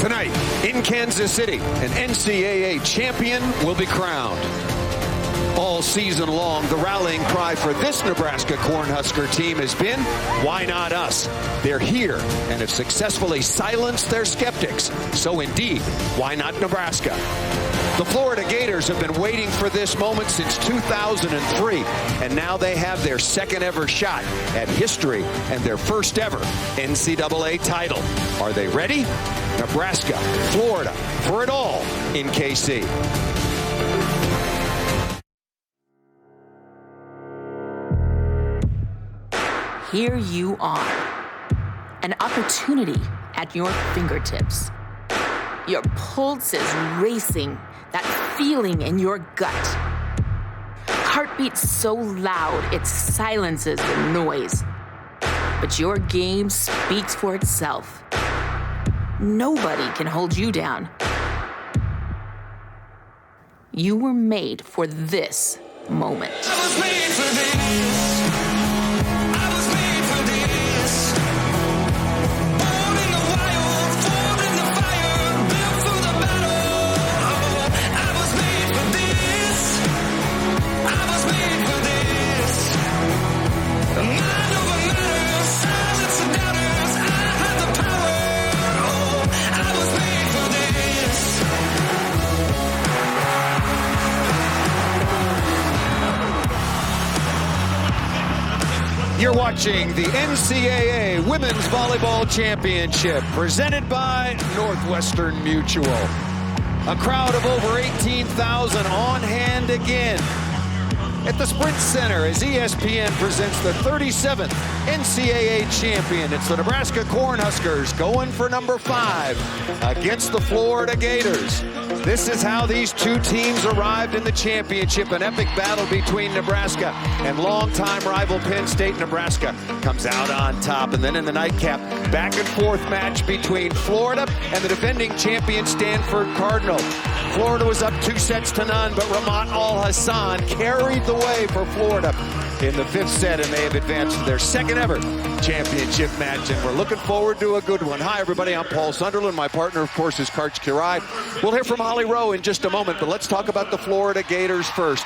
Tonight in Kansas City, an NCAA champion will be crowned. All season long, the rallying cry for this Nebraska Cornhusker team has been, why not us? They're here and have successfully silenced their skeptics. So indeed, why not Nebraska? The Florida Gators have been waiting for this moment since 2003, and now they have their second ever shot at history and their first ever NCAA title. Are they ready? Nebraska, Florida, for it all in KC. Here you are, an opportunity at your fingertips. Your pulse is racing, that feeling in your gut. Heartbeat so loud it silences the noise. But your game speaks for itself. Nobody can hold you down. You were made for this moment. I was made for this. You're watching the NCAA Women's Volleyball Championship, presented by Northwestern Mutual. A crowd of over 18,000 on hand again at the Sprint Center as ESPN presents the 37th NCAA champion. It's the Nebraska Cornhuskers going for number 5 against the Florida Gators. This is how these two teams arrived in the championship. An epic battle between Nebraska and longtime rival Penn State. Nebraska comes out on top. And then in the nightcap, back and forth match between Florida and the defending champion Stanford Cardinal. Florida was up 2-0, but Ramat Al-Hassan carried the way for Florida in the 5th set, and they have advanced to their second ever championship match, and we're looking forward to a good one. Hi, everybody. I'm Paul Sunderland. My partner, of course, is Karch Kirai. We'll hear from Holly Rowe in just a moment, but let's talk about the Florida Gators first.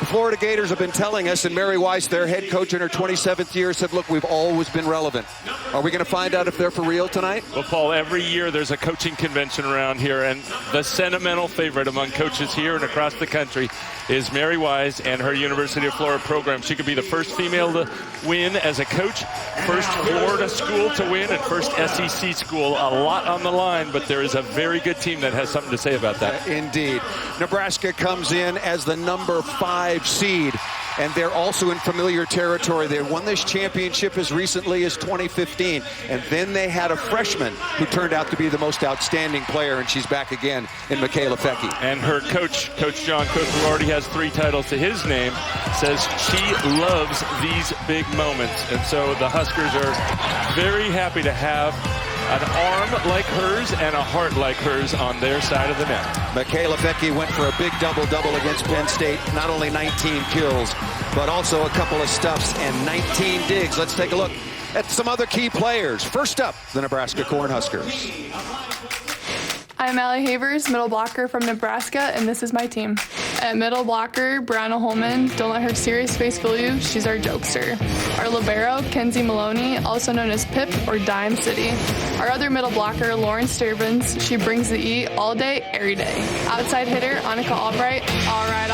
The Florida Gators have been telling us, and Mary Weiss, their head coach in her 27th year, said, look, we've always been relevant. Are we going to find out if they're for real tonight? Well, Paul, every year there's a coaching convention around here, and the sentimental favorite among coaches here and across the country is Mary Weiss and her University of Florida program. She could be the first female to win as a coach, first Florida school to win, and first SEC school. A lot on the line, but there is a very good team that has something to say about that. Indeed. Nebraska comes in as the number 5 seed, and they're also in familiar territory. They won this championship as recently as 2015, and then they had a freshman who turned out to be the most outstanding player, and she's back again in Michaela Fecke. And her coach, Coach John Cook, who already has 3 titles to his name, says she loves these big moments. And so the Huskers are very happy to have an arm like hers and a heart like hers on their side of the net. Michaela Fecke went for a big double-double against Penn State. Not only 19 kills, but also a couple of stuffs and 19 digs. Let's take a look at some other key players. First up, the Nebraska Cornhuskers. I'm Allie Havers, middle blocker from Nebraska, and this is my team. At middle blocker, Brianna Holman, don't let her serious face fool you, she's our jokester. Our libero, Kenzie Maloney, also known as Pip or Dime City. Our other middle blocker, Lauren Sturbins, she brings the E all day, every day. Outside hitter, Annika Albright, all right,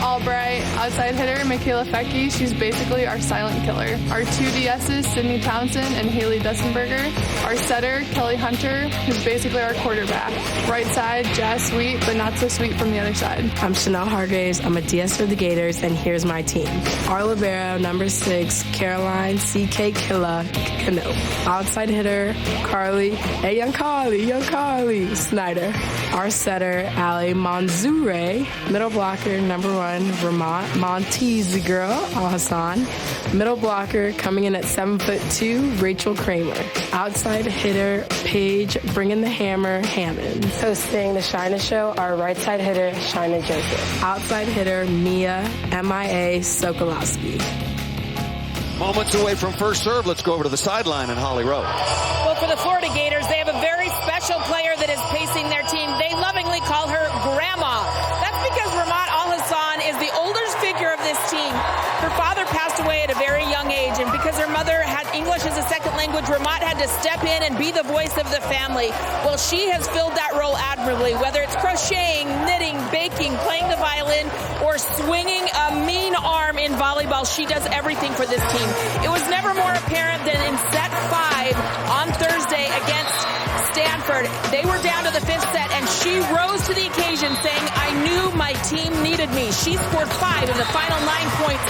Albright. Outside hitter, Michaela Fecke, she's basically our silent killer. Our 2 DSs, Sydney Townsend and Haley Dussenberger. Our setter, Kelly Hunter, who's basically our quarterback. Right side, Jazz Sweet, but not so sweet from the other side. I'm Chanel Hargraves. I'm a DS for the Gators, and here's my team. Our libero, number 6, Caroline C.K. Killa Cano. Outside hitter, Carly, hey, young Carly Snyder. Our setter, Allie Manzure. Middle blocker, number 1, Vermont Monte's the girl, Al-Hassan. Middle blocker, coming in at 7'2", Rachel Kramer. Outside hitter, Paige, bringing the hammer, Hammond. Hosting the Shina Show, our right side hitter, Shina Joseph. Outside hitter, Mia, MIA, Sokolowski. Moments away from first serve. Let's go over to the sideline and Holly Rowe. Well, for the Florida Gators, they have a very special player that has is pacing their team. They lovingly call her Grandma. That's because Ramat Al-Hassan is the oldest figure of this team. Her father passed away at a very young age, and because her mother had English as a second language, Ramat had to step in and be the voice of the family. Well, she has filled that role admirably, whether it's crocheting, knitting, baking, playing the violin, or swinging a mean arm in volleyball. She does everything for this team. It was never more apparent than in set 5 on Thursday against Stanford. They were down to the 5th set, and she rose to the occasion saying, I knew my team needed me. She scored 5 of the final 9 points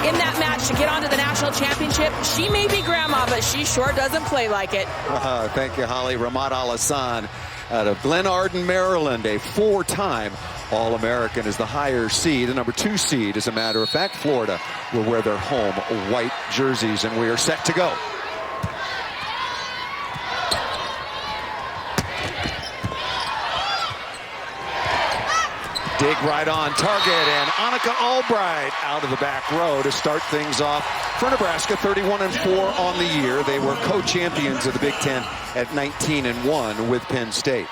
in that match to get onto the national championship. She may be Grandma, but she sure doesn't play like it. Thank you, Holly. Ramat Al-Hassan out of Glen Arden, Maryland, a 4-time All-American, is the higher seed. The number 2 seed, as a matter of fact. Florida will wear their home white jerseys, and we are set to go. Dig right on target, and Annika Albright out of the back row to start things off for Nebraska. 31-4 on the year. They were co-champions of the Big Ten at 19-1 with Penn State.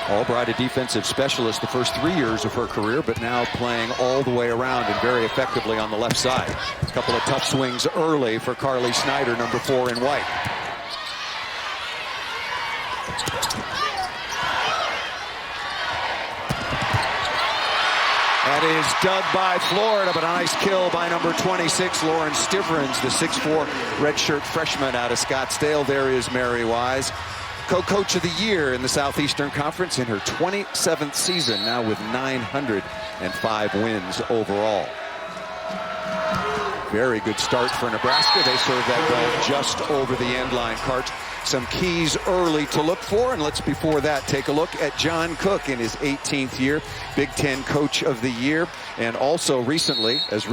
Albright, a defensive specialist the first 3 years of her career, but now playing all the way around and very effectively on the left side. A couple of tough swings early for Carly Snyder, number 4 in white. That is dug by Florida, but a nice kill by number 26, Lauren Stivrins, the 6'4" redshirt freshman out of Scottsdale. There is Mary Wise, co-coach of the year in the Southeastern Conference in her 27th season, now with 905 wins overall. Very good start for Nebraska. They serve that ball just over the end line. Cart, some keys early to look for, and let's before that take a look at John Cook in his 18th year, Big Ten Coach of the Year, and also recently as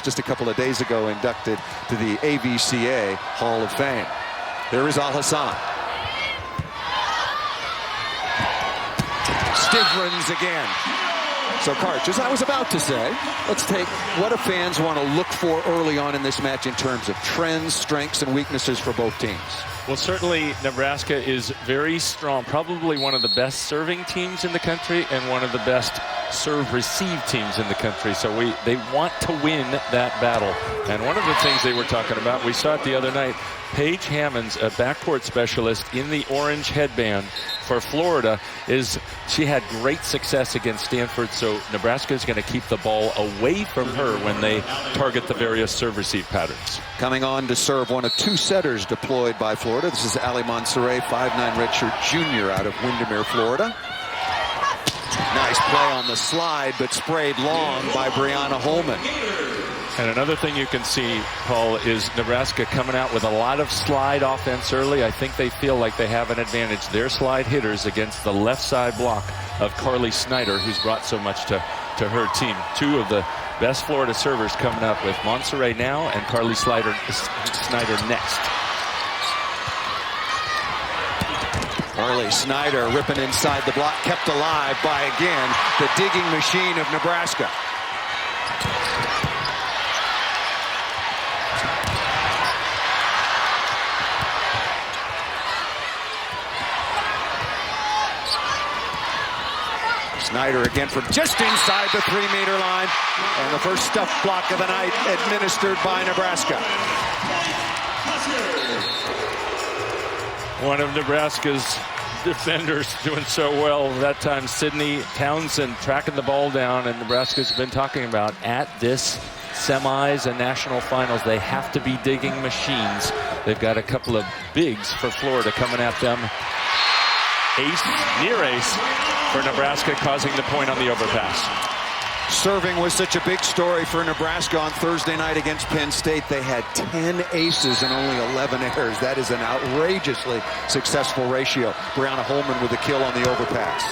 just a couple of days ago, inducted to the AVCA Hall of Fame. There is Al-Hassan. Stivrins again. So, Karch, as I was about to say, let's take what do fans want to look for early on in this match in terms of trends, strengths, and weaknesses for both teams. Well, certainly Nebraska is very strong, probably one of the best serving teams in the country and one of the best serve-receive teams in the country. So they want to win that battle. And one of the things they were talking about, we saw it the other night, Paige Hammonds, a backcourt specialist in the orange headband for Florida, she had great success against Stanford, so Nebraska is going to keep the ball away from her when they target the various serve-receive patterns. Coming on to serve, one of 2 setters deployed by Florida. This is Ali Monserrat, 5'9" redshirt junior out of Windermere, Florida. Nice play on the slide, but sprayed long by Brianna Holman. And another thing you can see, Paul, is Nebraska coming out with a lot of slide offense early. I think they feel like they have an advantage. Their slide hitters against the left side block of Carly Snyder, who's brought so much to her team. 2 of the best Florida servers coming up with Monserrat now and Carly Snyder next. Carly Snyder ripping inside the block, kept alive by, again, the digging machine of Nebraska. Snyder again from just inside the 3-meter line. And the first stuff block of the night administered by Nebraska. One of Nebraska's defenders doing so well that time, Sydney Townsend, tracking the ball down, and Nebraska's been talking about at this semis and national finals, they have to be digging machines. They've got a couple of bigs for Florida coming at them. Near ace for Nebraska, causing the point on the overpass. Serving was such a big story for Nebraska on Thursday night against Penn State. They had 10 aces and only 11 errors. That is an outrageously successful ratio. Brianna Holman with a kill on the overpass.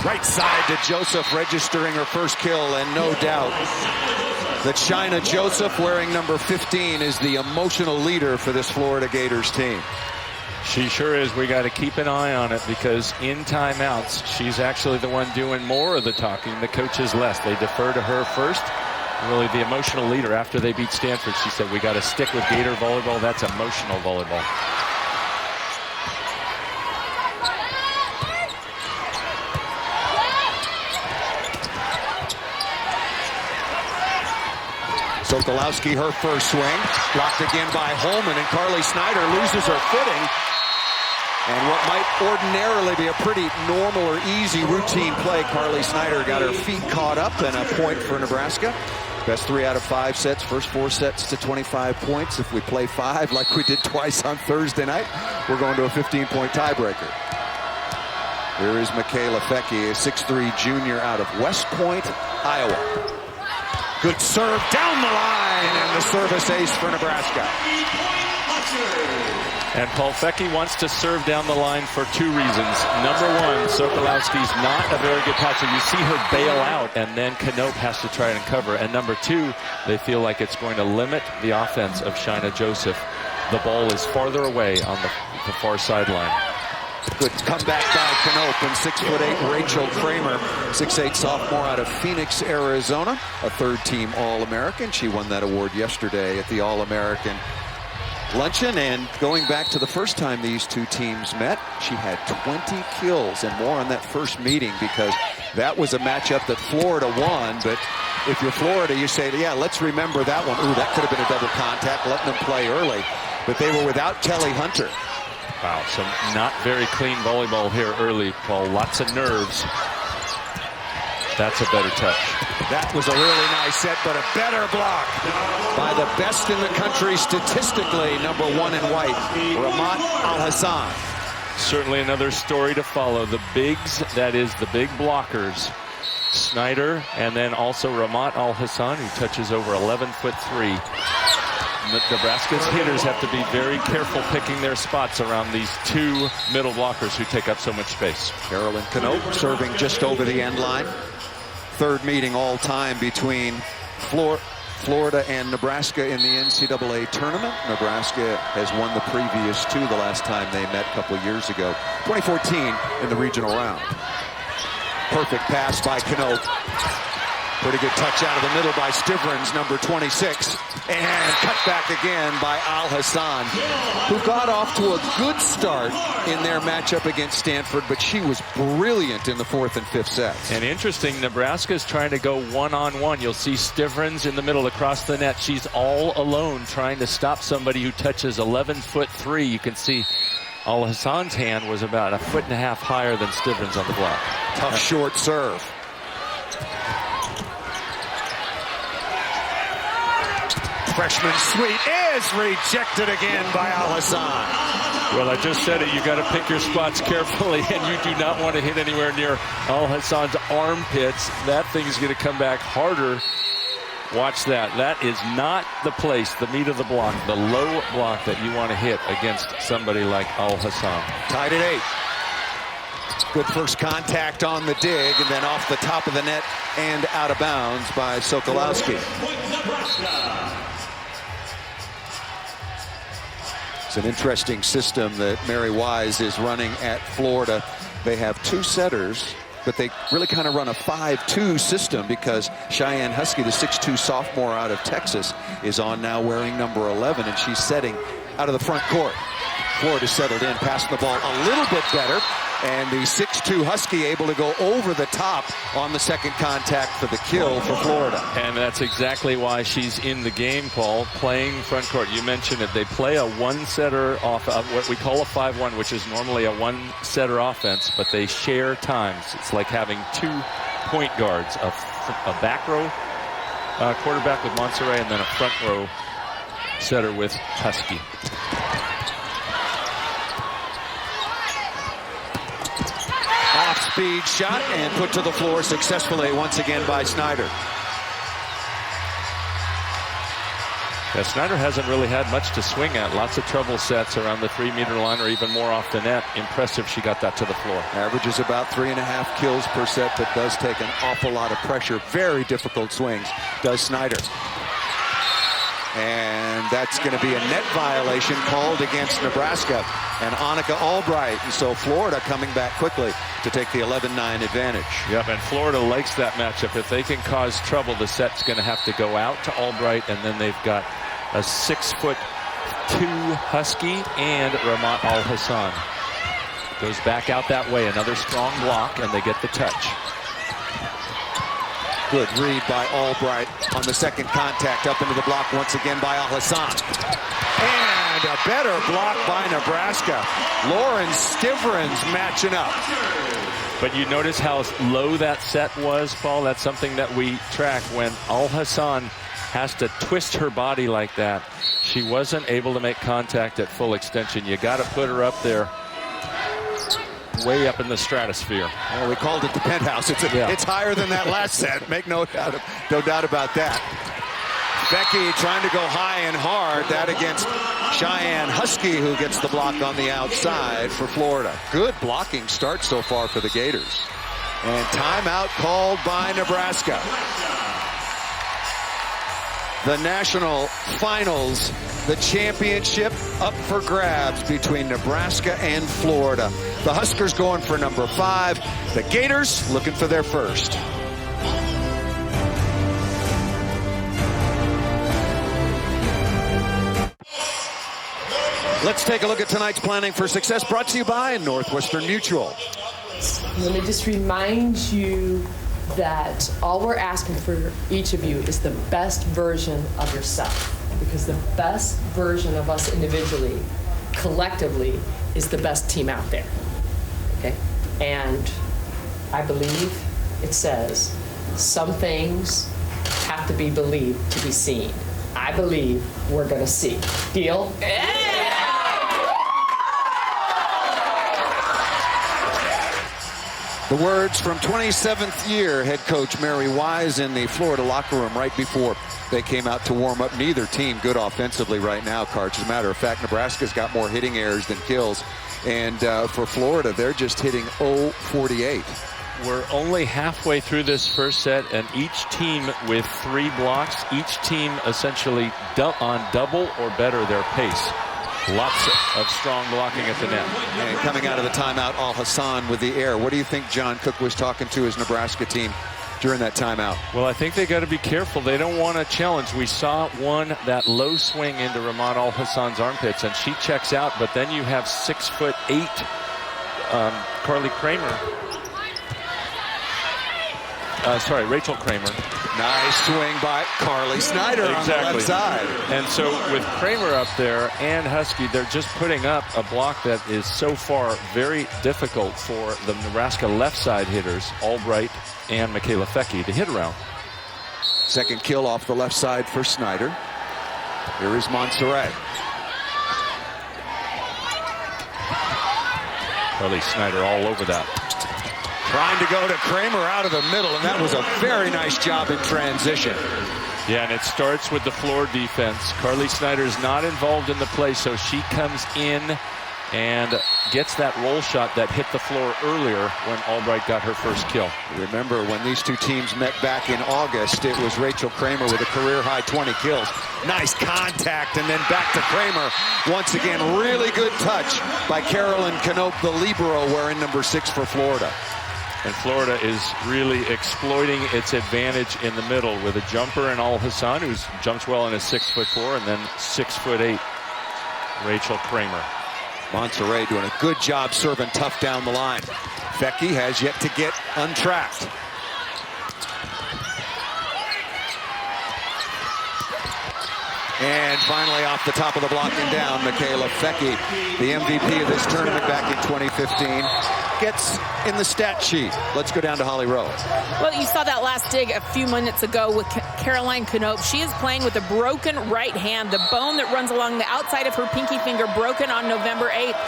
Right side to Joseph, registering her first kill, and no doubt that China Joseph, wearing number 15, is the emotional leader for this Florida Gators team. She sure is. We got to keep an eye on it because in timeouts, she's actually the one doing more of the talking. The coaches less. They defer to her first. really the emotional leader after they beat Stanford. She said, we got to stick with Gator volleyball. That's emotional volleyball. Sokolowski, her first swing, blocked again by Holman, and Carly Snyder loses her footing. And what might ordinarily be a pretty normal or easy routine play, Carly Snyder got her feet caught up, and a point for Nebraska. Best 3 out of 5 sets, first 4 sets to 25 points. If we play 5 like we did twice on Thursday night, we're going to a 15-point tiebreaker. Here is Michaela Fecke, a 6'3" junior out of West Point, Iowa. Good serve down the line, and the service ace for Nebraska. And Paul Fecke wants to serve down the line for 2 reasons. Number 1, Sokolowski's not a very good passer. You see her bail out, and then Knoop has to try and cover. And number 2, they feel like it's going to limit the offense of Shaina Joseph. The ball is farther away on the far sideline. Good comeback by Knoop, and 6'8" Rachel Kramer, 6'8" sophomore out of Phoenix, Arizona, a third-team All-American. She won that award yesterday at the All-American luncheon. And going back to the first time these two teams met, she had 20 kills, and more on that first meeting, because that was a matchup that Florida won. But if you're Florida, you say, yeah, let's remember that one. Ooh, that could have been a double contact, letting them play early. But they were without Kelly Hunter. Wow, some not very clean volleyball here early, Paul. Lots of nerves. That's a better touch. That was a really nice set, but a better block by the best in the country statistically, number 1 in white, Ramat Al-Hassan. Certainly another story to follow. The bigs, that is the big blockers. Snyder, and then also Ramat Al-Hassan, who touches over 11'3". Nebraska's hitters have to be very careful picking their spots around these 2 middle blockers who take up so much space. Carolyn Knoop serving just over the end line. Third meeting all time between Florida and Nebraska in the NCAA tournament. Nebraska has won the previous 2 the last time they met a couple of years ago. 2014 in the regional round. Perfect pass by Knoop. Pretty good touch out of the middle by Stivrins, number 26. And cut back again by Al-Hassan, who got off to a good start in their matchup against Stanford, but she was brilliant in the 4th and 5th sets. And interesting, Nebraska's trying to go one-on-one. You'll see Stivrins in the middle across the net. She's all alone trying to stop somebody who touches 11'3". You can see Al-Hassan's hand was about 1.5 feet higher than Stivrins on the block. Tough short serve. Freshman sweep is rejected again by Al-Hassan. Well, I just said it. You got to pick your spots carefully, and you do not want to hit anywhere near Al-Hassan's armpits. That thing's going to come back harder. Watch that. That is not the place, the meat of the block, the low block that you want to hit against somebody like Al-Hassan. Tied at 8. Good first contact on the dig, and then off the top of the net and out of bounds by Sokolowski. It's an interesting system that Mary Wise is running at Florida. They have 2 setters, but they really kind of run a 5-2 system, because Cheyenne Husky, the 6'2" sophomore out of Texas, is on now wearing number 11, and she's setting out of the front court. Florida settled in, passing the ball a little bit better, and the 6'2" Husky able to go over the top on the second contact for the kill for Florida. And that's exactly why she's in the game, Paul, playing front court. You mentioned it. They play a 1-setter off of what we call a 5-1, which is normally a 1-setter offense, but they share times. It's like having 2 point guards, a back row quarterback with Montserrat, and then a front row setter with Husky. Off-speed shot and put to the floor successfully once again by Snyder. Yeah, Snyder hasn't really had much to swing at. Lots of trouble sets around the 3-meter line or even more off the net. Impressive she got that to the floor. Averages about 3.5 kills per set, but does take an awful lot of pressure. Very difficult swings, does Snyder. And that's going to be a net violation called against Nebraska and Annika Albright. And so Florida coming back quickly to take the 11-9 advantage. Yep, and Florida likes that matchup. If they can cause trouble, the set's going to have to go out to Albright, and then they've got a 6'2" Husky and Ramat Al-Hassan. Goes back out that way. Another strong block, and they get the touch. Good read by Albright on the second contact, up into the block once again by Al-Hassan. And a better block by Nebraska. Lauren Stivrins matching up. But you notice how low that set was, Paul? That's something that we track. When Al-Hassan has to twist her body like that, she wasn't able to make contact at full extension. You got to put her up there, way up in the stratosphere. Well, we called it the penthouse. It's higher than that last set. Make no doubt about that. Becky trying to go high and hard. That against Cheyenne Husky, who gets the block on the outside for Florida. Good blocking start so far for the Gators. And timeout called by Nebraska. The national finals, the championship up for grabs between Nebraska and Florida. The Huskers going for number 5. The Gators looking for their first. Let's take a look at tonight's Planning for Success, brought to you by Northwestern Mutual. Let me just remind you that all we're asking for each of you is the best version of yourself, because the best version of us individually, collectively, is the best team out there. Okay? And I believe it says some things have to be believed to be seen. I believe we're going to see. Deal? The words from 27th year head coach Mary Wise in the Florida locker room right before they came out to warm up. Neither team good offensively right now, Karch. As a matter of fact, Nebraska's got more hitting errors than kills. And for Florida, they're just hitting .048. We're only halfway through this first set, and each team with 3 blocks, each team essentially on double or better their pace. Lots of strong blocking at the net. And coming out of the timeout, Al-Hassan with the air. What do you think John Cook was talking to his Nebraska team during that timeout? Well, I think they got to be careful. They don't want to challenge. We saw that low swing into Ramat Al-Hassan's armpits, and she checks out. But then you have 6'8" Carly Kramer. Rachel Kramer. Nice swing by Carly Snyder on the left side. And so with Kramer up there and Husky, they're just putting up a block that is so far very difficult for the Nebraska left side hitters, Albright and Michaela Fecky, to hit around. Second kill off the left side for Snyder. Here is Montserrat. Carly Snyder all over that. Trying to go to Kramer out of the middle, and that was a very nice job in transition. Yeah, and it starts with the floor defense. Carly Snyder's not involved in the play, so she comes in and gets that roll shot that hit the floor earlier when Albright got her first kill. Remember, when these two teams met back in August, it was Rachel Kramer with a career-high 20 kills. Nice contact, and then back to Kramer. Once again, really good touch by Carolyn Knope, the libero, wearing number 6 for Florida. And Florida is really exploiting its advantage in the middle with a jumper in Al-Hassan, who jumps well in his 6'4", and then 6'8", Rachel Kramer. Montserrat doing a good job serving tough down the line. Fecky has yet to get untracked. And finally off the top of the block and down, Michaela Fecky, the MVP of this tournament back in 2015, gets in the stat sheet. Let's go down to Holly Rowe. Well, you saw that last dig a few minutes ago with Caroline Knope. She is playing with a broken right hand. The bone that runs along the outside of her pinky finger broken on November 8th.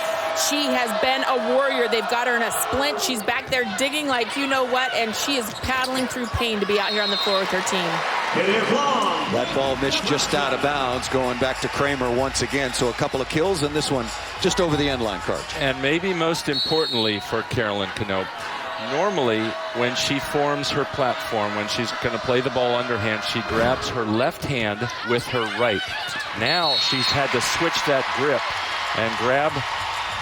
She has been a warrior. They've got her in a splint. She's back there digging like you know what, and she is paddling through pain to be out here on the floor with her team. That ball missed just out of bounds, going back to Kramer once again. So a couple of kills, and this one just over the end line, Karch. And maybe most importantly for Carolyn Knope, normally when she forms her platform, when she's going to play the ball underhand, she grabs her left hand with her right. Now she's had to switch that grip and grab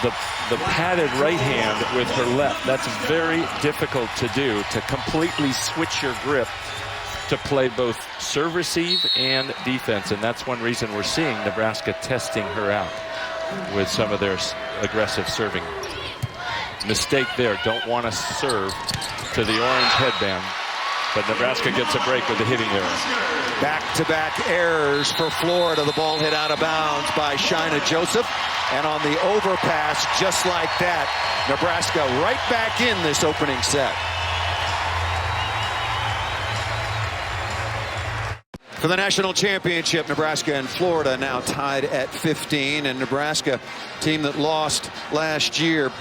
the padded right hand with her left. That's very difficult to do, to completely switch your grip to play both serve receive and defense. And that's one reason we're seeing Nebraska testing her out with some of their aggressive serving. Mistake there. Don't want to serve to the orange headband. But Nebraska gets a break with the hitting error. Back-to-back errors for Florida. The ball hit out of bounds by Shina Joseph. And on the overpass, just like that, Nebraska right back in this opening set. For the national championship, Nebraska and Florida now tied at 15. And Nebraska, team that lost last year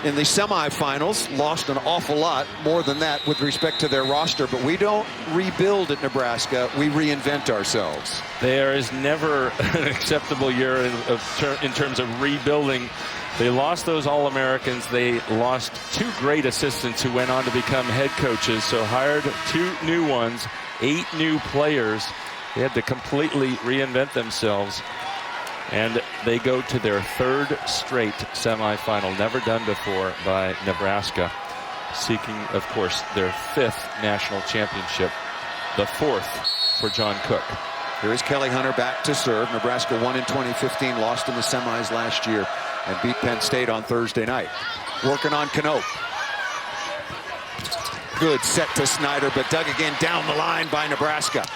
in the semifinals, lost an awful lot more than that with respect to their roster. But we don't rebuild at Nebraska. We reinvent ourselves. There is never an acceptable year in terms of rebuilding. They lost those All-Americans. They lost 2 great assistants who went on to become head coaches. So hired 2 new ones, 8 new players. They had to completely reinvent themselves. And they go to their 3rd straight semifinal, never done before by Nebraska, seeking, of course, their 5th national championship, the 4th for John Cook. Here is Kelly Hunter back to serve. Nebraska won in 2015, lost in the semis last year, and beat Penn State on Thursday night. Working on Knope. Good set to Snyder, but dug again down the line by Nebraska.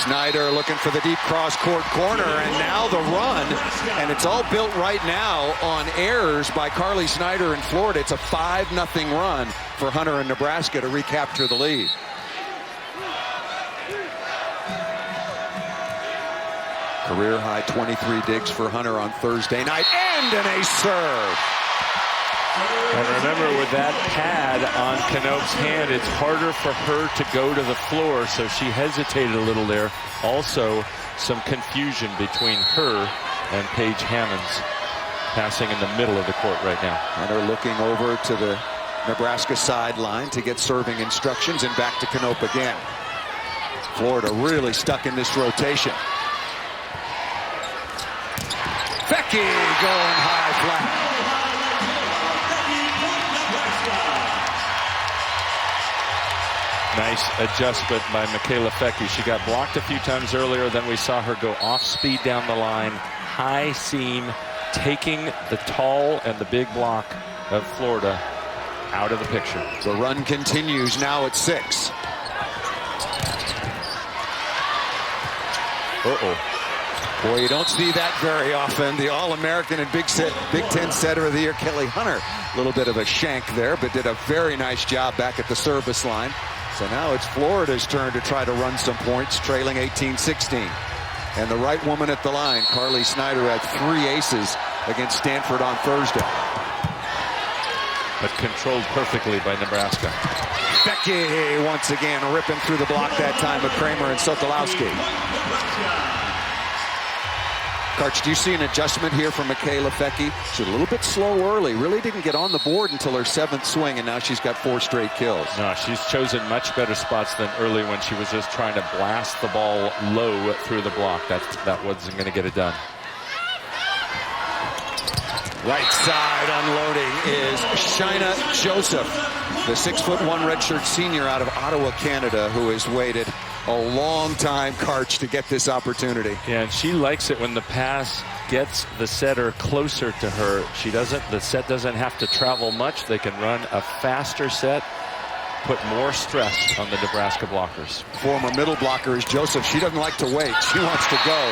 Snyder looking for the deep cross-court corner, and now the run. And it's all built right now on errors by Carly Snyder in Florida. It's a 5-0 run for Hunter and Nebraska to recapture the lead. Career-high 23 digs for Hunter on Thursday night, and an ace serve. And remember, with that pad on Knope's hand, it's harder for her to go to the floor, so she hesitated a little there. Also, some confusion between her and Paige Hammonds, passing in the middle of the court right now. Hunter looking over to the Nebraska sideline to get serving instructions, and back to Knope again. Florida really stuck in this rotation. Fecky going high flat. Nice adjustment by Michaela Fecky. She got blocked a few times earlier. Then we saw her go off speed down the line. High seam, taking the tall and the big block of Florida out of the picture. The run continues now at 6. Boy, you don't see that very often. The All-American and Big Ten Setter of the Year, Kelly Hunter. A little bit of a shank there, but did a very nice job back at the service line. So now it's Florida's turn to try to run some points, trailing 18-16. And the right woman at the line, Carly Snyder, had 3 aces against Stanford on Thursday. But controlled perfectly by Nebraska. Fecky once again ripping through the block that time of Kramer and Sokolowski. Karch, do you see an adjustment here from Michaela Fecky? She's a little bit slow early. Really didn't get on the board until her 7th swing, and now she's got 4 straight kills. No, she's chosen much better spots than early when she was just trying to blast the ball low through the block. That wasn't going to get it done. Right side unloading is Shina Joseph, the 6'1" redshirt senior out of Ottawa, Canada, who has waited a long time, Karch, to get this opportunity. Yeah, and she likes it when the pass gets the setter closer to her. The set doesn't have to travel much. They can run a faster set, put more stress on the Nebraska blockers. Former middle blocker is Joseph. She doesn't like to wait. She wants to go.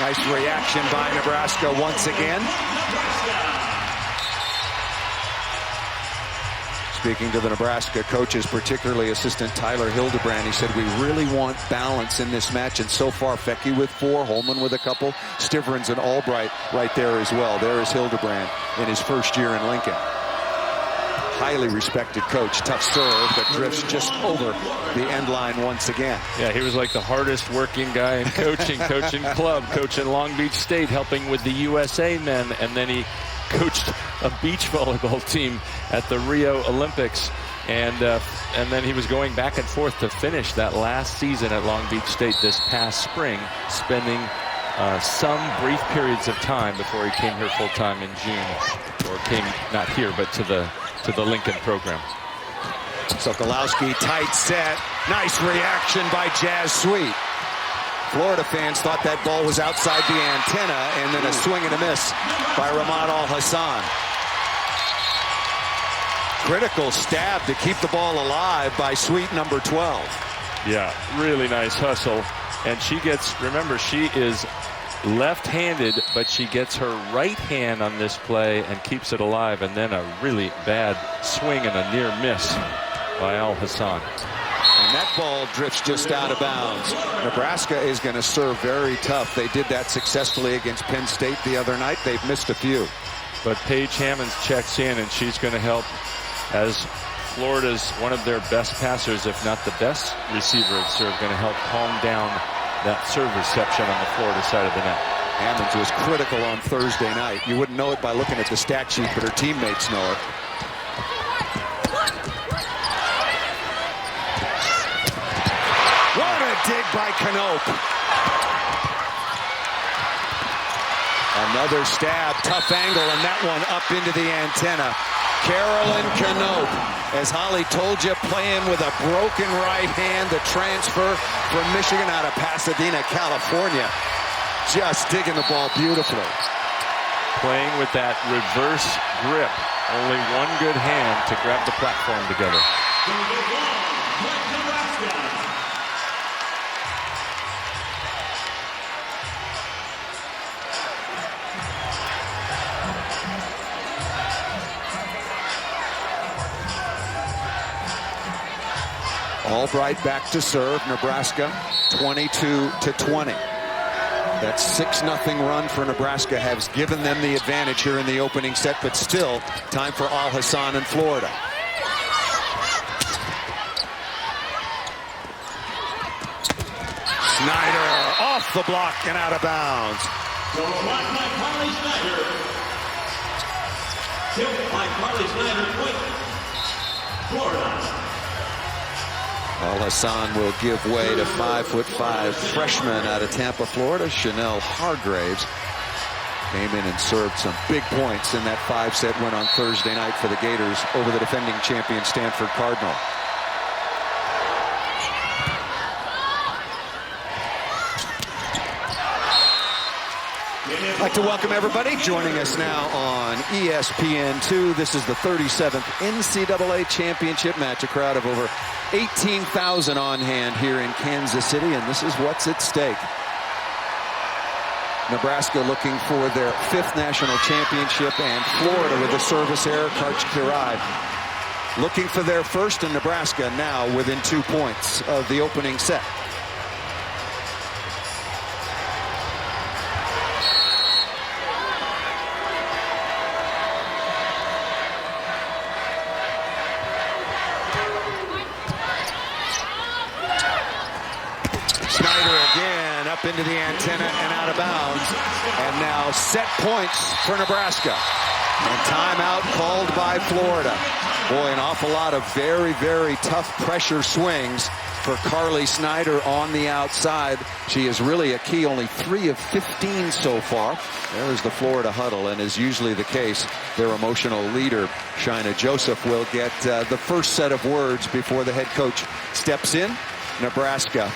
Nice reaction by Nebraska once again. Speaking to the Nebraska coaches, particularly assistant Tyler Hildebrand, he said, we really want balance in this match. And so far, Fecky with 4, Holman with a couple, Stivrins and Albright right there as well. There is Hildebrand in his first year in Lincoln. Highly respected coach. Tough serve, but drifts just over the end line once again. Yeah, he was like the hardest working guy in coaching, coaching club, coaching Long Beach State, helping with the USA men. And then he coached a beach volleyball team at the Rio Olympics. And then he was going back and forth to finish that last season at Long Beach State this past spring, spending some brief periods of time before he came here full-time in June, or came not here, but to the Lincoln program. Sokolowski, tight set. Nice reaction by Jazz Sweet. Florida fans thought that ball was outside the antenna, and then a swing and a miss by Ramad Al-Hassan. Critical stab to keep the ball alive by Sweet, number 12. Yeah, really nice hustle. And she gets, remember, she is left-handed, but she gets her right hand on this play and keeps it alive, and then a really bad swing and a near miss by Al-Hassan. And that ball drifts just out of bounds. Nebraska is going to serve very tough. They did that successfully against Penn State the other night. They've missed a few. But Paige Hammonds checks in, and she's going to help as Florida's one of their best passers, if not the best receiver of serve, going to help calm down that serve reception on the Florida side of the net. Hammonds was critical on Thursday night. You wouldn't know it by looking at the stat sheet, but her teammates know it. What a dig by Knope. Another stab, tough angle, and that one up into the antenna. Carolyn Knope, as Holly told you, playing with a broken right hand, the transfer from Michigan out of Pasadena, California. Just digging the ball beautifully. Playing with that reverse grip. Only one good hand to grab the platform together. Albright back to serve. Nebraska 22-20. That 6-0 run for Nebraska has given them the advantage here in the opening set, but still time for Al-Hassan in Florida. Snyder off the block and out of bounds. Florida. Al-Hassan will give way to 5'5" freshman out of Tampa, Florida, Chanel Hargraves. Came in and served some big points in that 5-set win on Thursday night for the Gators over the defending champion Stanford Cardinal. I'd like to welcome everybody joining us now on ESPN2. This is the 37th NCAA championship match. A crowd of over 18,000 on hand here in Kansas City, and this is what's at stake. Nebraska looking for their 5th national championship, and Florida with a service error, Karch Kirai looking for their first, and Nebraska now within 2 points of the opening set. Up into the antenna and out of bounds. And now set points for Nebraska. And timeout called by Florida. Boy, an awful lot of very, very tough pressure swings for Carly Snyder on the outside. She is really a key, only 3 of 15 so far. There's the Florida huddle, and as usually the case, their emotional leader, Shina Joseph, will get the first set of words before the head coach steps in. Nebraska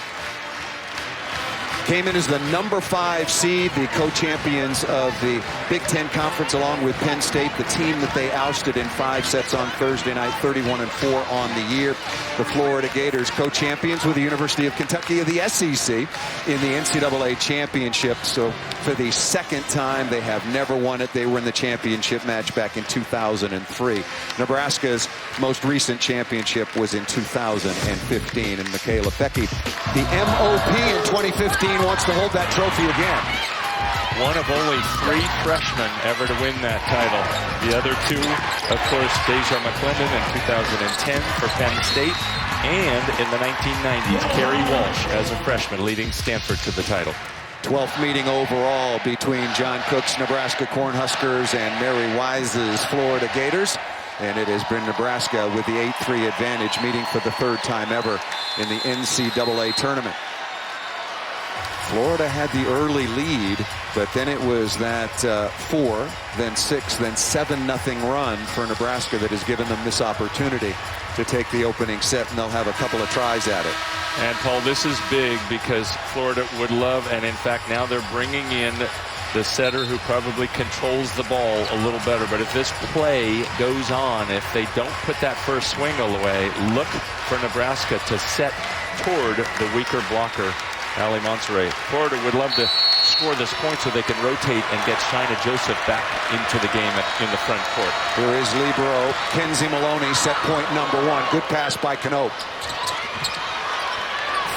came in as the number 5 seed, the co-champions of the Big Ten Conference along with Penn State, the team that they ousted in 5 sets on Thursday night, 31-4 on the year. The Florida Gators co-champions with the University of Kentucky of the SEC in the NCAA championship. So for the second time, they have never won it. They were in the championship match back in 2003. Nebraska's most recent championship was in 2015. And Michaela Becky, the MOP in 2015, wants to hold that trophy again. One of only 3 freshmen ever to win that title. The other 2, of course, Deja McClendon in 2010 for Penn State, and in the 1990s, Carrie Walsh as a freshman leading Stanford to the title. 12th meeting overall between John Cook's Nebraska Cornhuskers and Mary Wise's Florida Gators. And it has been Nebraska with the 8-3 advantage, meeting for the 3rd time ever in the NCAA tournament. Florida had the early lead, but then it was that 4, then 6, then 7-0 run for Nebraska that has given them this opportunity to take the opening set, and they'll have a couple of tries at it. And Paul, this is big because Florida would love, and in fact now they're bringing in the setter who probably controls the ball a little better. But if this play goes on, if they don't put that first swing away, look for Nebraska to set toward the weaker blocker, Ali Monserrat. Florida would love to score this point so they can rotate and get Shina Joseph back into the game in the front court. Here is libero Kenzie Maloney, set point number 1. Good pass by Knope.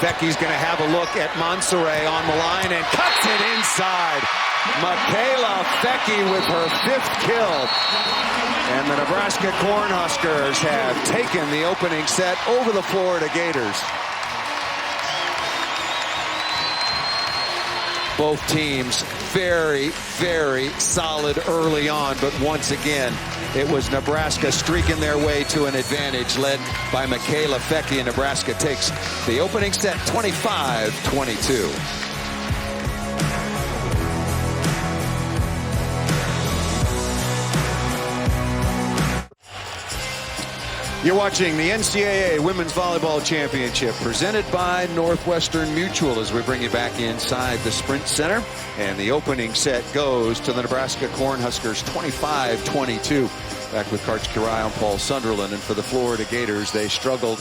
Fecky's going to have a look at Monserrat on the line and cuts it inside. Michaela Fecky with her 5th kill. And the Nebraska Cornhuskers have taken the opening set over the Florida Gators. Both teams very, very solid early on, but once again, it was Nebraska streaking their way to an advantage led by Michaela Fecky, and Nebraska takes the opening set 25-22. You're watching the NCAA Women's Volleyball Championship presented by Northwestern Mutual as we bring you back inside the Sprint Center. And the opening set goes to the Nebraska Cornhuskers 25-22. Back with Karch Kirai and Paul Sunderland. And for the Florida Gators, they struggled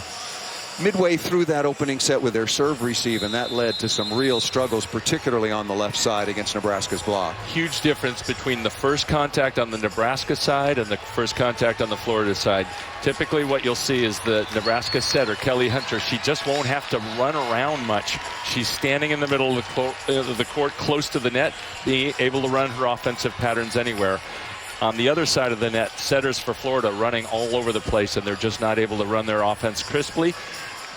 midway through that opening set with their serve receive, and that led to some real struggles, particularly on the left side against Nebraska's block. Huge difference between the first contact on the Nebraska side and the first contact on the Florida side. Typically what you'll see is the Nebraska setter, Kelly Hunter, she just won't have to run around much. She's standing in the middle of the court close to the net, being able to run her offensive patterns anywhere. On the other side of the net, setters for Florida running all over the place, and they're just not able to run their offense crisply.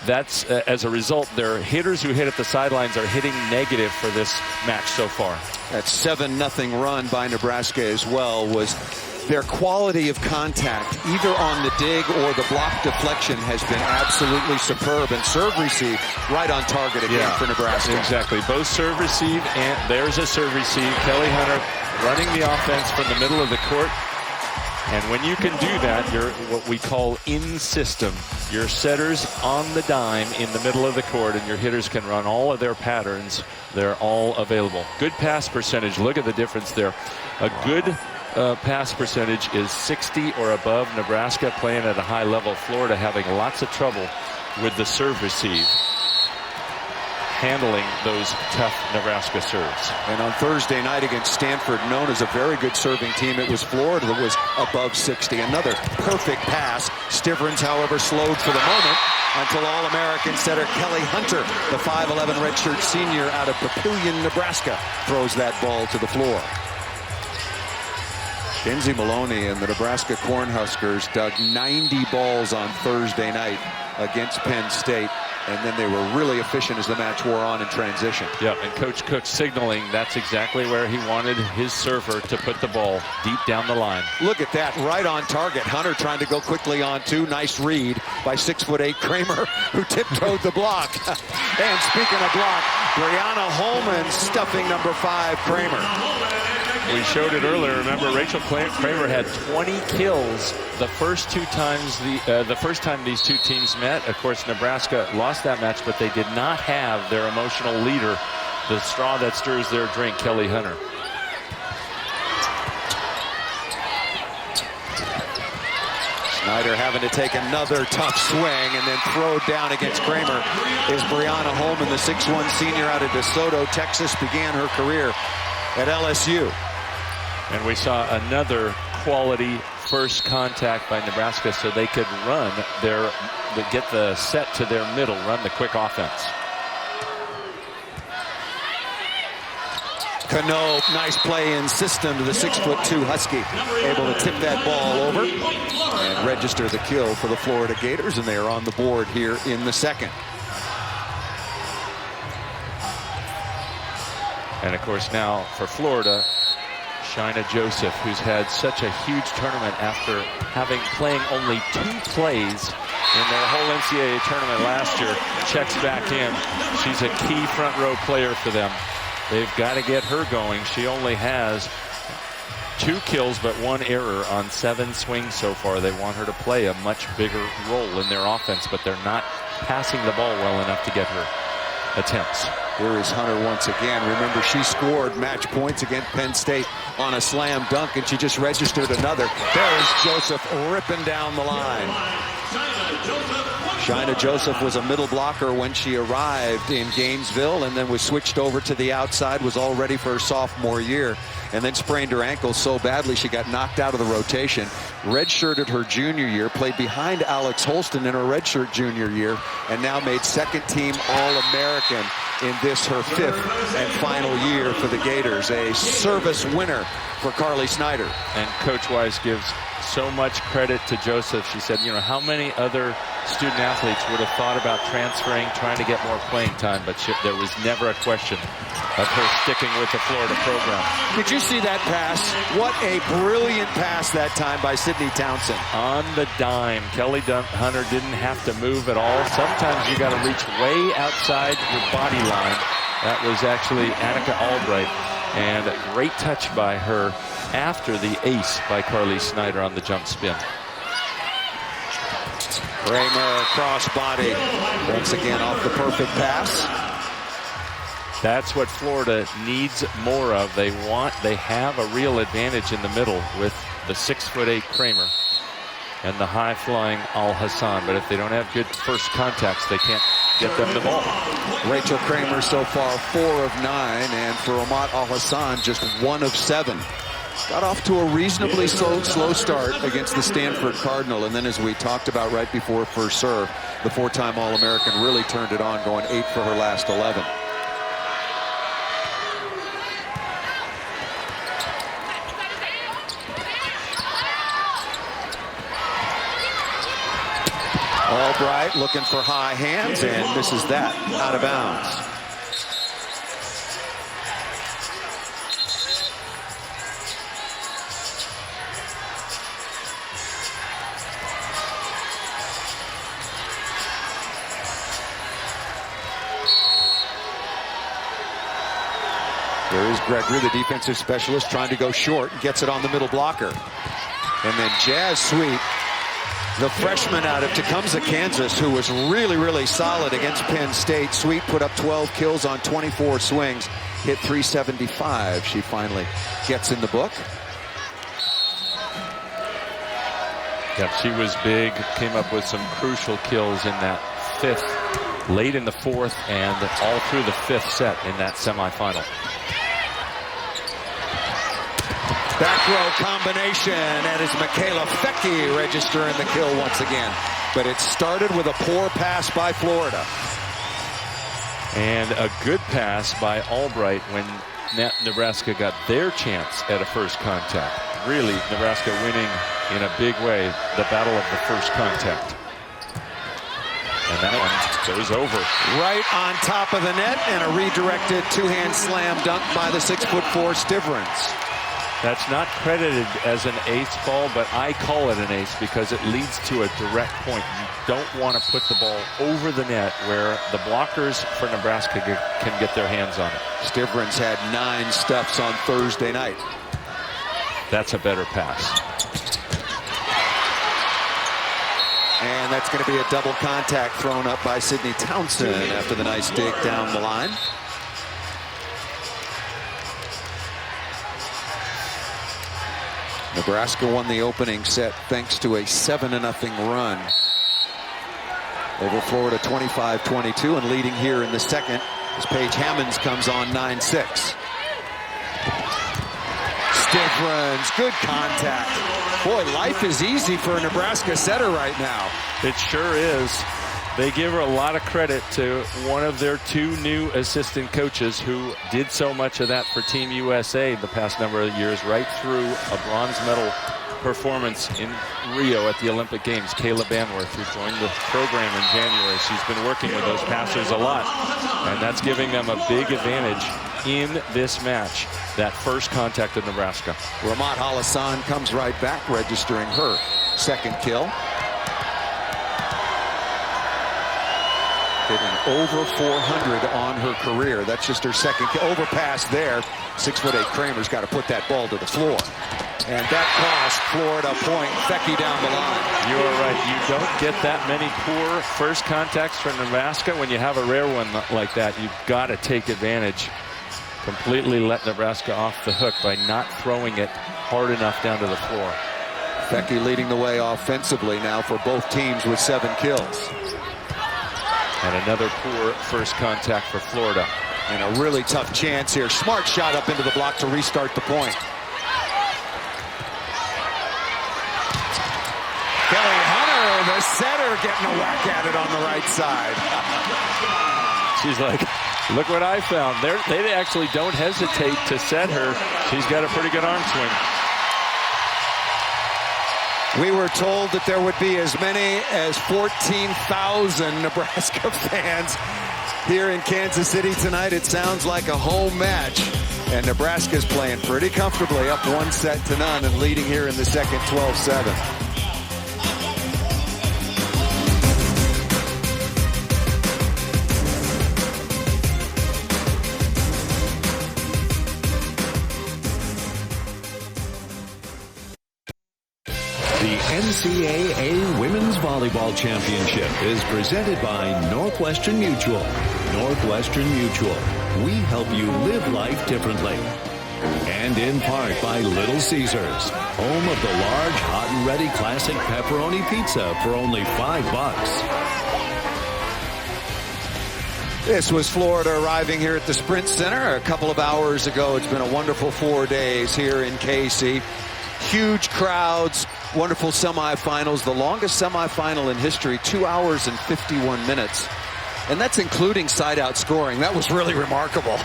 That's as a result, their hitters who hit at the sidelines are hitting negative for this match so far. That 7-0 run by Nebraska as well was their quality of contact, either on the dig or the block deflection, has been absolutely superb. And serve receive right on target again for Nebraska. Exactly. Both serve receive, and there's a serve receive. Kelly Hunter running the offense from the middle of the court. And when you can do that, you're what we call in system. Your setters on the dime in the middle of the court, and your hitters can run all of their patterns. They're all available. Good pass percentage. Look at the difference there. A good pass percentage is 60 or above. Nebraska playing at a high level. Florida having lots of trouble with the serve receive, handling those tough Nebraska serves. And on Thursday night against Stanford, known as a very good serving team, it was Florida that was above 60. Another perfect pass. Stivrins, however, slowed for the moment until All-American setter Kelly Hunter, the 5'11" redshirt senior out of Papillion, Nebraska, throws that ball to the floor. Kenzie Maloney and the Nebraska Cornhuskers dug 90 balls on Thursday night against Penn State, and then they were really efficient as the match wore on in transition. Yeah, and Coach Cook signaling that's exactly where he wanted his server to put the ball, deep down the line. Look at that, right on target. Hunter trying to go quickly on 2. Nice read by 6'8" Kramer, who tiptoed the block. And speaking of block, Brianna Holman stuffing number 5, Kramer. We showed it earlier. Remember, Rachel Kramer had 20 kills the first 2 times the first time these two teams met. Of course, Nebraska lost that match, but they did not have their emotional leader, the straw that stirs their drink, Kelly Hunter. Snyder having to take another tough swing and then throw down against Kramer is Brianna Holman, the 6'1" senior out of DeSoto, Texas, began her career at LSU. And we saw another quality first contact by Nebraska so they could get the set to their middle, run the quick offense. Knope, nice play in system to the 6'2" Husky, able to tip that ball over and register the kill for the Florida Gators, and they are on the board here in the second. And of course now for Florida, Shaina Joseph, who's had such a huge tournament after playing only 2 plays in their whole NCAA tournament last year, checks back in. She's a key front row player for them. They've got to get her going. She only has 2 kills but 1 error on 7 swings so far. They want her to play a much bigger role in their offense, but they're not passing the ball well enough to get her attempts. Here is Hunter once again. Remember, she scored match points against Penn State on a slam dunk, and she just registered another. There's Joseph ripping down the line. Shaina Joseph was a middle blocker when she arrived in Gainesville, and then was switched over to the outside, was all ready for her sophomore year, and then sprained her ankle so badly she got knocked out of the rotation. Redshirted her junior year, played behind Alex Holston in her redshirt junior year, and now made second-team All-American in this, her 5th and final year for the Gators. A service winner for Carly Snyder. And Coach Wise gives so much credit to Joseph. She said, you know, how many other student athletes would have thought about transferring, trying to get more playing time, but there was never a question of her sticking with the Florida program. Did you see that pass? What a brilliant pass that time by Sydney Townsend. On the dime. Kelly Hunter didn't have to move at all. Sometimes you got to reach way outside your body line. That was actually Annika Albright. And a great touch by her after the ace by Carly Snyder on the jump spin. Kramer crossbody. Once again off the perfect pass. That's what Florida needs more of. They have a real advantage in the middle with the 6'8" Kramer and the high-flying Al Hassan. But if they don't have good first contacts, they can't get them the ball. Rachel Kramer so far 4 of 9, and for Amat Al Hassan just 1 of 7. Got off to a reasonably slow start against the Stanford Cardinal, and then as we talked about right before first serve, the 4-time All-American really turned it on, going 8 for her last 11. Albright looking for high hands and misses that, out of bounds. There is Gregory, the defensive specialist, trying to go short, gets it on the middle blocker. And then Jazz Sweet, the freshman out of Tecumseh, Kansas, who was really, really solid against Penn State. Sweet put up 12 kills on 24 swings, hit .375. She finally gets in the book. Yeah, she was big, came up with some crucial kills in that 5th, late in the 4th, and all through the 5th set in that semifinal. Back row combination, and it's Michaela Fecke registering the kill once again. But it started with a poor pass by Florida. And a good pass by Albright when Nebraska got their chance at a first contact. Really, Nebraska winning in a big way the battle of the first contact. And that one goes over. Right on top of the net, and a redirected 2-hand slam dunk by the 6'4" Stivrins. That's not credited as an ace ball, but I call it an ace because it leads to a direct point. You don't want to put the ball over the net where the blockers for Nebraska can get their hands on it. Stivrins had 9 stuffs on Thursday night. That's a better pass. And that's going to be a double contact thrown up by Sydney Townsend after the nice dig down the line. Nebraska won the opening set thanks to a 7-0 run over Florida, 25-22, and leading here in the second as Paige Hammonds comes on 9-6. Stivrins, good contact. Boy, life is easy for a Nebraska setter right now. It sure is. They give her a lot of credit to one of their 2 new assistant coaches who did so much of that for Team USA the past number of years, right through a bronze medal performance in Rio at the Olympic Games, Kayla Banworth, who joined the program in January. She's been working with those passers a lot, and that's giving them a big advantage in this match. That first contact in Nebraska. Ramat Al-Hassan comes right back, registering her second kill. Hitting over 400 on her career. That's just her second kill. Overpass there. 6'8" Kramer's got to put that ball to the floor. And that cost Florida a point. Fecky down the line. You are right. You don't get that many poor first contacts from Nebraska. When you have a rare one like that, you've got to take advantage. Completely let Nebraska off the hook by not throwing it hard enough down to the floor. Fecky leading the way offensively now for both teams with 7 kills. And another poor first contact for Florida. And a really tough chance here. Smart shot up into the block to restart the point. Kelly Hunter, the setter, getting a whack at it on the right side. She's like, look what I found. They actually don't hesitate to set her. She's got a pretty good arm swing. We were told that there would be as many as 14,000 Nebraska fans here in Kansas City tonight. It sounds like a home match. And Nebraska's playing pretty comfortably, up 1-0 and leading here in the second, 12-7. NCAA Women's Volleyball Championship is presented by Northwestern Mutual. Northwestern Mutual. We help you live life differently. And in part by Little Caesars, home of the large, hot and ready classic pepperoni pizza for only $5. This was Florida arriving here at the Sprint Center a couple of hours ago. It's been a wonderful 4 days here in KC. Huge crowds, wonderful semifinals, the longest semifinal in history, 2 hours and 51 minutes. And that's including side-out scoring. That was really remarkable.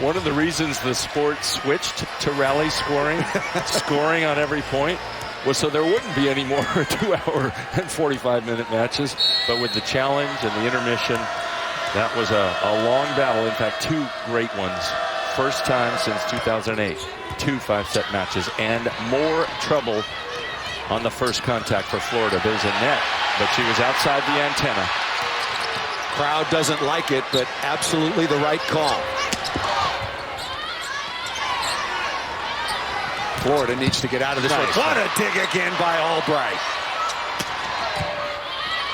One of the reasons the sport switched to rally scoring, scoring on every point, was so there wouldn't be any more 2 hour and 45-minute matches. But with the challenge and the intermission, that was a long battle. In fact, 2 great ones. First time since 2008. 2 5-set matches, and more trouble on the first contact for Florida. There's a net, but she was outside the antenna. Crowd doesn't like it, but absolutely the right call. Florida needs to get out of this. Nice. What a dig again by Albright.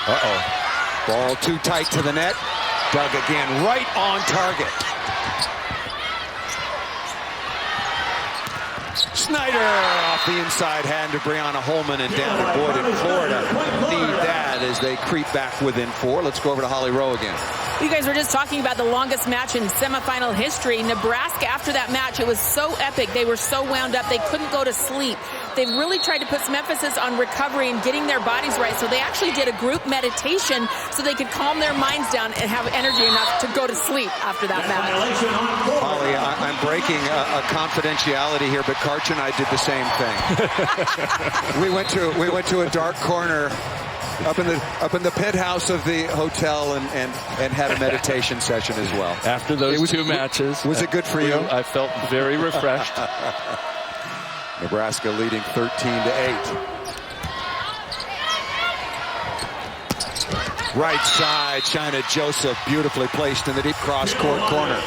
Uh-oh. Ball too tight to the net. Dug again, right on target. Snyder off the inside hand to Brianna Holman and down to Boyd in Florida. Need that as they creep back within 4. Let's go over to Holly Rowe again. You guys were just talking about the longest match in semifinal history. Nebraska, after that match, it was so epic. They were so wound up. They couldn't go to sleep. They really tried to put some emphasis on recovery and getting their bodies right. So they actually did a group meditation so they could calm their minds down and have energy enough to go to sleep after that match. Holly, I'm breaking a confidentiality here, but Karch and I did the same thing. we went to a dark corner up in the penthouse of the hotel and had a meditation session as well. After those 2 matches. Was it good for you? I felt very refreshed. Nebraska leading 13-8. Right side, China Joseph beautifully placed in the deep cross court corner.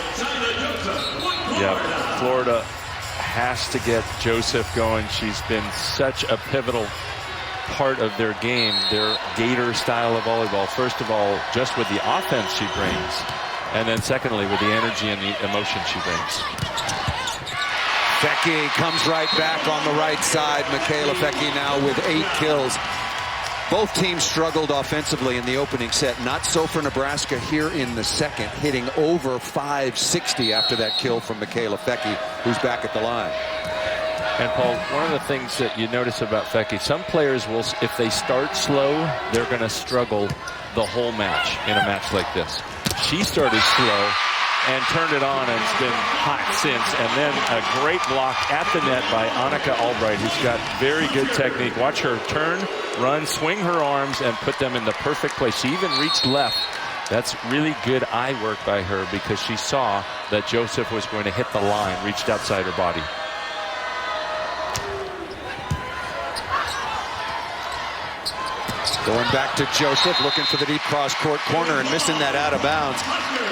Yeah, Florida has to get Joseph going. She's been such a pivotal part of their game, their Gator style of volleyball. First of all, just with the offense she brings, and then secondly, with the energy and the emotion she brings. Fecky comes right back on the right side. Michaela Fecky now with 8 kills. Both teams struggled offensively in the opening set. Not so for Nebraska here in the second, hitting over 560 after that kill from Michaela Fecky, who's back at the line. And Paul, one of the things that you notice about Fecky, some players will, if they start slow, they're going to struggle the whole match in a match like this. She started slow and turned it on, and it's been hot since. And then a great block at the net by Annika Albright, who's got very good technique. Watch her turn, run, swing her arms, and put them in the perfect place. She even reached left. That's really good eye work by her, because she saw that Joseph was going to hit the line, reached outside her body. Going back to Joseph, looking for the deep cross-court corner and missing that out of bounds.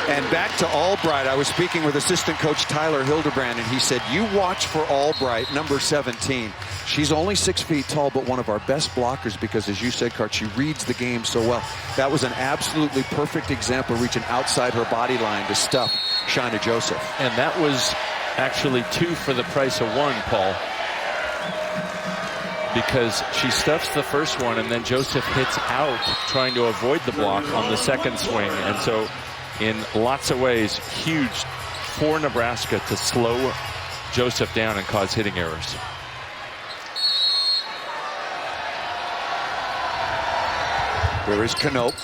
And back to Albright. I was speaking with assistant coach Tyler Hildebrand, and he said, you watch for Albright, number 17. She's only 6 feet tall, but one of our best blockers because, as you said, Cart, she reads the game so well. That was an absolutely perfect example, reaching outside her body line to stuff Shaina Joseph. And that was actually 2 for the price of 1, Paul, because she stuffs the first one, and then Joseph hits out trying to avoid the block on the second swing. And so in lots of ways, huge for Nebraska to slow Joseph down and cause hitting errors. There is Knope.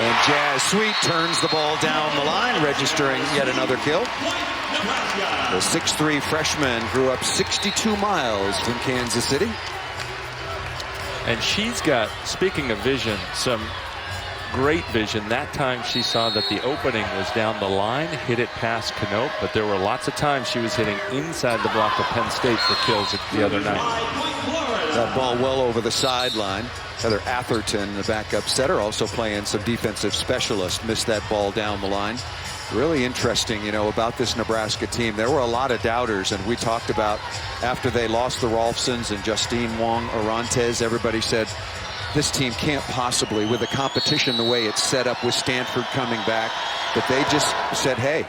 And Jazz Sweet turns the ball down the line, registering yet another kill. The 6'3" freshman grew up 62 miles from Kansas City. And she's got, speaking of vision, some great vision. That time she saw that the opening was down the line, hit it past Knope, but there were lots of times she was hitting inside the block of Penn State for kills the other night. That ball well over the sideline. Heather Atherton, the backup setter, also playing some defensive specialist, missed that ball down the line. Really interesting, you know, about this Nebraska team. There were a lot of doubters, and we talked about after they lost the Rolfsons and Justine Wong Orantes, everybody said this team can't possibly, with the competition the way it's set up with Stanford coming back, but they just said, hey,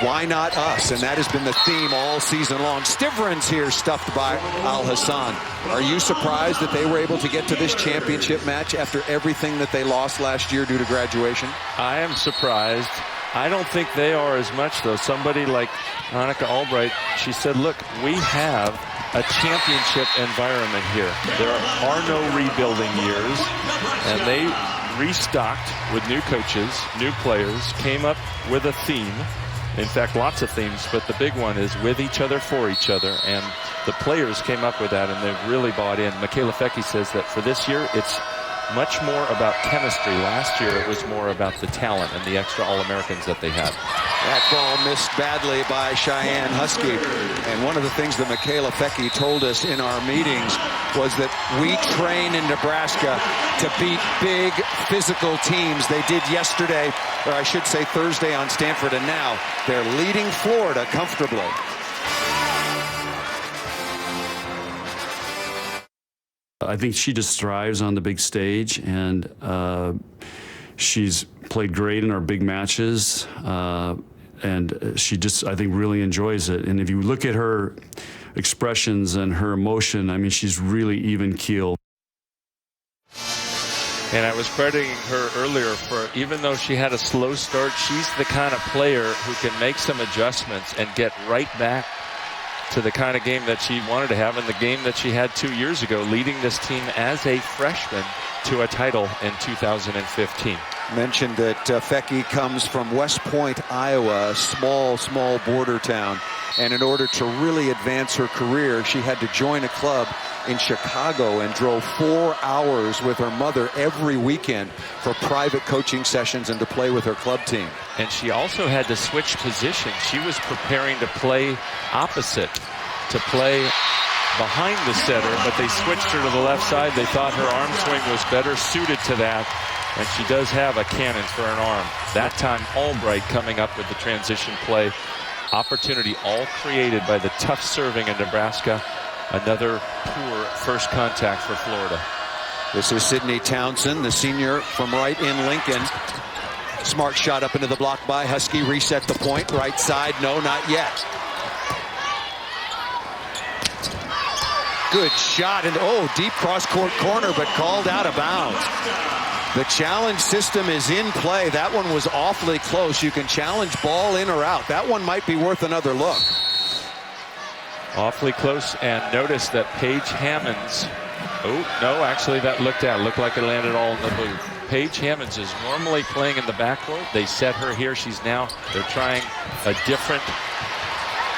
why not us? And that has been the theme all season long. Stivrins here stuffed by Al Hassan. Are you surprised that they were able to get to this championship match after everything that they lost last year due to graduation? I am surprised. I don't think they are as much, though. Somebody like Annika Albright, she said, look, we have a championship environment here. There are no rebuilding years, and they restocked with new coaches, new players, came up with a theme. In fact, lots of themes, but the big one is with each other, for each other. And the players came up with that, and they've really bought in. Michaela Fecke says that for this year, it's much more about chemistry. Last year, it was more about the talent and the extra All-Americans that they had. That ball missed badly by Cheyenne Husky. And one of the things that Michaela Fecke told us in our meetings was that we train in Nebraska to beat big physical teams. They did yesterday, or I should say Thursday on Stanford, and now they're leading Florida comfortably. I think she just thrives on the big stage, and she's played great in our big matches, and she just, I think, really enjoys it. And if you look at her expressions and her emotion, I mean, she's really even keeled. And I was crediting her earlier for, even though she had a slow start, she's the kind of player who can make some adjustments and get right back to the kind of game that she wanted to have, and the game that she had 2 years ago, leading this team as a freshman to a title in 2015. Mentioned that Fecke comes from West Point, Iowa, a small border town. And in order to really advance her career, she had to join a club in Chicago and drove 4 hours with her mother every weekend for private coaching sessions and to play with her club team. And she also had to switch positions. She was preparing to play opposite, to play behind the setter, but they switched her to the left side. They thought her arm swing was better suited to that, and she does have a cannon for an arm. That time, Albright coming up with the transition play. Opportunity all created by the tough serving in Nebraska. Another poor first contact for Florida. This is Sydney Townsend, the senior from right in Lincoln. Smart shot up into the block by Husky. Reset the point. Right side. No, not yet. Good shot. And deep cross-court corner, but called out of bounds. The challenge system is in play. That one was awfully close. You can challenge ball in or out. That one might be worth another look. Awfully close, and notice that Paige Hammonds, oh, no, actually that looked out. Looked like it landed all in the booth. Paige Hammonds is normally playing in the backcourt. They set her here. They're trying a different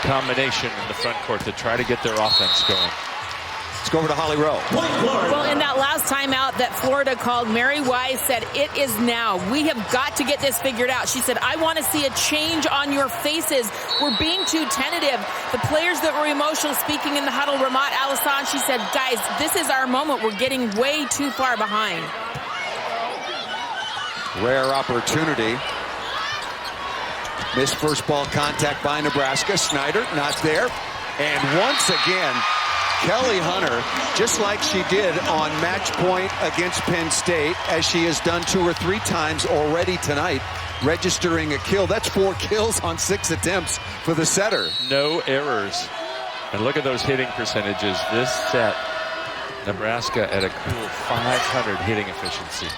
combination in the front court to try to get their offense going. Let's go over to Holly Rowe. Well, in that last timeout that Florida called, Mary Wise said, "It is now. We have got to get this figured out." She said, "I want to see a change on your faces. We're being too tentative." The players that were emotional speaking in the huddle, Ramat Al-Hassan, she said, "Guys, this is our moment. We're getting way too far behind." Rare opportunity. Missed first ball contact by Nebraska. Snyder not there. And once again, Kelly Hunter, just like she did on match point against Penn State, as she has done 2 or 3 times already tonight, registering a kill. That's 4 kills on 6 attempts for the setter. No errors. And look at those hitting percentages. This set, Nebraska at a cool 500 hitting efficiency.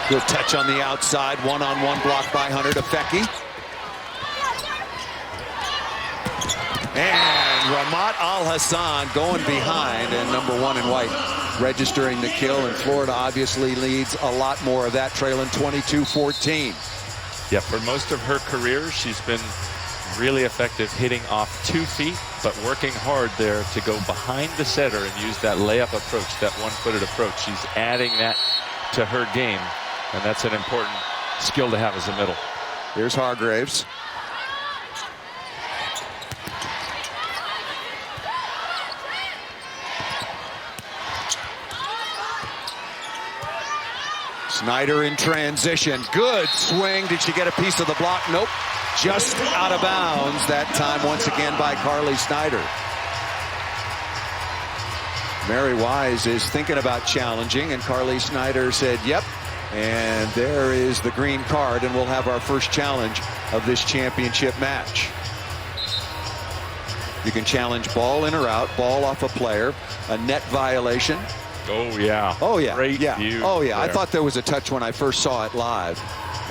Good touch on the outside. One-on-one block by Hunter to Fecky. And Ramat Al-Hassan going behind, and number 1 in white registering the kill, and Florida obviously leads a lot more of that, trailing 22-14. Yeah, for most of her career, she's been really effective hitting off 2 feet, but working hard there to go behind the setter and use that layup approach, that one-footed approach. She's adding that to her game, and that's an important skill to have as a middle. Here's Hargraves. Snyder in transition. Good swing. Did she get a piece of the block? Nope. Just out of bounds that time once again by Carly Snyder. Mary Wise is thinking about challenging, and Carly Snyder said, yep. And there is the green card, and we'll have our first challenge of this championship match. You can challenge ball in or out, ball off a player, a net violation. Oh, yeah. Oh, yeah. Great view. Oh, yeah. There. I thought there was a touch when I first saw it live.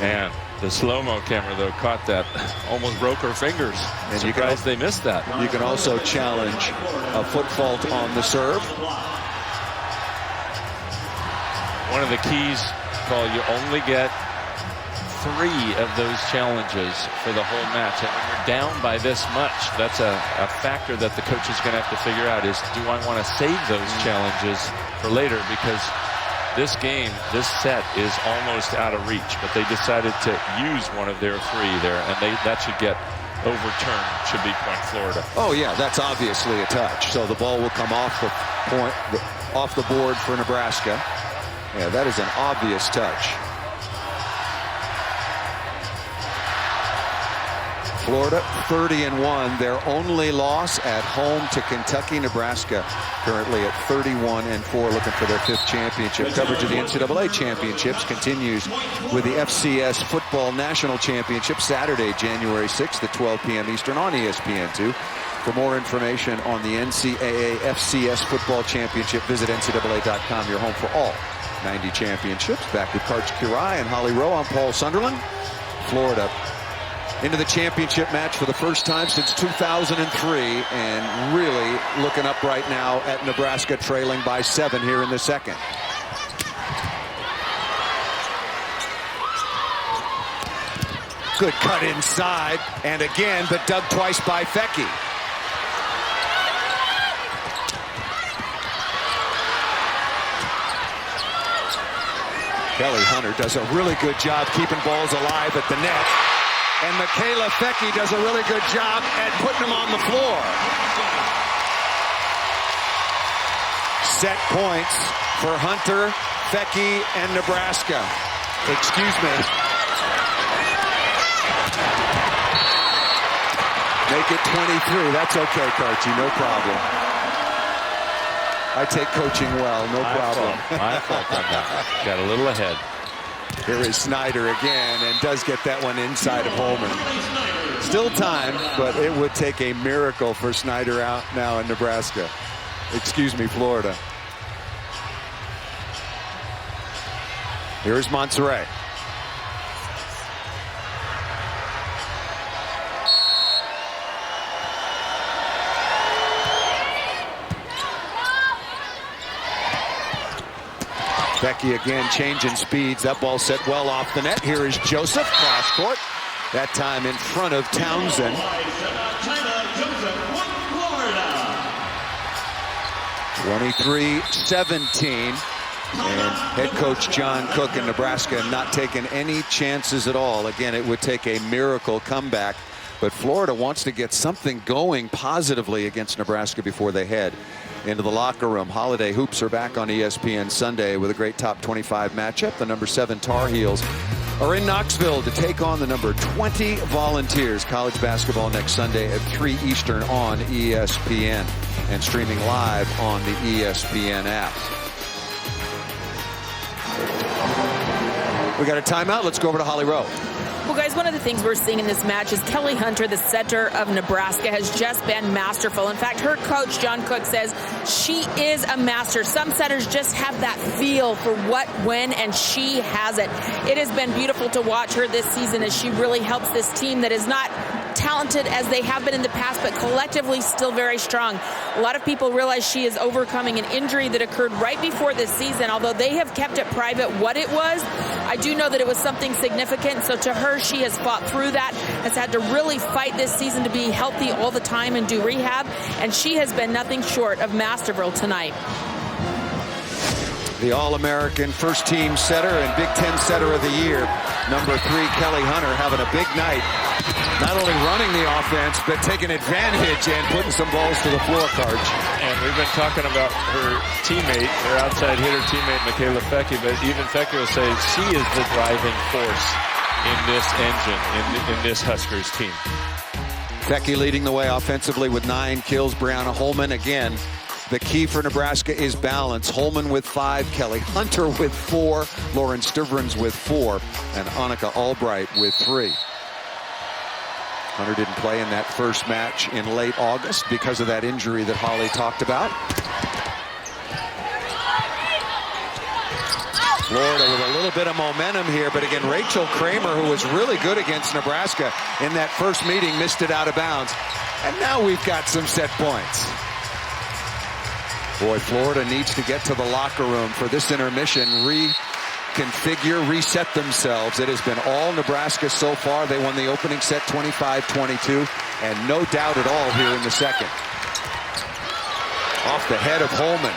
Man, the slow-mo camera, though, caught that. Almost broke her fingers. And surprised they missed that. You can also challenge a foot fault on the serve. One of the keys, Paul, you only get 3 of those challenges for the whole match. And when you're down by this much, that's a factor that the coach is going to have to figure out is, do I want to save those challenges for later? Because this game, this set is almost out of reach, but they decided to use one of their 3 there, and that should get overturned, should be point Florida. Oh, yeah, that's obviously a touch. So the ball will come off the point, off the board for Nebraska. Yeah, that is an obvious touch. Florida 30-1, their only loss at home to Kentucky. Nebraska currently at 31-4, looking for their 5th championship. Coverage of the NCAA championships continues with the FCS Football National Championship Saturday, January 6th at 12 p.m. Eastern on ESPN2. For more information on the NCAA FCS Football Championship, visit NCAA.com, your home for all 90 championships. Back with Karch Kirai and Holly Rowe. I'm Paul Sunderland. Florida into the championship match for the first time since 2003, and really looking up right now at Nebraska, trailing by 7 here in the second. Good cut inside, and again, but dug twice by Fecky. Kelly Hunter does a really good job keeping balls alive at the net. And Michaela Fecky does a really good job at putting them on the floor. Set points for Hunter, Fecky, and Nebraska. Excuse me. Make it 23. That's okay, Karchi. No problem. I take coaching well. No problem. My fault on that. Got a little ahead. Here is Snyder again, and does get that one inside of Holman. Still time, but it would take a miracle for Snyder out now in Nebraska. Excuse me, Florida. Here's Monterey. Becky again changing speeds. That ball set well off the net. Here is Joseph, cross court. That time in front of Townsend. 23-17. And head coach John Cook in Nebraska not taking any chances at all. Again, it would take a miracle comeback. But Florida wants to get something going positively against Nebraska before they head into the locker room. Holiday Hoops are back on ESPN Sunday with a great top 25 matchup. The number 7 Tar Heels are in Knoxville to take on the number 20 Volunteers. College basketball next Sunday at 3 Eastern on ESPN and streaming live on the ESPN app. We got a timeout. Let's go over to Holly Rowe. Well, guys, one of the things we're seeing in this match is Kelly Hunter, the setter of Nebraska, has just been masterful. In fact, her coach, John Cook, says she is a master. Some setters just have that feel for what, when, and she has it. It has been beautiful to watch her this season as she really helps this team that is not talented as they have been in the past, but collectively still very strong. A lot of people realize she is overcoming an injury that occurred right before this season. Although they have kept it private what it was, I do know that it was something significant. So to her, she has fought through that, has had to really fight this season to be healthy all the time and do rehab, and she has been nothing short of masterful tonight. The All-American first-team setter and Big Ten setter of the year, number 3 Kelly Hunter, having a big night. Not only running the offense, but taking advantage and putting some balls to the floor, Karch. And we've been talking about her teammate, her outside hitter teammate, Michaela Fecke, but even Fecke will say she is the driving force in this engine, in this Huskers team. Fecke leading the way offensively with 9 kills. Brianna Holman again. The key for Nebraska is balance. Holman with 5, Kelly Hunter with 4, Lauren Stivrins with 4, and Annika Albright with 3. Hunter didn't play in that first match in late August because of that injury that Holly talked about. Florida with a little bit of momentum here, but again, Rachel Kramer, who was really good against Nebraska in that first meeting, missed it out of bounds. And now we've got some set points. Boy, Florida needs to get to the locker room for this intermission, reconfigure, reset themselves. It has been all Nebraska so far. They won the opening set 25-22, and no doubt at all here in the second. Off the head of Holman.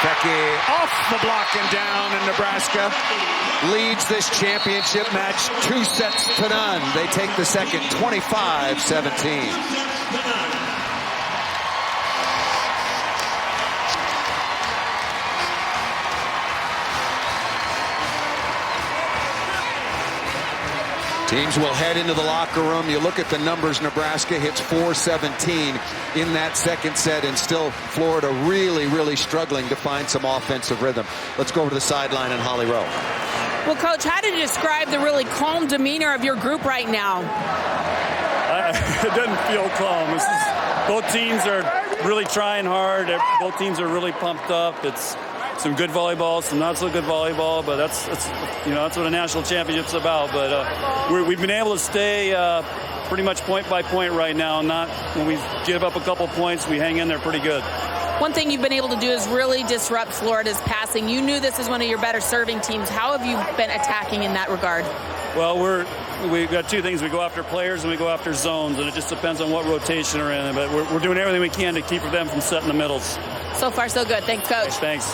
Fecke off the block and down, and Nebraska leads this championship match 2-0. They take the second 25-17. Teams will head into the locker room. You look at the numbers. Nebraska hits 417 in that second set, and still Florida really, really struggling to find some offensive rhythm. Let's go over to the sideline and Holly Rowe. Well, Coach, how did you describe the really calm demeanor of your group right now? It doesn't feel calm. Both teams are really trying hard. Both teams are really pumped up. It's some good volleyball, some not so good volleyball, but that's what a national championship's about. But we've been able to stay pretty much point by point right now. Not when we give up a couple points, we hang in there pretty good. One thing you've been able to do is really disrupt Florida's passing. You knew this is one of your better serving teams. How have you been attacking in that regard? Well, we've got 2 things. We go after players and we go after zones, and it just depends on what rotation we're in. But we're doing everything we can to keep them from setting the middles. So far, so good. Thanks, Coach. Thanks.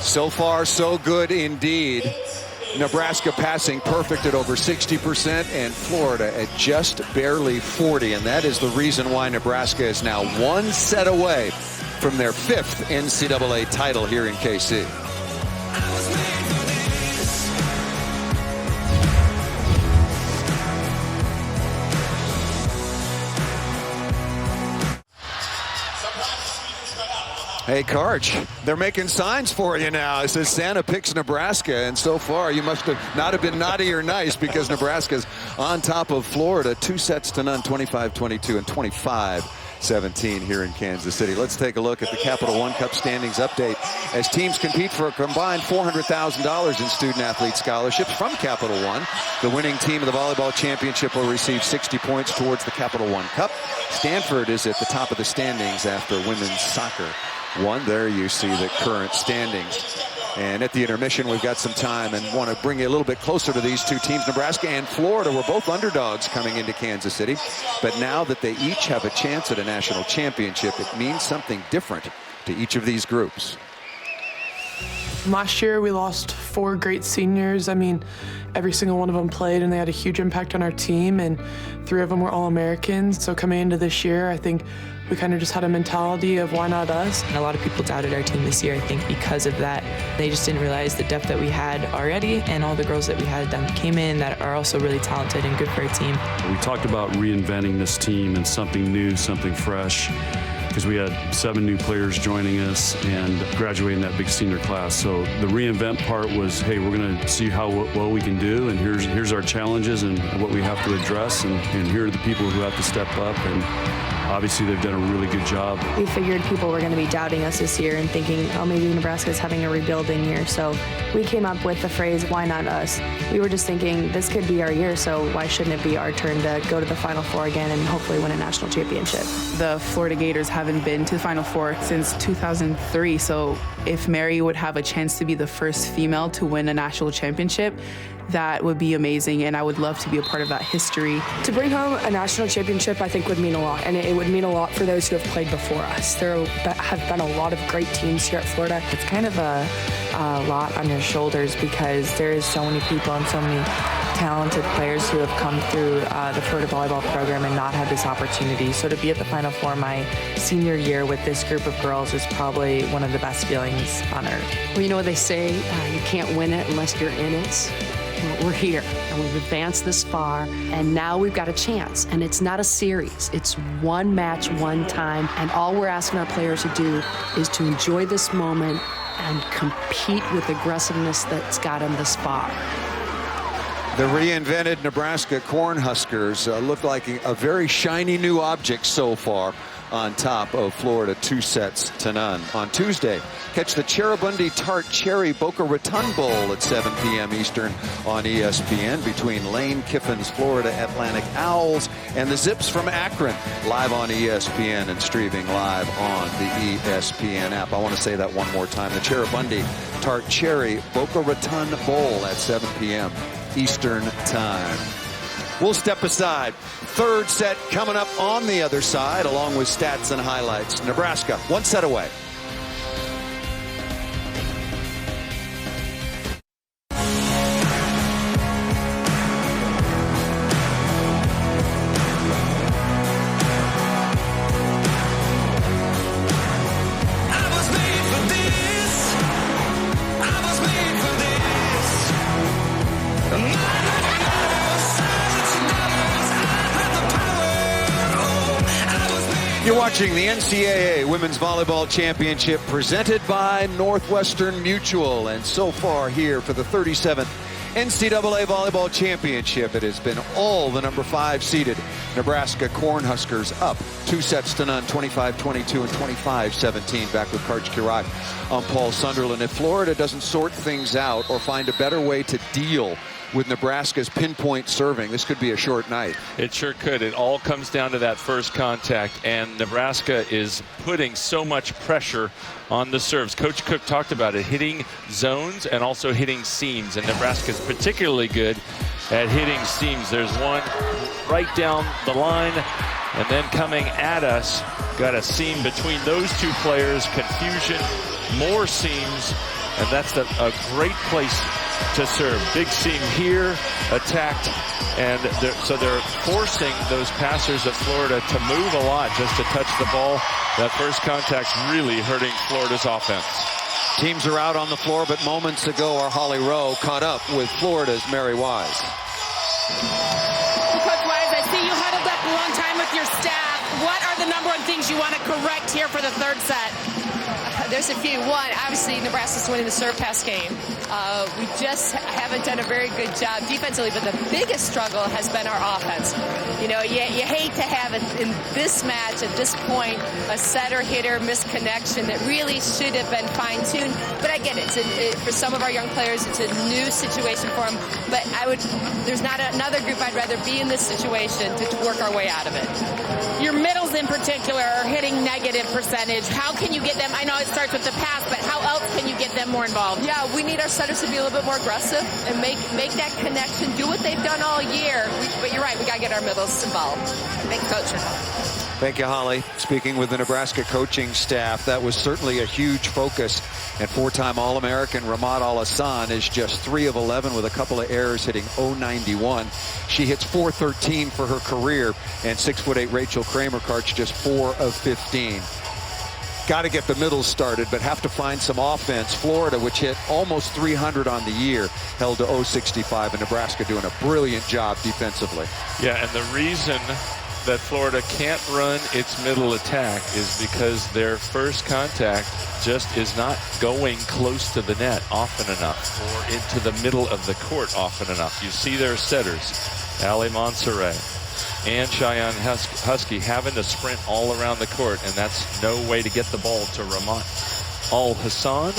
So far, so good indeed. Nebraska passing perfect at over 60%, and Florida at just barely 40%. And that is the reason why Nebraska is now 1 set away from their 5th NCAA title here in KC. Hey, Karch, they're making signs for you now. It says Santa picks Nebraska, and so far you must have not have been naughty or nice because Nebraska's on top of Florida 2-0, 25-22 and 25-17 here in Kansas City. Let's take a look at the Capital One Cup standings update as teams compete for a combined $400,000 in student-athlete scholarships from Capital One. The winning team of the volleyball championship will receive 60 points towards the Capital One Cup. Stanford is at the top of the standings after women's soccer 1. There you see the current standings. And at the intermission, we've got some time and want to bring you a little bit closer to these two teams. Nebraska and Florida were both underdogs coming into Kansas City. But now that they each have a chance at a national championship, it means something different to each of these groups. Last year, we lost 4 great seniors. I mean, every single one of them played, and they had a huge impact on our team, and 3 of them were All-Americans. So coming into this year, I think we kind of just had a mentality of why not us. And a lot of people doubted our team this year, I think, because of that. They just didn't realize the depth that we had already, and all the girls that we had that came in that are also really talented and good for our team. We talked about reinventing this team and something new, something fresh, because we had 7 new players joining us and graduating that big senior class. So the reinvent part was, hey, we're going to see how well we can do, and here's our challenges and what we have to address, and here are the people who have to step up. And obviously, they've done a really good job. We figured people were going to be doubting us this year and thinking, oh, maybe Nebraska's having a rebuilding year. So we came up with the phrase, why not us? We were just thinking this could be our year, so why shouldn't it be our turn to go to the Final Four again and hopefully win a national championship? The Florida Gators haven't been to the Final Four since 2003, so if Mary would have a chance to be the first female to win a national championship, that would be amazing, and I would love to be a part of that history. To bring home a national championship, I think would mean a lot, and it would mean a lot for those who have played before us. There have been a lot of great teams here at Florida. It's kind of a lot on your shoulders because there is so many people and so many talented players who have come through the Florida volleyball program and not had this opportunity. So to be at the Final Four my senior year with this group of girls is probably one of the best feelings on earth. Well, you know what they say, you can't win it unless you're in it. We're here, and we've advanced this far, and now we've got a chance. And it's not a series. It's one match, one time, and all we're asking our players to do is to enjoy this moment and compete with aggressiveness that's got them this far. The reinvented Nebraska Cornhuskers look like a very shiny new object so far on top of Florida 2-0. On Tuesday, catch the Cherubundi Tart Cherry Boca Raton Bowl at 7 p.m. Eastern on ESPN between Lane Kiffin's Florida Atlantic Owls and the Zips from Akron, live on ESPN and streaming live on the ESPN app. I want to say that one more time. The Cherubundi Tart Cherry Boca Raton Bowl at 7 p.m. Eastern Time. We'll step aside. Third set coming up on the other side, along with stats and highlights. Nebraska, 1 set away. You're watching the NCAA Women's Volleyball Championship presented by Northwestern Mutual. And so far here for the 37th NCAA Volleyball Championship, it has been all the number 5 seeded Nebraska Cornhuskers up 2-0, 25-22 and 25-17. Back with Karch Kirai on Paul Sunderland. If Florida doesn't sort things out or find a better way to deal with Nebraska's pinpoint serving, this could be a short night. It sure could. It all comes down to that first contact, and Nebraska is putting so much pressure on the serves. Coach Cook talked about it, hitting zones and also hitting seams, and Nebraska's particularly good at hitting seams. There's one right down the line, and then coming at us, got a seam between those two players, confusion, more seams, and that's a great place to serve. Big seam here, attacked, and so they're forcing those passers of Florida to move a lot just to touch the ball. That first contact's really hurting Florida's offense. Teams are out on the floor, but moments ago our Holly Rowe caught up with Florida's Mary Wise. Coach Wise, I see you huddled up a long time with your staff. What are the number 1 things you want to correct here for the third set? There's a few. One, obviously, Nebraska's winning the serve pass game. We just haven't done a very good job defensively, but the biggest struggle has been our offense. You know, you hate to have it in this match at this point, a setter-hitter misconnection that really should have been fine-tuned. But I get it. For some of our young players, it's a new situation for them. But there's not another group I'd rather be in this situation to work our way out of it. Your middles in particular are hitting negative percentage. How can you get them? I know it starts with the pass, but how else can you get them more involved? Yeah, we need our setters to be a little bit more aggressive and make that connection, do what they've done all year. But you're right, we got to get our middles involved. Make the coach involved. Thank you, Holly. Speaking with the Nebraska coaching staff, that was certainly a huge focus. And four-time All-American Ramad Al-Hassan is just 3 of 11 with a couple of errors, hitting .091. She hits .413 for her career, and 6'8" Rachel Kramer-Karch just 4 of 15. Got to get the middles started, but have to find some offense. Florida, which hit almost 300 on the year, held to .065, and Nebraska doing a brilliant job defensively. Yeah, and the reason that Florida can't run its middle attack is because their first contact just is not going close to the net often enough or into the middle of the court often enough. You see their setters, Ali Monserrat and Cheyenne Husky, having to sprint all around the court, and that's no way to get the ball to Ramad Al-Hassan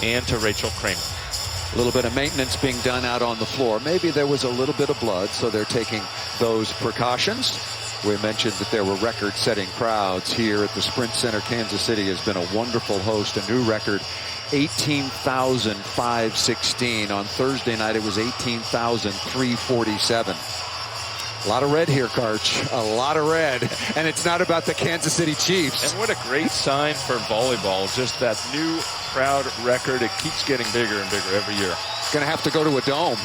and to Rachel Kramer. A little bit of maintenance being done out on the floor. Maybe there was a little bit of blood, so they're taking those precautions. We mentioned that there were record-setting crowds here at the Sprint Center. Kansas City has been a wonderful host. A new record, 18,516. On Thursday night, it was 18,347. A lot of red here, Karch. A lot of red. And it's not about the Kansas City Chiefs. And what a great sign for volleyball. Just that new crowd record. It keeps getting bigger and bigger every year. Going to have to go to a dome.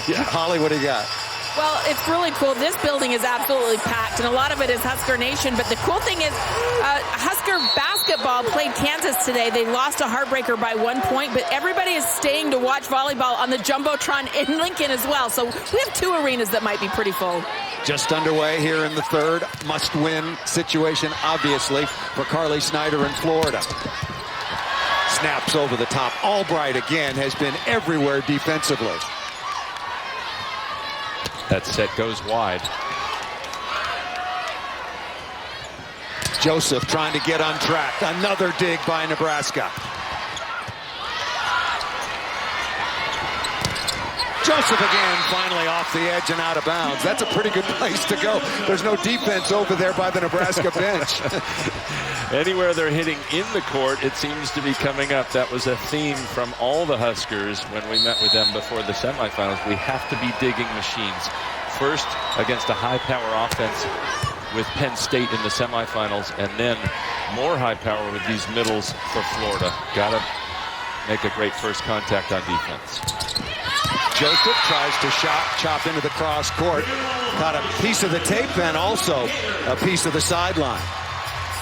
Yeah. Holly, what do you got? Well, it's really cool. This building is absolutely packed, and a lot of it is Husker Nation. But the cool thing is Husker basketball played Kansas today. They lost a heartbreaker by 1 point, but everybody is staying to watch volleyball on the Jumbotron in Lincoln as well. So we have 2 arenas that might be pretty full. Just underway here in the third. Must-win situation, obviously, for Carly Snyder in Florida. Snaps over the top. Albright, again, has been everywhere defensively. That set goes wide. Joseph trying to get on track. Another dig by Nebraska. Joseph again, finally off the edge and out of bounds. That's a pretty good place to go. There's no defense over there by the Nebraska bench. Anywhere they're hitting in the court, it seems to be coming up. That was a theme from all the Huskers when we met with them before the semifinals. We have to be digging machines. First against a high-power offense with Penn State in the semifinals, and then more high power with these middles for Florida. Got to make a great first contact on defense. Joseph tries to chop into the cross court. Got a piece of the tape and also a piece of the sideline.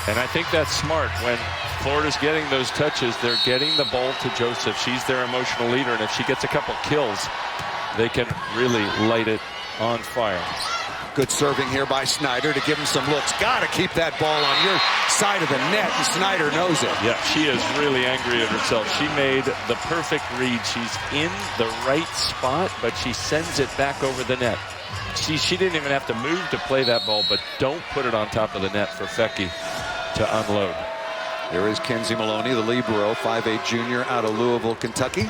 And I think that's smart. When Florida's getting those touches, they're getting the ball to Joseph. She's their emotional leader, and if she gets a couple kills, they can really light it on fire. Good serving here by Snyder to give him some looks. Got to keep that ball on your side of the net, and Snyder knows it. Yeah, she is really angry at herself. She made the perfect read. She's in the right spot, but she sends it back over the net. She didn't even have to move to play that ball, but don't put it on top of the net for Fecky to unload. There is Kenzie Maloney, the libero, 5'8" junior out of Louisville, Kentucky.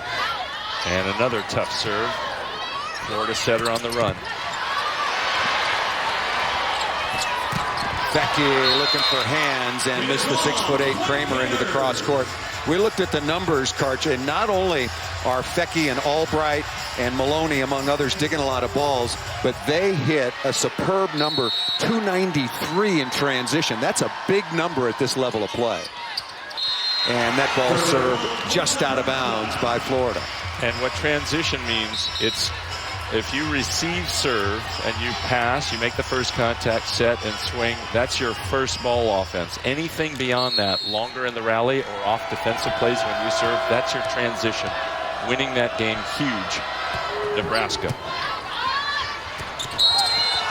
And another tough serve. Florida setter on the run. Fecky looking for hands and missed the 6'8" Kramer into the cross court. We looked at the numbers, Karch, and not only are Fecky and Albright and Maloney, among others, digging a lot of balls, but they hit a superb number, 293 in transition. That's a big number at this level of play. And that ball served just out of bounds by Florida. And what transition means, it's if you receive serve and you pass, you make the first contact, set, and swing, that's your first ball offense. Anything beyond that, longer in the rally or off defensive plays when you serve, that's your transition. Winning that game, huge. Nebraska.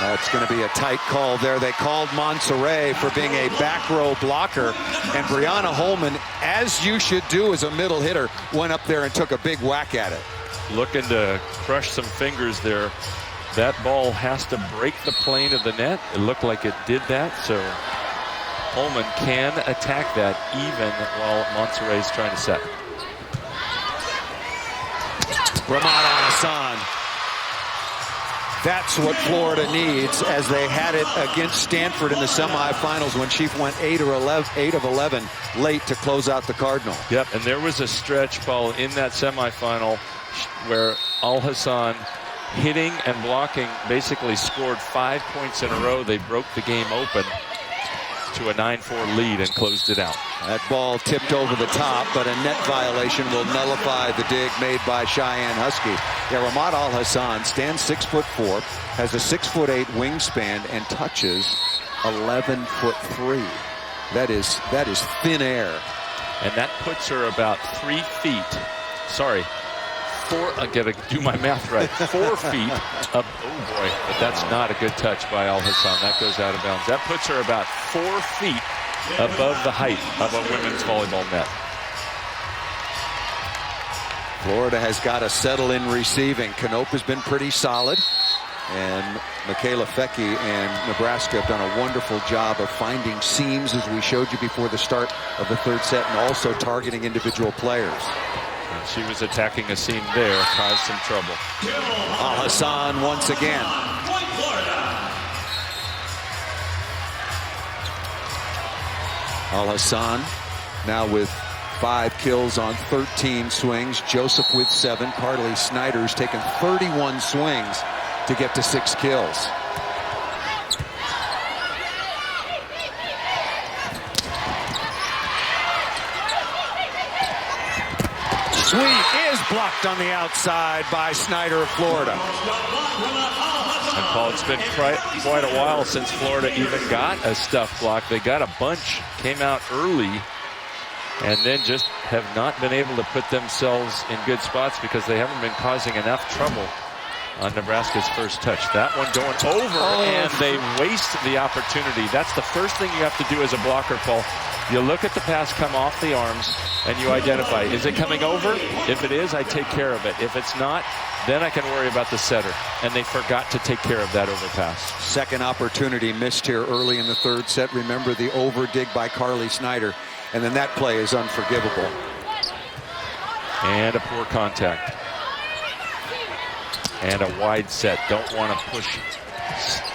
It's going to be a tight call there. They called Monserrat for being a back row blocker. And Brianna Holman, as you should do as a middle hitter, went up there and took a big whack at it. Looking to crush some fingers there. That ball has to break the plane of the net. It looked like it did that. So Holman can attack that even while Monserrat is trying to set. Ramada Hassan. That's what Florida needs, as they had it against Stanford in the semifinals when she went 8 of 11 late to close out the Cardinal. Yep, and there was a stretch ball in that semifinal where Al Hassan, hitting and blocking, basically scored 5 points in a row. They broke the game open to a 9-4 lead and closed it out. That ball tipped over the top, but a net violation will nullify the dig made by Cheyenne Husky. Yeah, Ramad Al Hassan stands 6'4", has a 6'8" wingspan, and touches 11'3". That is thin air. And that puts her about 3 feet. Sorry. I gotta do my math right. 4 feet up. Oh boy, but that's not a good touch by Al Hassan. That goes out of bounds. That puts her about 4 feet above the height of a women's volleyball net. Florida has got to settle in receiving. Knope has been pretty solid, and Michaela Fecke and Nebraska have done a wonderful job of finding seams, as we showed you before the start of the third set, and also targeting individual players. And she was attacking a seam there, caused some trouble. Al Hassan once again. Al Hassan now with 5 kills on 13 swings. Joseph with 7. Carly Snyder's taken 31 swings to get to 6 kills. Sweep is blocked on the outside by Snyder of Florida. And Paul, it's been quite a while since Florida even got a stuff block. They got a bunch, came out early, and then just have not been able to put themselves in good spots because they haven't been causing enough trouble on Nebraska's first touch. That one going over, and they waste the opportunity. That's the first thing you have to do as a blocker, Paul. You look at the pass come off the arms, and you identify, is it coming over? If it is, I take care of it. If it's not, then I can worry about the setter. And they forgot to take care of that overpass. Second opportunity missed here early in the third set. Remember the over dig by Carly Snyder. And then that play is unforgivable. And a poor contact. And a wide set. Don't want to push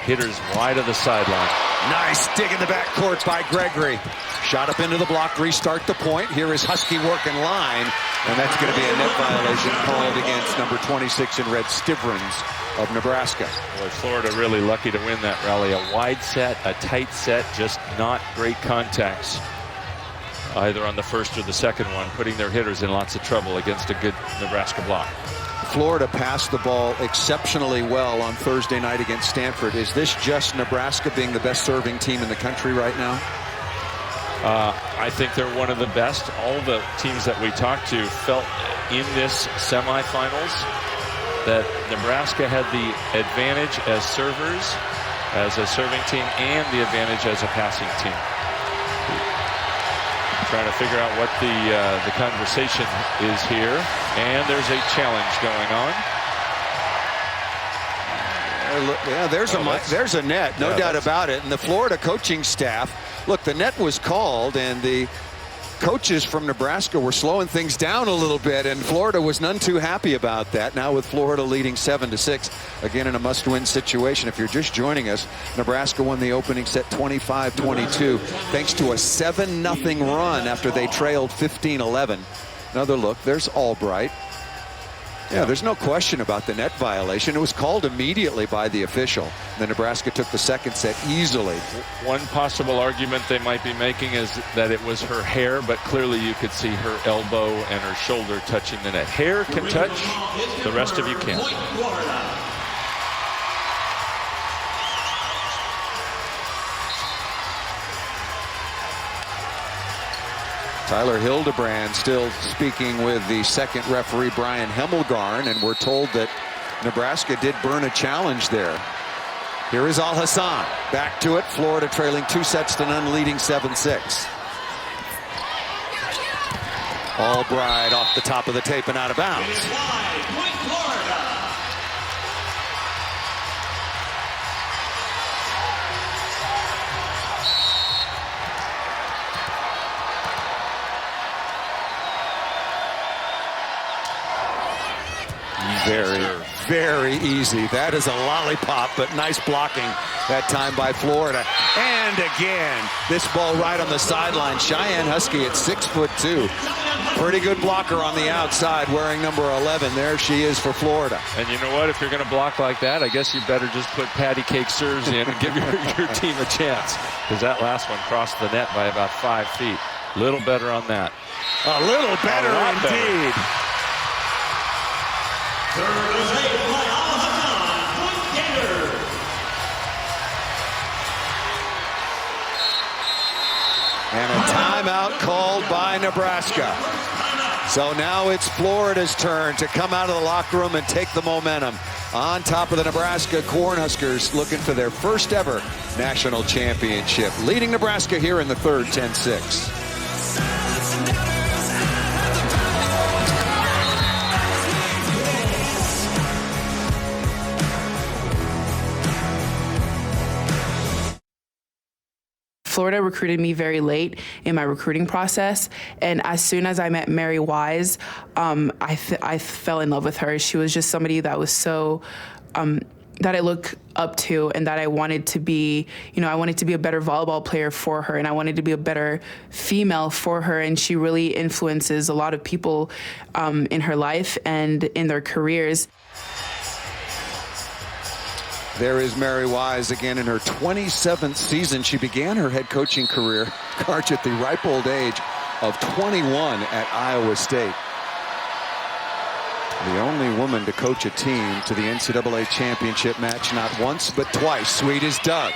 hitters wide of the sideline. Nice dig in the backcourt by Gregory. Shot up into the block, restart the point. Here is Husky working line, and that's going to be a net violation called against number 26 in red, Stivrins of Nebraska. Boy, Florida really lucky to win that rally. A wide set, a tight set, just not great contacts either on the first or the second one, putting their hitters in lots of trouble against a good Nebraska block. Florida passed the ball exceptionally well on Thursday night against Stanford. Is this just Nebraska being the best serving team in the country right now? I think they're one of the best. All the teams that we talked to felt in this semifinals that Nebraska had the advantage as servers, as a serving team, and the advantage as a passing team. Trying to figure out what the conversation is here, and there's a challenge going on. Yeah, there's a net, no doubt about it. And the Florida coaching staff, look, the net was called, and the coaches from Nebraska were slowing things down a little bit, and Florida was none too happy about that. Now with Florida leading 7-6, again in a must-win situation. If you're just joining us, Nebraska won the opening set 25-22 thanks to a 7-0 run after they trailed 15-11. Another look, there's Albright. Yeah, there's no question about the net violation. It was called immediately by the official. Then Nebraska took the second set easily. One possible argument they might be making is that it was her hair, but clearly you could see her elbow and her shoulder touching the net. Hair can touch, the rest of you can't. Tyler Hildebrand still speaking with the second referee, Brian Hemmelgarn, and we're told that Nebraska did burn a challenge there. Here is Al-Hassan. Back to it. Florida trailing 2-0, leading 7-6. Albright off the top of the tape and out of bounds. Point Florida. Very easy. That is a lollipop, but nice blocking that time by Florida. And again, this ball right on the sideline. Cheyenne Husky at 6'2". Pretty good blocker on the outside, wearing number 11. There she is for Florida. And you know what? If you're going to block like that, I guess you better just put patty cake serves in and give your team a chance. Because that last one crossed the net by about 5 feet. Little better on that. A little better indeed. And a timeout called by Nebraska. So now it's Florida's turn to come out of the locker room and take the momentum. On top of the Nebraska Cornhuskers, looking for their first ever national championship. Leading Nebraska here in the third, 10-6. Florida recruited me very late in my recruiting process, and as soon as I met Mary Wise, I fell in love with her. She was just somebody that was so that I look up to, and that I wanted to be, I wanted to be a better volleyball player for her, and I wanted to be a better female for her, and she really influences a lot of people in her life and in their careers. There is Mary Wise again in her 27th season. She began her head coaching career, Karch, at the ripe old age of 21 at Iowa State. The only woman to coach a team to the NCAA championship match not once but twice. Sweet as Doug.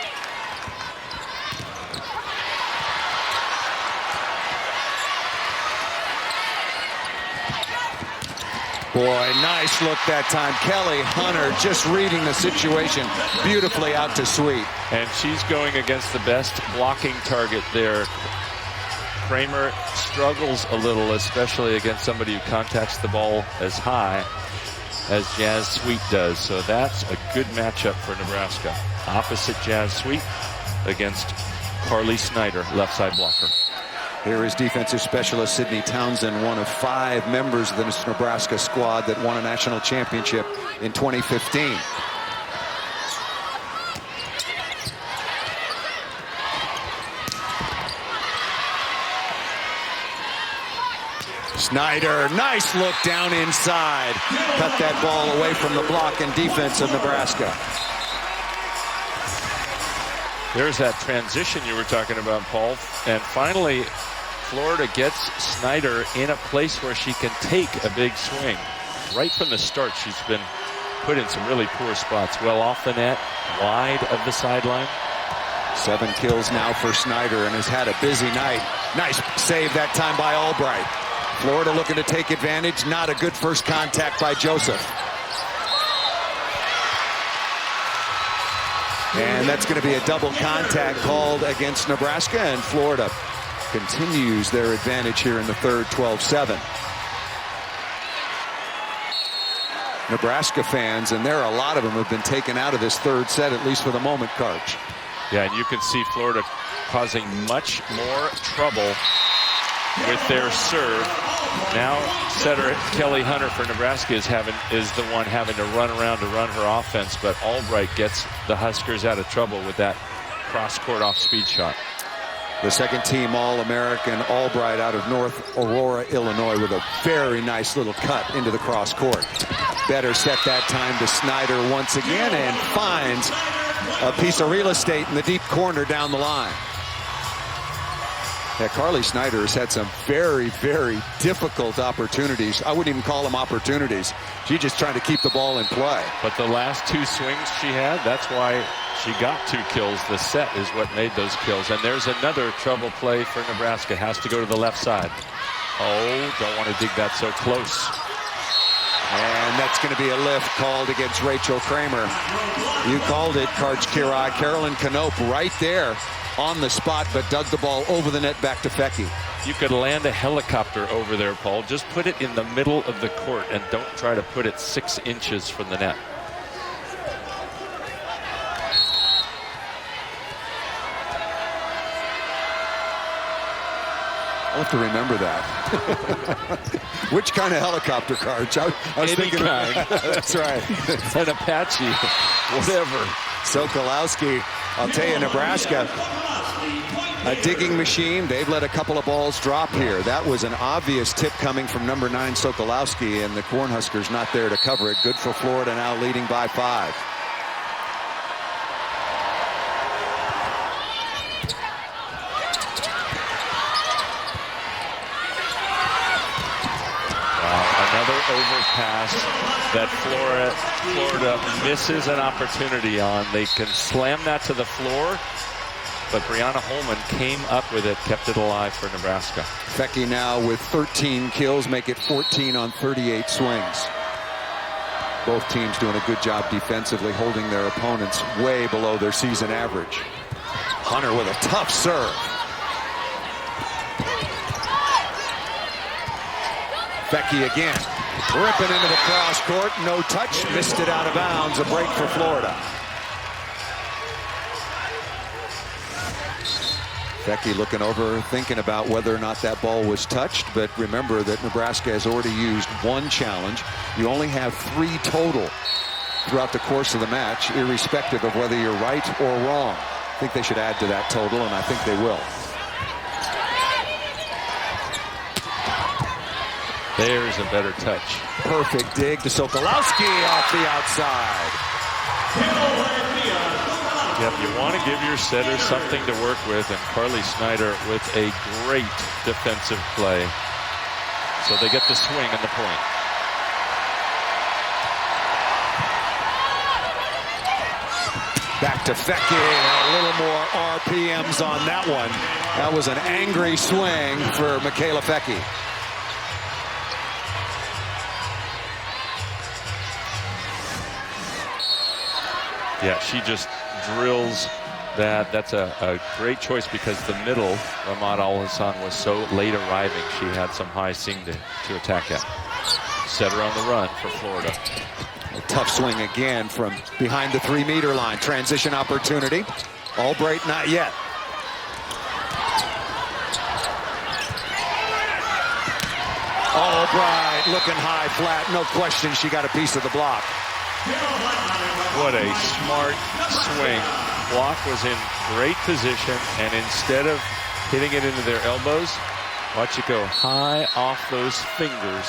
Boy, nice look that time. Kelly Hunter just reading the situation beautifully out to Sweet. And she's going against the best blocking target there. Kramer struggles a little, especially against somebody who contacts the ball as high as Jazz Sweet does. So that's a good matchup for Nebraska. Opposite Jazz Sweet against Carly Snyder, left side blocker. Here is defensive specialist Sydney Townsend, one of 5 members of this Nebraska squad that won a national championship in 2015. Snyder, nice look down inside. Cut that ball away from the block and defense of Nebraska. There's that transition you were talking about, Paul. And finally, Florida gets Snyder in a place where she can take a big swing. Right from the start, she's been put in some really poor spots. Well off the net, wide of the sideline. 7 kills now for Snyder and has had a busy night. Nice save that time by Albright. Florida looking to take advantage. Not a good first contact by Joseph. And that's going to be a double contact called against Nebraska, and Florida continues their advantage here in the third, 12-7. Nebraska fans, and there are a lot of them, have been taken out of this third set, at least for the moment, Karch. Yeah, and you can see Florida causing much more trouble with their serve. Now setter Kelly Hunter for Nebraska is the one having to run around to run her offense, but Albright gets the Huskers out of trouble with that cross-court off-speed shot. The second team All-American Albright out of North Aurora, Illinois, with a very nice little cut into the cross court. Better set that time to Snyder once again, and finds a piece of real estate in the deep corner down the line. Yeah, Carly Snyder has had some very, very difficult opportunities. I wouldn't even call them opportunities. She's just trying to keep the ball in play. But the last 2 swings she had, that's why she got 2 kills. The set is what made those kills. And there's another trouble play for Nebraska. Has to go to the left side. Oh, don't want to dig that so close. And that's going to be a lift called against Rachel Kramer. You called it, Karch Kirai. Carolyn Knope right there on the spot, but dug the ball over the net back to Fecky. You could land a helicopter over there, Paul. Just put it in the middle of the court and don't try to put it 6 inches from the net. I'll have to remember that. Which kind of helicopter, Karch? I was Any thinking kind. That's right. An Apache, whatever. Sokolowski, I'll tell you, Nebraska, a digging machine. They've let a couple of balls drop here. That was an obvious tip coming from number 9 Sokolowski, and the Cornhuskers not there to cover it. Good for Florida, now leading by 5. Another overpass that Florida misses an opportunity on. They can slam that to the floor, but Brianna Holman came up with it, kept it alive for Nebraska. Fecky now with 13 kills, make it 14 on 38 swings. Both teams doing a good job defensively, holding their opponents way below their season average. Hunter with a tough serve. Fecky again, ripping into the cross court, no touch, missed it out of bounds, a break for Florida. Fecky looking over, thinking about whether or not that ball was touched, but remember that Nebraska has already used 1 challenge. You only have 3 total throughout the course of the match, irrespective of whether you're right or wrong. I think they should add to that total, and I think they will. There's a better touch. Perfect dig to Sokolowski off the outside. Yep, you want to give your setter something to work with, and Carly Snyder with a great defensive play. So they get the swing and the point. Back to Fecky, a little more RPMs on that one. That was an angry swing for Michaela Fecky. Yeah, she just drills that. That's a great choice because the middle, Ramad Al-Hassan, was so late arriving. She had some high seam to attack at. Setter on the run for Florida. A tough swing again from behind the 3-meter line. Transition opportunity. Albright not yet. Albright looking high, flat. No question she got a piece of the block. What a smart swing. Block was in great position, and instead of hitting it into their elbows, watch it go high off those fingers.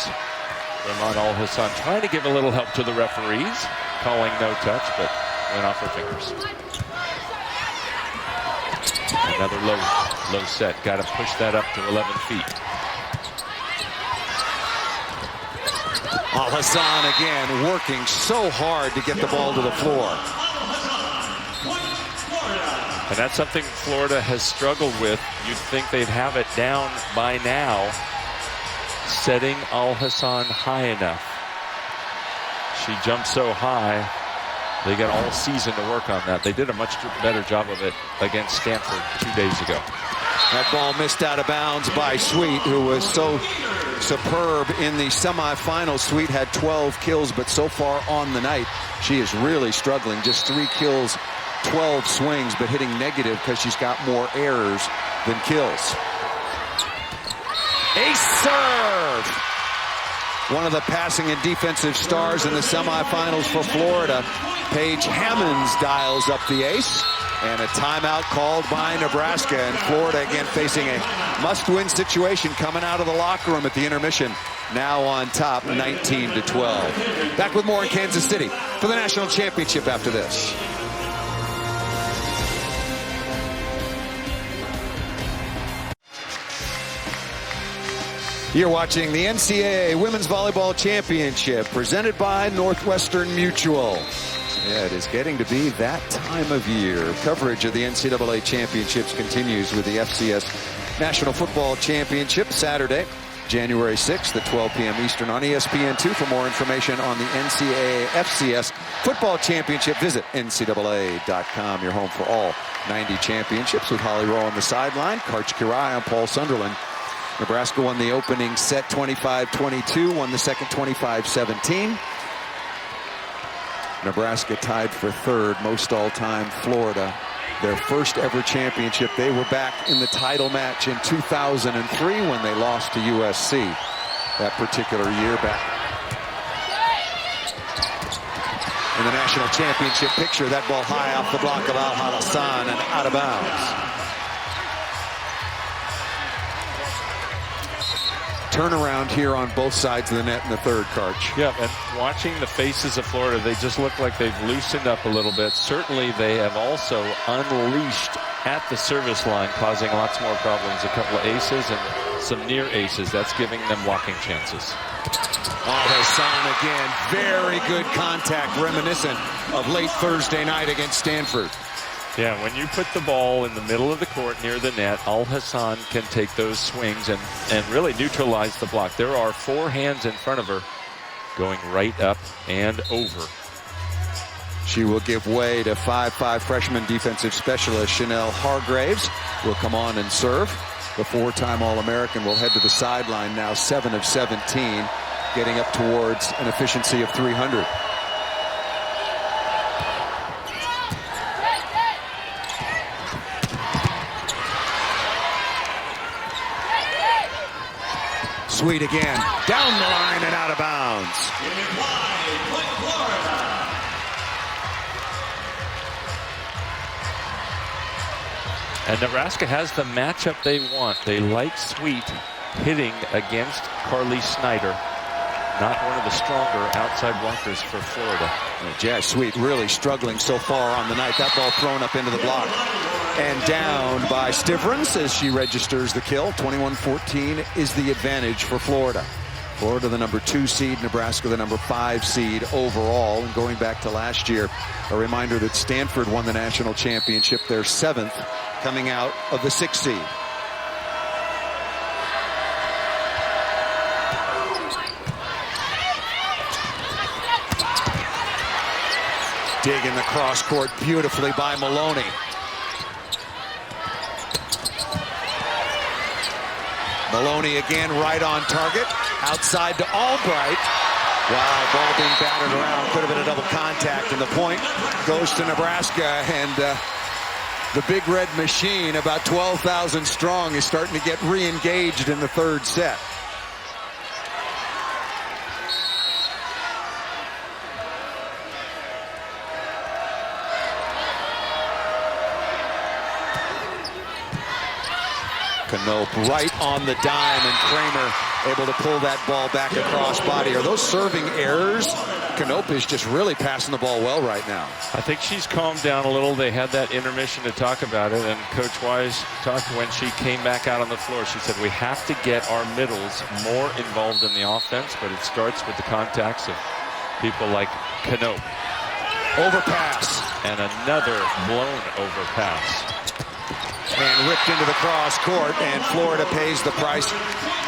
Ramad Al-Hassan trying to give a little help to the referees, calling no touch, but went off her fingers. Another low set. Got to push that up to 11 feet. Al-Hassan again working so hard to get the ball to the floor. And that's something Florida has struggled with. You'd think they'd have it down by now. Setting Al-Hassan high enough. She jumped so high. They got all season to work on that. They did a much better job of it against Stanford 2 days ago. That ball missed out of bounds by Sweet, who was so superb in the semifinals. Sweet had 12 kills, but so far on the night, she is really struggling. Just 3 kills, 12 swings, but hitting negative because she's got more errors than kills. Ace serve! One of the passing and defensive stars in the semifinals for Florida. Paige Hammonds dials up the ace. And a timeout called by Nebraska, and Florida again facing a must-win situation coming out of the locker room at the intermission. Now on top, 19-12. Back with more in Kansas City for the national championship after this. You're watching the NCAA Women's Volleyball Championship presented by Northwestern Mutual. Yeah, it is getting to be that time of year. Coverage of the NCAA championships continues with the FCS National Football Championship Saturday. January 6th at 12 p.m. Eastern on ESPN2. For more information on the NCAA FCS Football Championship, visit NCAA.com. Your home for all 90 championships with Holly Rowe on the sideline, Karch Kirai on Paul Sunderland. Nebraska won the opening set 25-22, won the second 25-17. Nebraska tied for third, most all-time Florida. Their first ever championship. They were back in the title match in 2003 when they lost to USC that particular year back. In the national championship picture, that ball high off the block of Al-Hassan and out of bounds. Turnaround here on both sides of the net in the third, Karch. Yeah, and watching the faces of Florida, they just look like they've loosened up a little bit. Certainly they have also unleashed at the service line, causing lots more problems. A couple of aces and some near aces. That's giving them blocking chances. Al-Hassan again, very good contact, reminiscent of late Thursday night against Stanford. Yeah, when you put the ball in the middle of the court near the net, Al-Hassan can take those swings and really neutralize the block. There are four hands in front of her going right up and over. She will give way to 5'5" freshman defensive specialist Chanel Hargraves. Will come on and serve. The four-time All-American will head to the sideline now, 7 of 17, getting up towards an efficiency of 300. Sweet again, down the line and out of bounds. And Nebraska has the matchup they want. They like Sweet hitting against Carly Snyder, not one of the stronger outside blockers for Florida. Jazz Sweet really struggling so far on the night. That ball thrown up into the block and down by Stivrins as she registers the kill. 21-14 is the advantage for Florida. Florida the number 2 seed, Nebraska the number 5 seed overall. And going back to last year, a reminder that Stanford won the national championship, their 7th, coming out of the 6th seed. Dig in the cross court beautifully by Maloney. Maloney again right on target. Outside to Albright. Wow, ball being battered around. Could have been a double contact, and the point goes to Nebraska. And the Big Red Machine, about 12,000 strong, is starting to get re-engaged in the third set. Knope right on the dime, and Kramer able to pull that ball back across body. Are those serving errors? Knope is just really passing the ball well right now. I think she's calmed down a little. They had that intermission to talk about it, and Coach Wise talked when she came back out on the floor. She said, we have to get our middles more involved in the offense, but it starts with the contacts of people like Knope. Overpass. And another blown overpass. And ripped into the cross court, and Florida pays the price.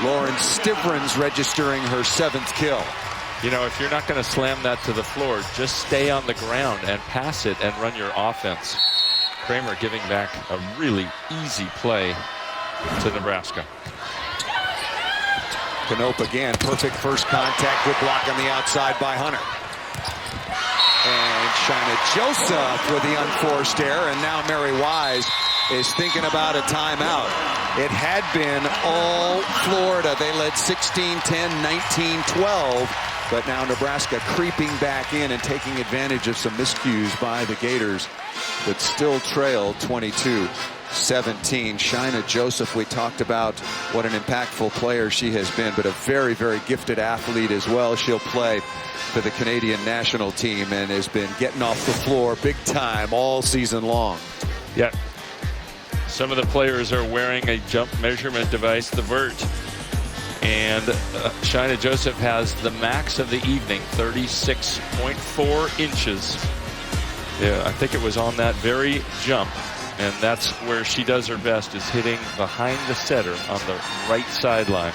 Lauren Stivrins registering her 7th kill. You know, if you're not going to slam that to the floor, just stay on the ground and pass it and run your offense. Kramer giving back a really easy play to Nebraska. Knope again, perfect first contact, good block on the outside by Hunter. And Shaina Joseph with the unforced error, and now Mary Wise is thinking about a timeout. It had been all Florida. They led 16-10, 19-12, but now Nebraska creeping back in and taking advantage of some miscues by the Gators, but still trail 22-17. Shaina Joseph, we talked about what an impactful player she has been, but a very, very gifted athlete as well. She'll play for the Canadian national team and has been getting off the floor big time all season long. Yeah. Some of the players are wearing a jump measurement device, the Vert. And Shaina Joseph has the max of the evening, 36.4 inches. Yeah, I think it was on that very jump. And that's where she does her best, is hitting behind the setter on the right sideline.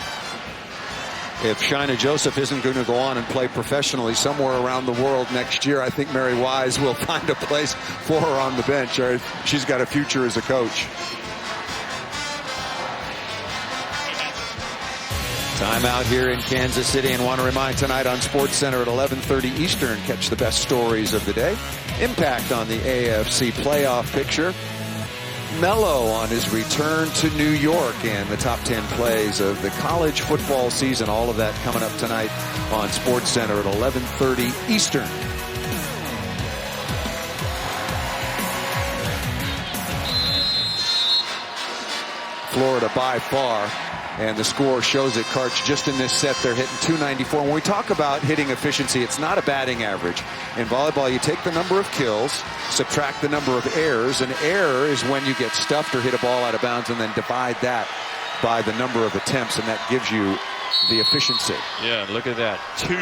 If Shina Joseph isn't going to go on and play professionally somewhere around the world next year, I think Mary Wise will find a place for her on the bench. She's got a future as a coach. Timeout here in Kansas City, and want to remind tonight on SportsCenter at 11:30 Eastern, catch the best stories of the day. Impact on the AFC playoff picture. Melo on his return to New York and the top 10 plays of the college football season. All of that coming up tonight on SportsCenter at 11:30 Eastern. Florida by far, and the score shows it, Karch. Just in this set, they're hitting 294. When we talk about hitting efficiency, it's not a batting average. In volleyball, you take the number of kills, subtract the number of errors. An error is when you get stuffed or hit a ball out of bounds, and then divide that by the number of attempts, and that gives you the efficiency. Yeah, look at that. 2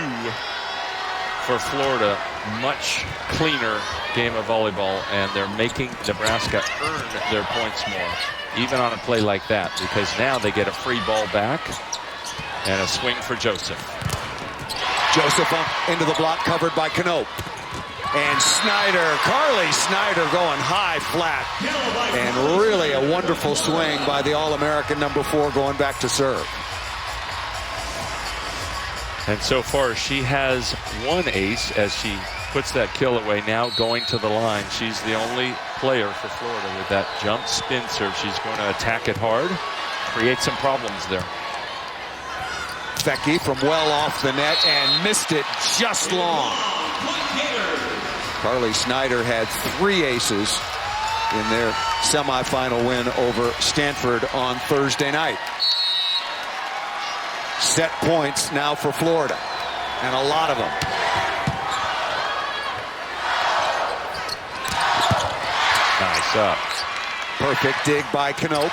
for Florida. Much cleaner game of volleyball, and they're making Nebraska earn their points more, even on a play like that, because now they get a free ball back and a swing for Joseph. Joseph up into the block, covered by Knope. And Snyder, Carly Snyder going high flat. And really a wonderful swing by the All-American number 4 going back to serve. And so far she has 1 ace as she puts that kill away, now going to the line. She's the only player for Florida with that jump spin serve. She's going to attack it hard, create some problems there. Becky from well off the net and missed it just long. Carly Snyder had 3 aces in their semifinal win over Stanford on Thursday night. Set points now for Florida, and a lot of them. Nice up. Perfect dig by Knope.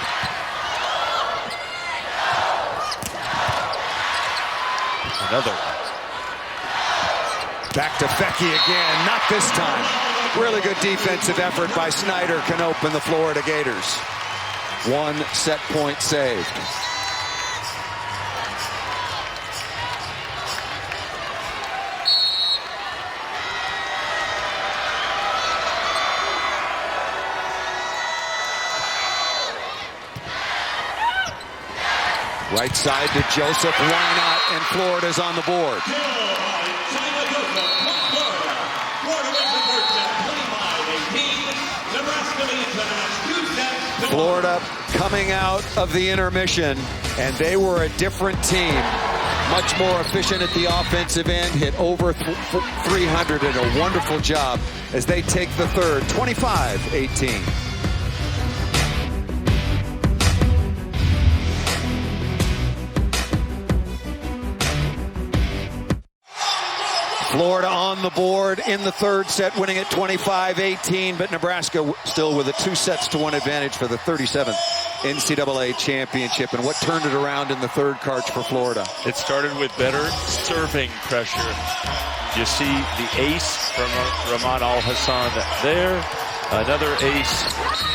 Another one. Back to Becky again, not this time. Really good defensive effort by Snyder, Knope, and the Florida Gators. 1 set point saved. Right side to Joseph, why not? And Florida's on the board. Florida coming out of the intermission, and they were a different team. Much more efficient at the offensive end, hit over 300, and a wonderful job as they take the third, 25-18. Florida on the board in the third set, winning at 25-18, but Nebraska still with a 2-1 advantage for the 37th NCAA championship. And what turned it around in the third, Karch, for Florida? It started with better serving pressure. You see the ace from Rahman Al-Hassan there, another ace,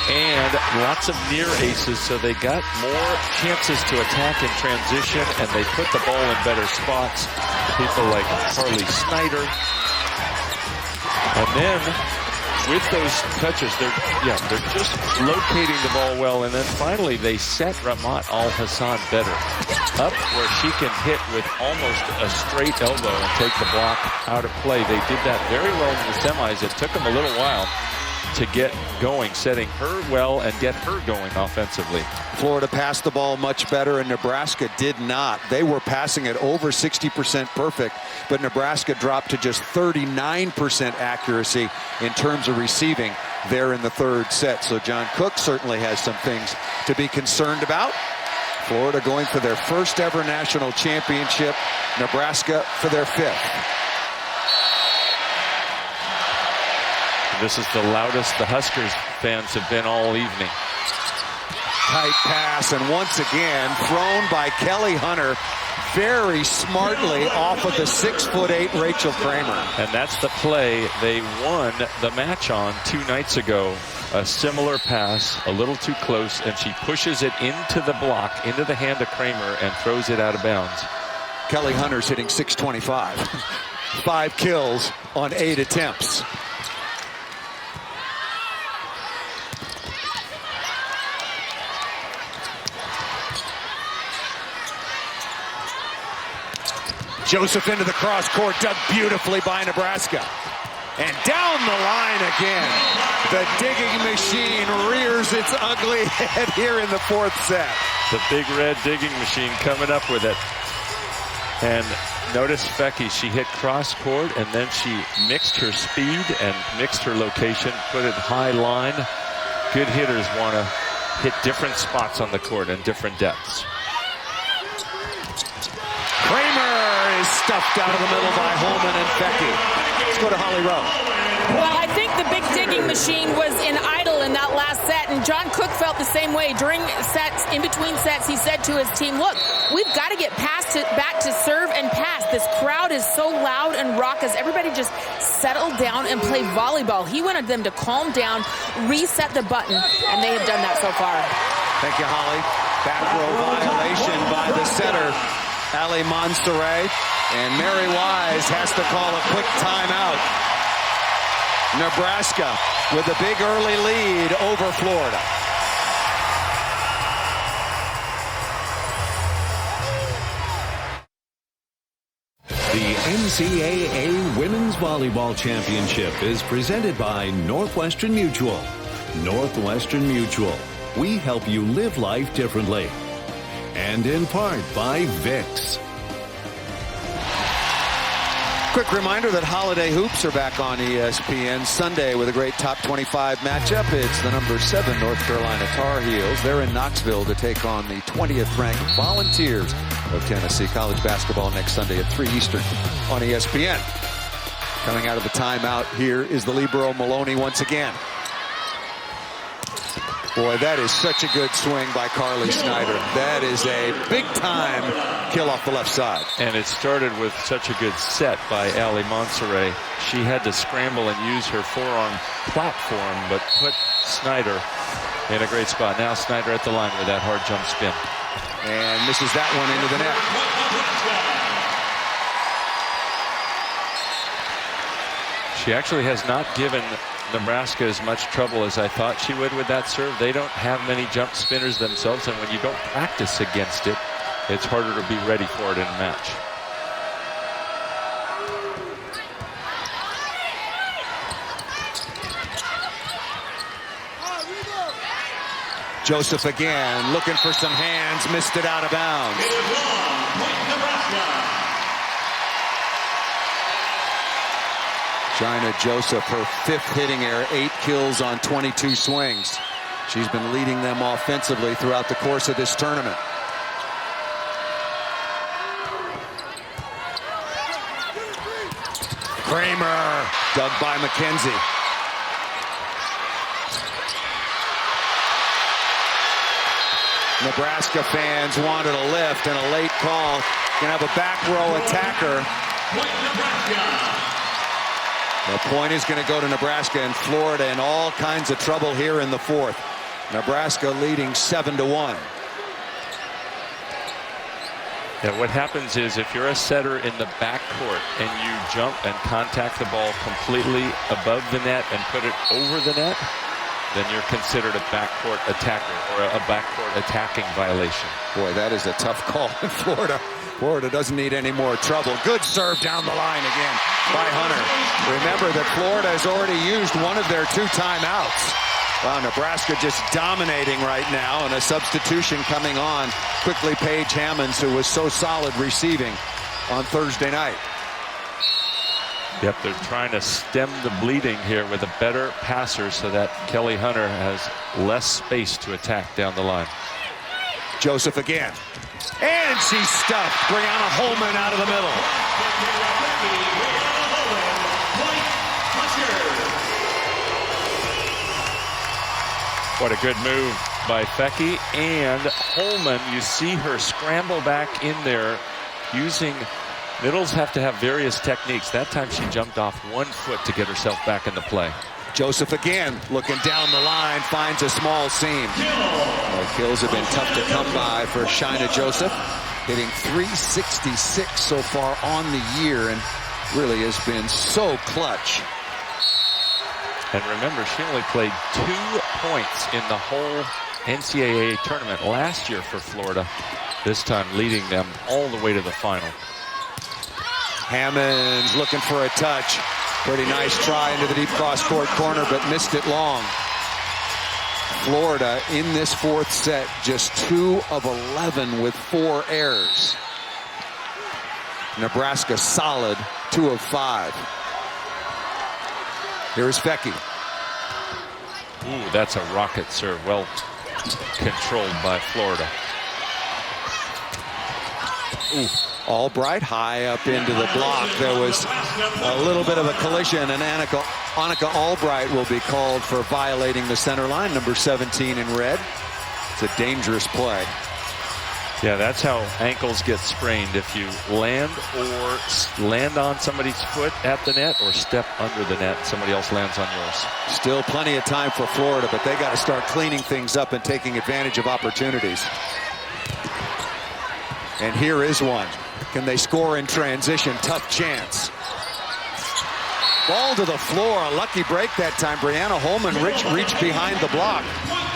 and lots of near aces, so they got more chances to attack in transition, and they put the ball in better spots. People like Carly Snyder. And then with those touches, they're just locating the ball well, and then finally they set Ramat Al-Hassan better up where she can hit with almost a straight elbow and take the block out of play. They did that very well in the semis. It took them a little while to get going, setting her well and get her going offensively. Florida passed the ball much better, and Nebraska did not. They were passing at over 60% perfect, but Nebraska dropped to just 39% accuracy in terms of receiving there in the third set. So John Cook certainly has some things to be concerned about. Florida going for their first ever national championship, Nebraska for their 5th. This is the loudest the Huskers fans have been all evening. Tight pass, and once again thrown by Kelly Hunter very smartly off of the 6'8" Rachel Kramer. And that's the play they won the match on 2 nights ago. A similar pass, a little too close, and she pushes it into the block, into the hand of Kramer, and throws it out of bounds. Kelly Hunter's hitting .625. 5 kills on 8 attempts. Joseph into the cross court, dug beautifully by Nebraska. And down the line again. The digging machine rears its ugly head here in the 4th set. The big red digging machine coming up with it. And notice Becky, she hit cross court and then she mixed her speed and mixed her location, put it high line. Good hitters want to hit different spots on the court and different depths. Kramer is stuffed out of the middle by Holman and Becky. Let's go to Holly Rowe. Well, I think the big digging machine was in idle in that last set, and John Cook felt the same way. During sets, in between sets, he said to his team, look, we've got to get back to serve and pass. This crowd is so loud and raucous. Everybody just settle down and play volleyball. He wanted them to calm down, reset the button, and they have done that so far. Thank you, Holly. Back row violation by the setter, Ali Monserrat, and Mary Wise has to call a quick timeout. Nebraska with a big early lead over Florida. The NCAA Women's Volleyball Championship is presented by Northwestern Mutual. Northwestern Mutual. We help you live life differently. And in part by Vicks. Quick reminder that Holiday Hoops are back on ESPN Sunday with a great top 25 matchup. It's the number 7 North Carolina Tar Heels. They're in Knoxville to take on the 20th ranked Volunteers of Tennessee. College basketball next Sunday at 3 Eastern on ESPN. Coming out of the timeout here is the libero Maloney once again. Boy, that is such a good swing by Carly Snyder. That is a big-time kill off the left side. And it started with such a good set by Ali Monserrat. She had to scramble and use her forearm platform, but put Snyder in a great spot. Now Snyder at the line with that hard jump spin. And misses that one into the net. She actually has not given Nebraska as much trouble as I thought she would with that serve. They don't have many jump spinners themselves, and when you don't practice against it, it's harder to be ready for it in a match. Joseph again, looking for some hands, missed it out of bounds. China Joseph, her 5th hitting error, 8 kills on 22 swings. She's been leading them offensively throughout the course of this tournament. Kramer, dug by McKenzie. Nebraska fans wanted a lift and a late call. Gonna have a back row attacker. The point is going to go to Nebraska, and Florida in all kinds of trouble here in the 4th. Nebraska leading 7-1. Yeah, what happens is if you're a setter in the backcourt and you jump and contact the ball completely above the net and put it over the net, then you're considered a backcourt attacker or a backcourt attacking violation. Boy, that is a tough call in Florida. Florida doesn't need any more trouble. Good serve down the line again by Hunter. Remember that Florida has already used one of their 2 timeouts. Wow, Nebraska just dominating right now, and a substitution coming on. Quickly Paige Hammonds, who was so solid receiving on Thursday night. Yep, they're trying to stem the bleeding here with a better passer so that Kelly Hunter has less space to attack down the line. Joseph again. And she's stuffed. Brianna Holman out of the middle. What a good move by Fecky. And Holman, you see her scramble back in there using... Middles have to have various techniques. That time she jumped off 1 foot to get herself back into play. Joseph again looking down the line, finds a small seam. Kills have been tough to come by for China Joseph. hitting .366 so far on the year, and really has been so clutch. And remember, she only played 2 points in the whole NCAA tournament last year for Florida, this time leading them all the way to the final. Hammonds looking for a touch. Pretty nice try into the deep cross-court corner, but missed it long. Florida in this fourth set, just 2 of 11 with 4 errors. Nebraska solid, 2 of 5. Here's Fecky. Ooh, that's a rocket serve. Well controlled by Florida. Ooh. Albright high up into the block. There was a little bit of a collision, and Annika Albright will be called for violating the center line, number 17 in red. It's a dangerous play. Yeah, that's how ankles get sprained. If you land on somebody's foot at the net or step under the net, somebody else lands on yours. Still plenty of time for Florida, but they got to start cleaning things up and taking advantage of opportunities. And here is one. Can they score in transition? Tough chance. Ball to the floor. A lucky break that time. Brianna Holman reached behind the block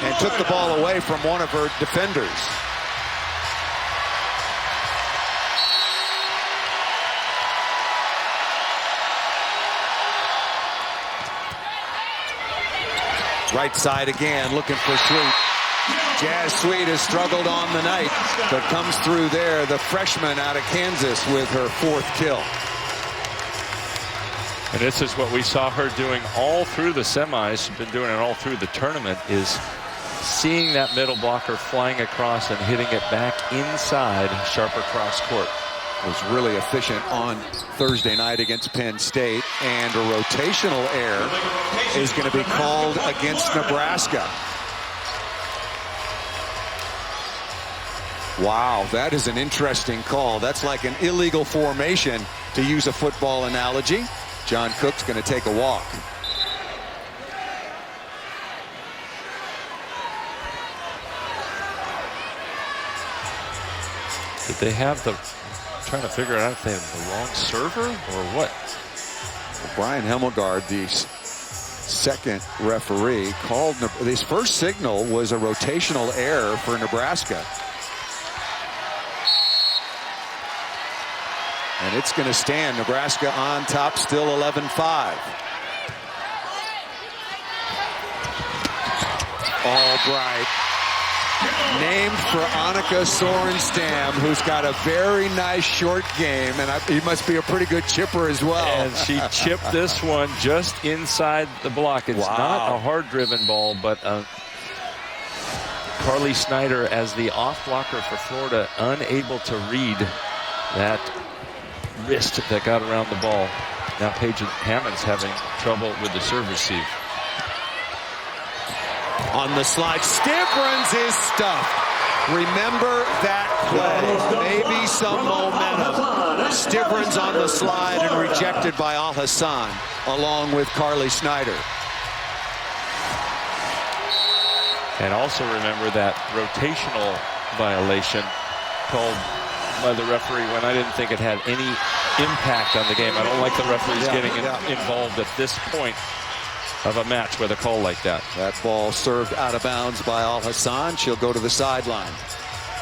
and took the ball away from one of her defenders. Right side again, looking for Sweet. Jazz Sweet has struggled on the night, but comes through there. The freshman out of Kansas with her 4th kill. And this is what we saw her doing all through the semis. She's been doing it all through the tournament, is seeing that middle blocker flying across and hitting it back inside sharper cross court. Was really efficient on Thursday night against Penn State, and a rotational error is going to be called against Nebraska. Wow, that is an interesting call. That's like an illegal formation, to use a football analogy. John Cook's going to take a walk. Did they have the... trying to figure out if they have the wrong server or what? Well, Brian Hemmelgard, the second referee, called his first signal was a rotational error for Nebraska. And it's going to stand. Nebraska on top, still 11-5. Albright. Named for Annika Sorenstam, who's got a very nice short game, and he must be a pretty good chipper as well. And she chipped this one just inside the block. It's not a hard-driven ball, but Carly Snyder, as the off blocker for Florida, unable to read that wrist that got around the ball. Now Paige Hammond's having trouble with the serve receive. On the slide, Stivrins is stuffed. Remember that play. Maybe some momentum. Stivrins on the slide and rejected by Al Hassan, along with Carly Snyder. And also remember that rotational violation called by the referee when I didn't think it had any impact on the game. I don't like the referees getting involved at this point of a match with a call like that. That ball served out of bounds by Al Hassan. She'll go to the sideline.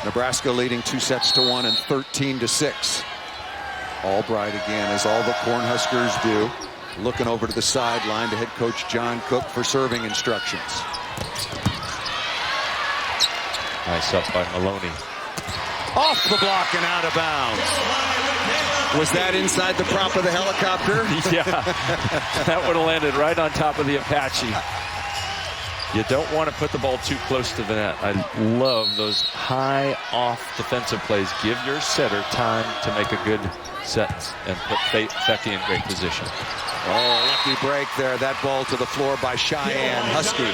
Nebraska leading 2-1 and 13-6. Albright again, as all the Cornhuskers do, looking over to the sideline to head coach John Cook for serving instructions. Nice up by Maloney. Off the block and out of bounds. Was that inside the prop of the helicopter? Yeah, that would have landed right on top of the Apache. You don't want to put the ball too close to the net. I love those high off defensive plays. Give your setter time to make a good set and put Fecky in great position. Oh, lucky break there. That ball to the floor by Cheyenne Husky.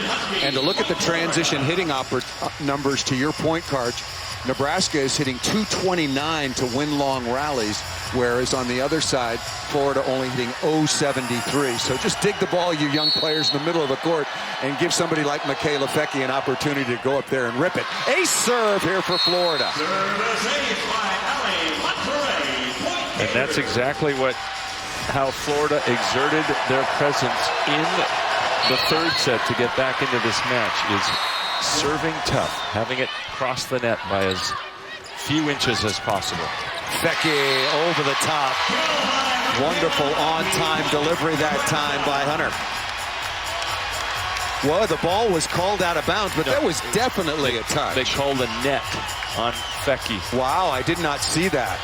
And to look at the transition hitting numbers to your point, Karch, Nebraska is hitting .229 to win long rallies, whereas on the other side, Florida only hitting .073. So just dig the ball, you young players, in the middle of the court and give somebody like Michaela Fecky an opportunity to go up there and rip it. Ace serve here for Florida. Service ace by And that's exactly how Florida exerted their presence in the third set to get back into this match, is serving tough, having it cross the net by as few inches as possible. Becky over the top. Wonderful on-time delivery that time by Hunter. Well, the ball was called out of bounds, but that was definitely a touch. They called a net on Becky. Wow, I did not see that.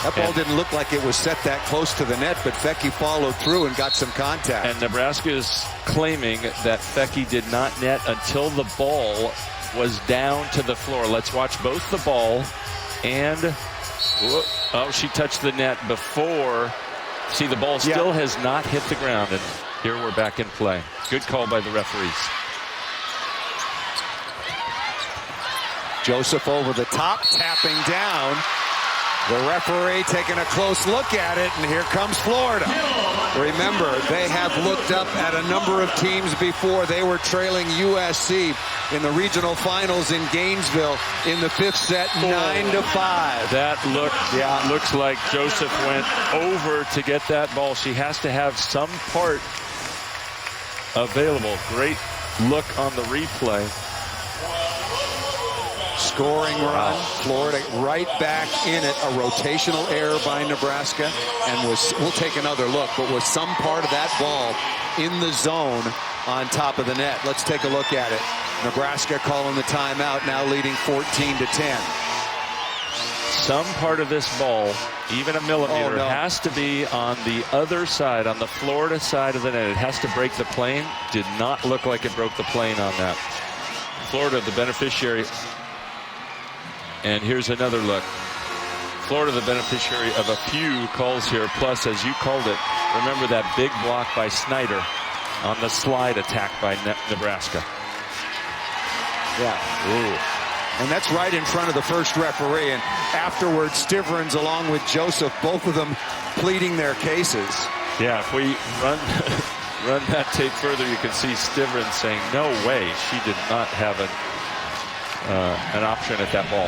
That ball didn't look like it was set that close to the net, but Becky followed through and got some contact. And Nebraska is claiming that Becky did not net until the ball was down to the floor. Let's watch both the ball and, oh, she touched the net before. See, the ball still has not hit the ground, and here we're back in play. Good call by the referees. Joseph over the top, tapping down. The referee taking a close look at it, and here comes Florida. Remember, they have looked up at a number of teams before. They were trailing USC in the regional finals in Gainesville in the fifth set, 9-5. That looks like Joseph went over to get that ball. She has to have some part available. Great look on the replay. Scoring run, Florida right back in it. A rotational error by Nebraska, and we'll take another look, but was some part of that ball in the zone on top of the net. Let's take a look at it. Nebraska calling the timeout, now leading 14-10. Some part of this ball, even a millimeter, has to be on the other side, on the Florida side of the net. It has to break the plane. Did not look like it broke the plane on that. Florida, the beneficiary. And here's another look. Florida, the beneficiary of a few calls here. Plus, as you called it, remember that big block by Snyder on the slide attack by Nebraska. Yeah. Ooh. And that's right in front of the first referee. And afterwards, Stivrins, along with Joseph, both of them pleading their cases. Yeah, if we run that tape further, you can see Stivrins saying, no way, she did not have an option at that ball.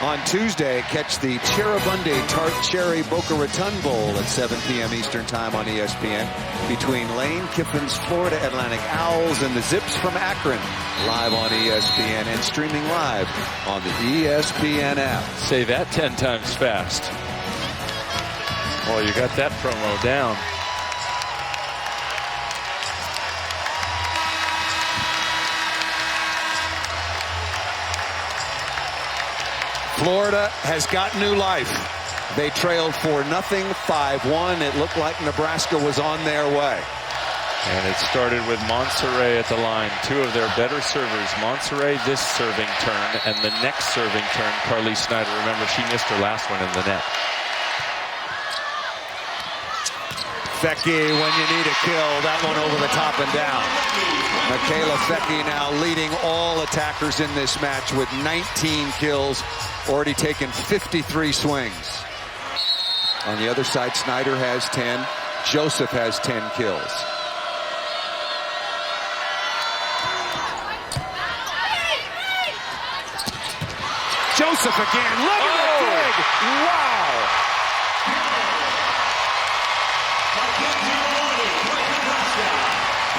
On Tuesday, catch the Cherubunde Tart Cherry Boca Raton Bowl at 7 p.m. Eastern Time on ESPN between Lane Kiffin's Florida Atlantic Owls and the Zips from Akron. Live on ESPN and streaming live on the ESPN app. Say that 10 times fast. Well, you got that promo down. Florida has got new life. They trailed 4-0, 5-1. It looked like Nebraska was on their way. And it started with Monserrat at the line. Two of their better servers. Monserrat this serving turn, and the next serving turn, Carly Snyder. Remember, she missed her last one in the net. Fecky, when you need a kill, that one over the top and down. Michaela Fecky now leading all attackers in this match with 19 kills, already taken 53 swings. On the other side, Snyder has 10. Joseph has 10 kills. Joseph again. Look at the dig. Wow.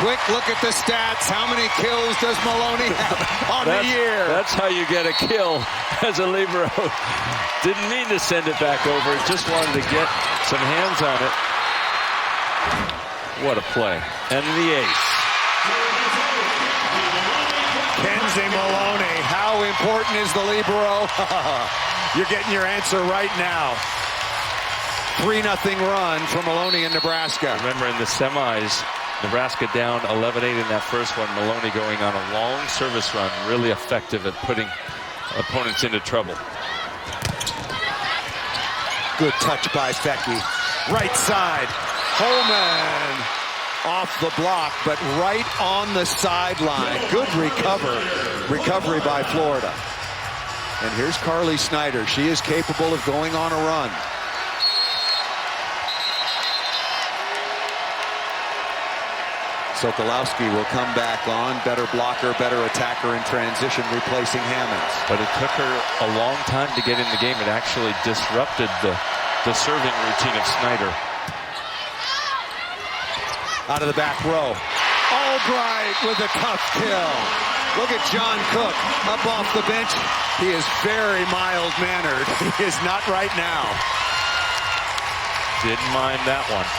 Quick look at the stats. How many kills does Maloney have on the year? That's how you get a kill as a libero. Didn't mean to send it back over. Just wanted to get some hands on it. What a play. And the ace. Kenzie Maloney. How important is the libero? You're getting your answer right now. 3-0 run for Maloney in Nebraska. Remember in the semis, Nebraska down 11-8 in that first one. Maloney going on a long service run, really effective at putting opponents into trouble. Good touch by Fecky. Right side. Holman off the block, but right on the sideline. Good recovery by Florida. And here's Carly Snyder. She is capable of going on a run. Sokolowski will come back on. Better blocker, better attacker in transition, replacing Hammonds. But it took her a long time to get in the game. It actually disrupted the serving routine of Snyder. Out of the back row. Albright with a tough kill. Look at John Cook up off the bench. He is very mild-mannered. He is not right now. Didn't mind that one.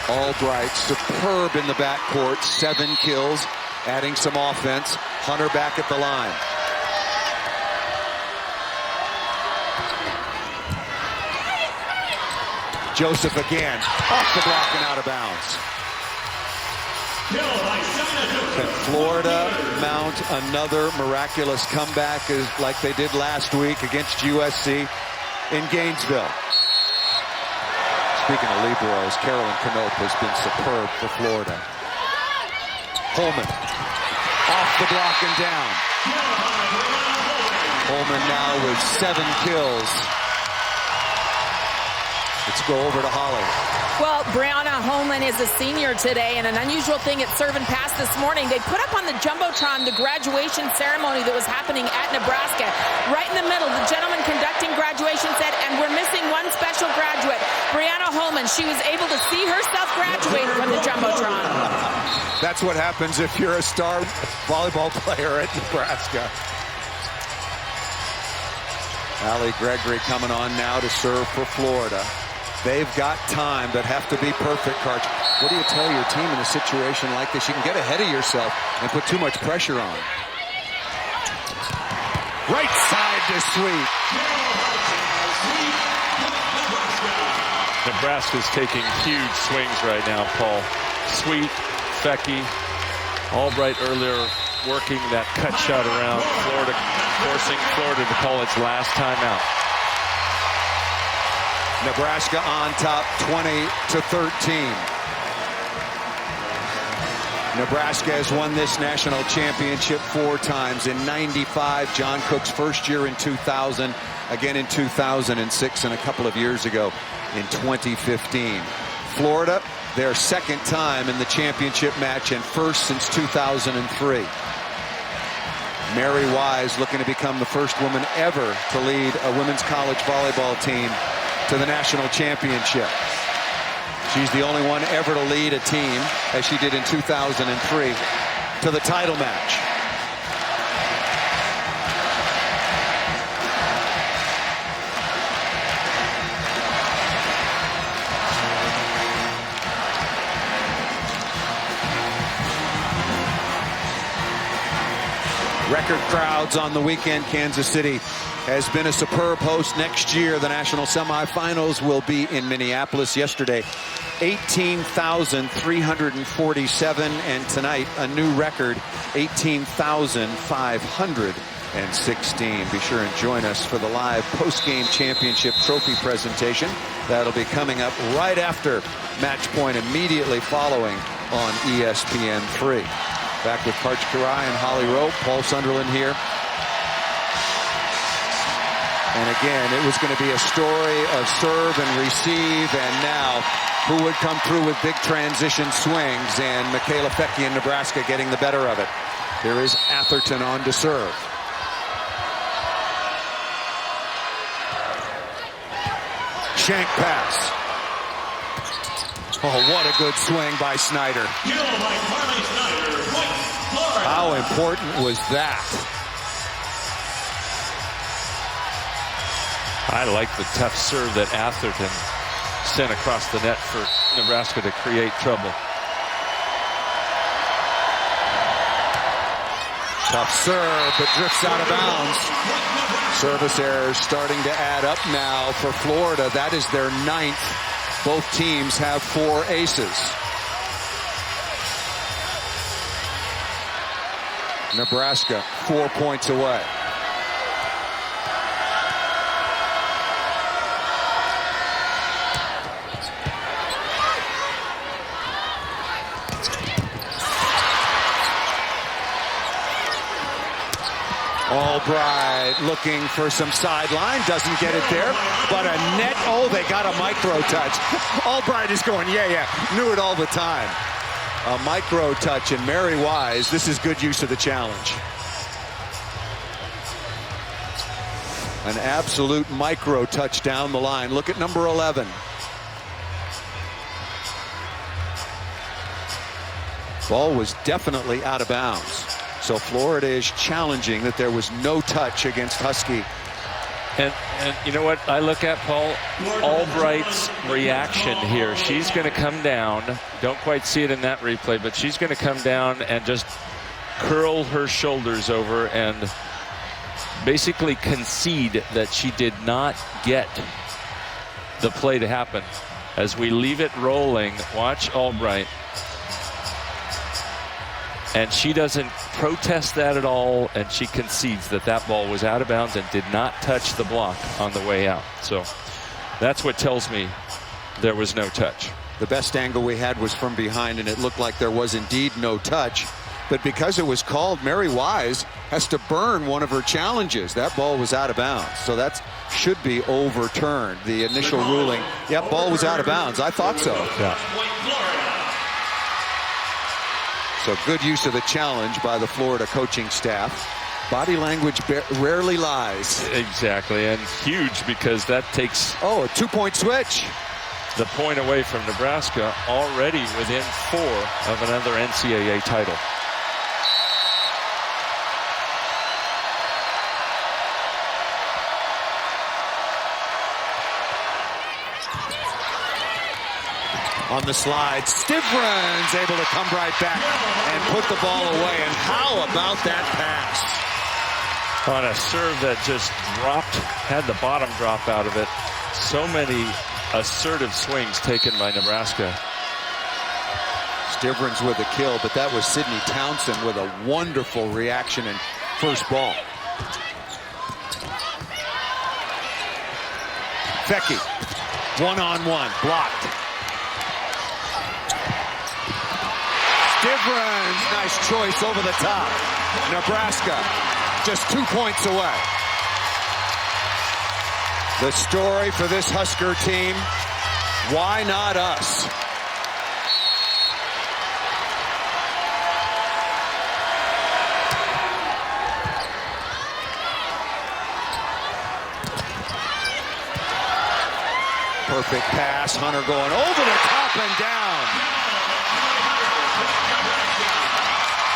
Albright superb in the backcourt. 7 kills, adding some offense. Hunter back at the line. Joseph again, off the block and out of bounds. Can Florida mount another miraculous comeback like they did last week against USC in Gainesville? Speaking of liberos, Carolyn Knope has been superb for Florida. Holman off the block and down. Holman now with 7 kills. Let's go over to Holly. Well, Brianna Holman is a senior today, and an unusual thing at Serve and Pass this morning, they put up on the Jumbotron the graduation ceremony that was happening at Nebraska. Right in the middle, the gentleman conducting graduation said, and we're missing one special graduate, Brianna Holman. She was able to see herself graduate from the Jumbotron. That's what happens if you're a star volleyball player at Nebraska. Allie Gregory coming on now to serve for Florida. They've got time, but have to be perfect, Karch. What do you tell your team in a situation like this? You can get ahead of yourself and put too much pressure on. Right side to Sweet. Nebraska's taking huge swings right now, Paul. Sweet, Fecky, Albright earlier working that cut shot around Florida, forcing Florida to call its last timeout. Nebraska on top 20-13. Nebraska has won this national championship 4 times. In 95, John Cook's first year in 2000, again in 2006, and a couple of years ago in 2015. Florida, their second time in the championship match and first since 2003. Mary Wise looking to become the first woman ever to lead a women's college volleyball team to the national championship. She's the only one ever to lead a team, as she did in 2003, to the title match. Record crowds on the weekend. Kansas City has been a superb host. Next year, the national semifinals will be in Minneapolis. Yesterday, 18,347, and tonight, a new record, 18,516. Be sure and join us for the live post-game championship trophy presentation. That'll be coming up right after match point, immediately following on ESPN3. Back with Karch Karai and Holly Rowe. Paul Sunderland here. And again, it was going to be a story of serve and receive, and now who would come through with big transition swings, and Michaela Fecky in Nebraska getting the better of it. Here is Atherton on to serve. Shank pass. Oh, what a good swing by Snyder. How important was that? I like the tough serve that Atherton sent across the net for Nebraska to create trouble. Tough serve, but drifts out of bounds. Service errors starting to add up now for Florida. That is their 9th. Both teams have 4 aces. Nebraska 4 points away. Albright looking for some sideline, doesn't get it there, but a net. Oh, they got a micro touch. Albright is going, yeah, knew it all the time. A micro touch, and Mary Wise, this is good use of the challenge. An absolute micro touch down the line. Look at number 11. Ball was definitely out of bounds. So Florida is challenging that there was no touch against Husky. And you know what I look at, Paul? Albright's reaction here. She's going to come down. Don't quite see it in that replay, but she's going to come down and just curl her shoulders over and basically concede that she did not get the play to happen. As we leave it rolling, watch Albright. And she doesn't protest that at all, and she concedes that that ball was out of bounds and did not touch the block on the way out. So that's what tells me there was no touch. The best angle we had was from behind, and it looked like there was indeed no touch. But because it was called, Mary Wise has to burn one of her challenges. That ball was out of bounds, so that should be overturned. The initial ruling, yep, ball was out of bounds. I thought so. Yeah. So good use of the challenge by the Florida coaching staff. Body language rarely lies. Exactly, and huge because that takes... Oh, a 2-point switch. The point away from Nebraska, already within 4 of another NCAA title. On the slide, Stivrins able to come right back and put the ball away. And how about that pass? On a serve that just dropped, had the bottom drop out of it. So many assertive swings taken by Nebraska. Stivrins with a kill, but that was Sydney Townsend with a wonderful reaction and first ball. Fecky, one-on-one, blocked. Stivrins, nice choice over the top. Nebraska just 2 points away. The story for this Husker team, why not us? Perfect pass, Hunter going over the top and down.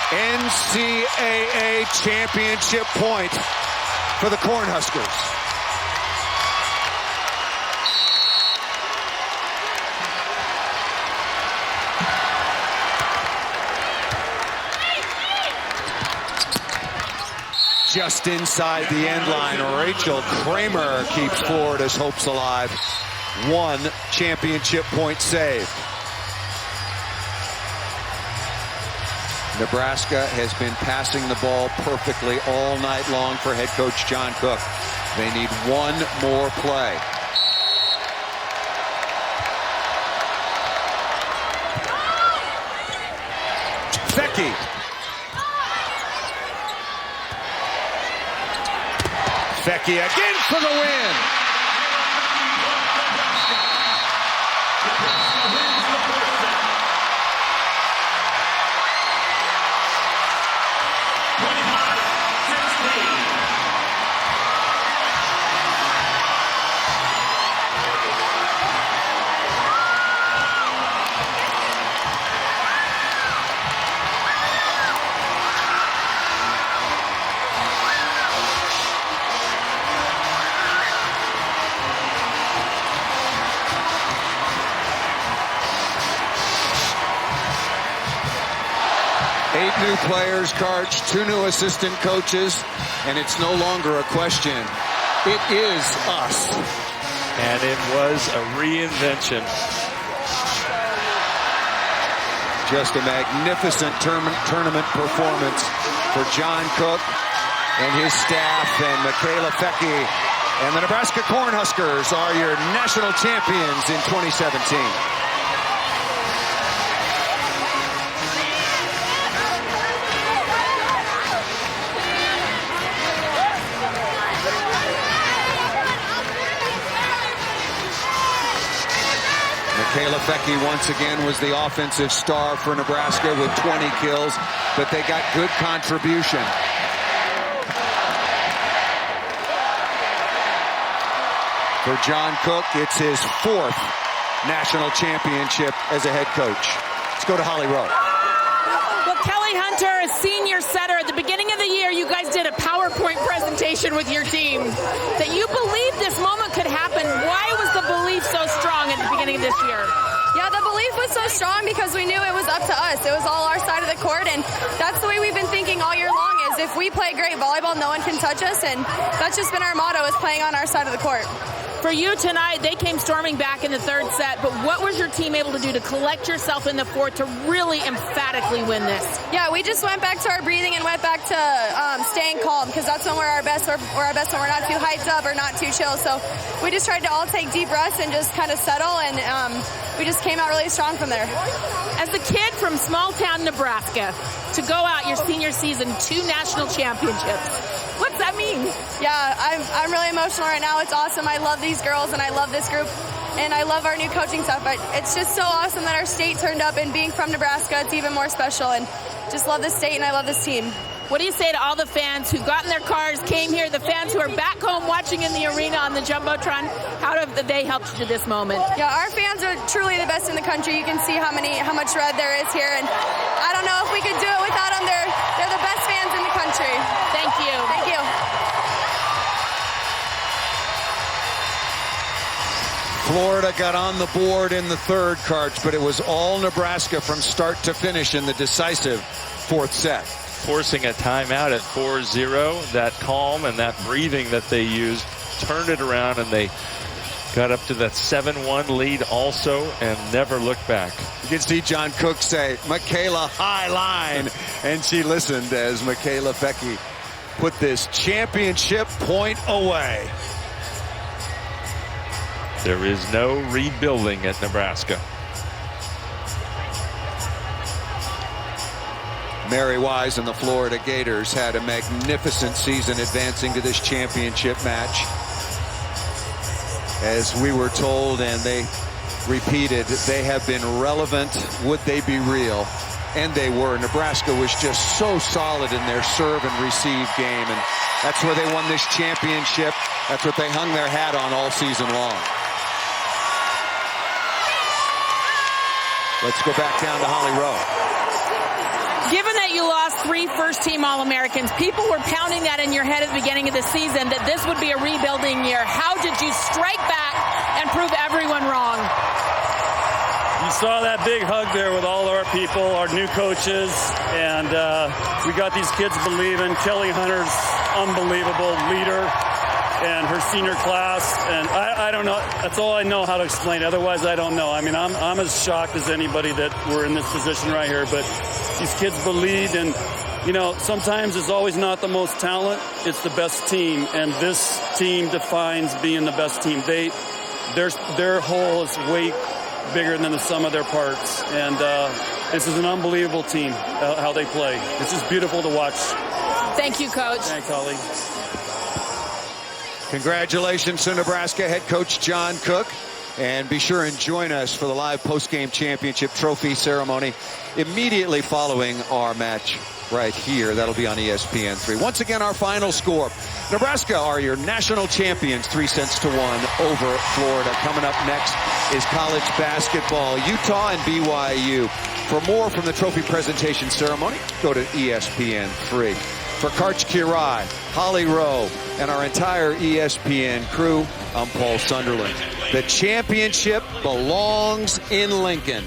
NCAA championship point for the Cornhuskers. Just inside the end line, Rachel Kramer keeps Florida's hopes alive. 1 championship point saved. Nebraska has been passing the ball perfectly all night long for head coach John Cook. They need 1 more play. Fecky. Fecky again for the win. New players, Karch, 2 new assistant coaches, and it's no longer a question. It is us. And it was a reinvention. Just a magnificent tournament performance for John Cook and his staff and Michaela Fecky. And the Nebraska Cornhuskers are your national champions in 2017. Michaela Fecky once again was the offensive star for Nebraska with 20 kills, but they got good contribution. For John Cook, it's his 4th national championship as a head coach. Let's go to Holly Rowe. Well, Kelly Hunter, a senior setter, at the beginning of the year, you guys did a PowerPoint presentation with your team that you believed this moment could happen. Why was the belief so strong at the beginning of this year? Yeah, the belief was so strong because we knew it was up to us. It was all our side of the court, and that's the way we've been thinking all year long is if we play great volleyball, no one can touch us, and that's just been our motto, is playing on our side of the court. For you tonight, they came storming back in the 3rd set, but what was your team able to do to collect yourself in the 4th to really emphatically win this? Yeah, we just went back to our breathing and went back to staying calm, because that's when we're our best. We're our best when we're not too hyped up or not too chill. So we just tried to all take deep breaths and just kind of settle, and we just came out really strong from there. As a kid from small town Nebraska, to go out your senior season, 2 national championships, what's that mean? Yeah, I'm really emotional right now. It's awesome. I love these girls and I love this group and I love our new coaching staff. But it's just so awesome that our state turned up, and being from Nebraska, it's even more special. And just love this state and I love this team. What do you say to all the fans who got in their cars, came here, the fans who are back home watching in the arena on the Jumbotron? How have they helped you to this moment? Yeah, our fans are truly the best in the country. You can see how much red there is here, and I don't know if we could do it without them. They're the best fans in the country. Thank you. Thank you. Florida got on the board in the 3rd, Karch, but it was all Nebraska from start to finish in the decisive 4th set. Forcing a timeout at 4-0, that calm and that breathing that they used turned it around, and they got up to that 7-1 lead also and never looked back. You can see John Cook say, Michaela, high line, and she listened as Michaela Fecky put this championship point away. There is no rebuilding at Nebraska. Mary Wise and the Florida Gators had a magnificent season advancing to this championship match. As we were told, and they repeated, they have been relevant. Would they be real? And they were. Nebraska was just so solid in their serve and receive game, and that's where they won this championship. That's what they hung their hat on all season long. Let's go back down to Holly Rowe. Given that you lost 3 first-team All-Americans, people were pounding that in your head at the beginning of the season, that this would be a rebuilding year. How did you strike back and prove everyone wrong? You saw that big hug there with all our people, our new coaches, and we got these kids believing. Kelly Hunter's unbelievable leader, and her senior class, and I don't know. That's all I know how to explain. Otherwise, I don't know. I mean, I'm as shocked as anybody that we're in this position right here, but these kids believed, and you know, sometimes it's always not the most talent, it's the best team, and this team defines being the best team. Their whole is way bigger than the sum of their parts, and this is an unbelievable team, how they play. It's just beautiful to watch. Thank you, Coach. Thanks, Holly. Congratulations to Nebraska head coach John Cook. And be sure and join us for the live post-game championship trophy ceremony immediately following our match right here. That'll be on ESPN3. Once again, our final score. Nebraska are your national champions, 3-1 over Florida. Coming up next is college basketball, Utah and BYU. For more from the trophy presentation ceremony, go to ESPN3. For Karch Kirai, Holly Rowe, and our entire ESPN crew, I'm Paul Sunderland. The championship belongs in Lincoln.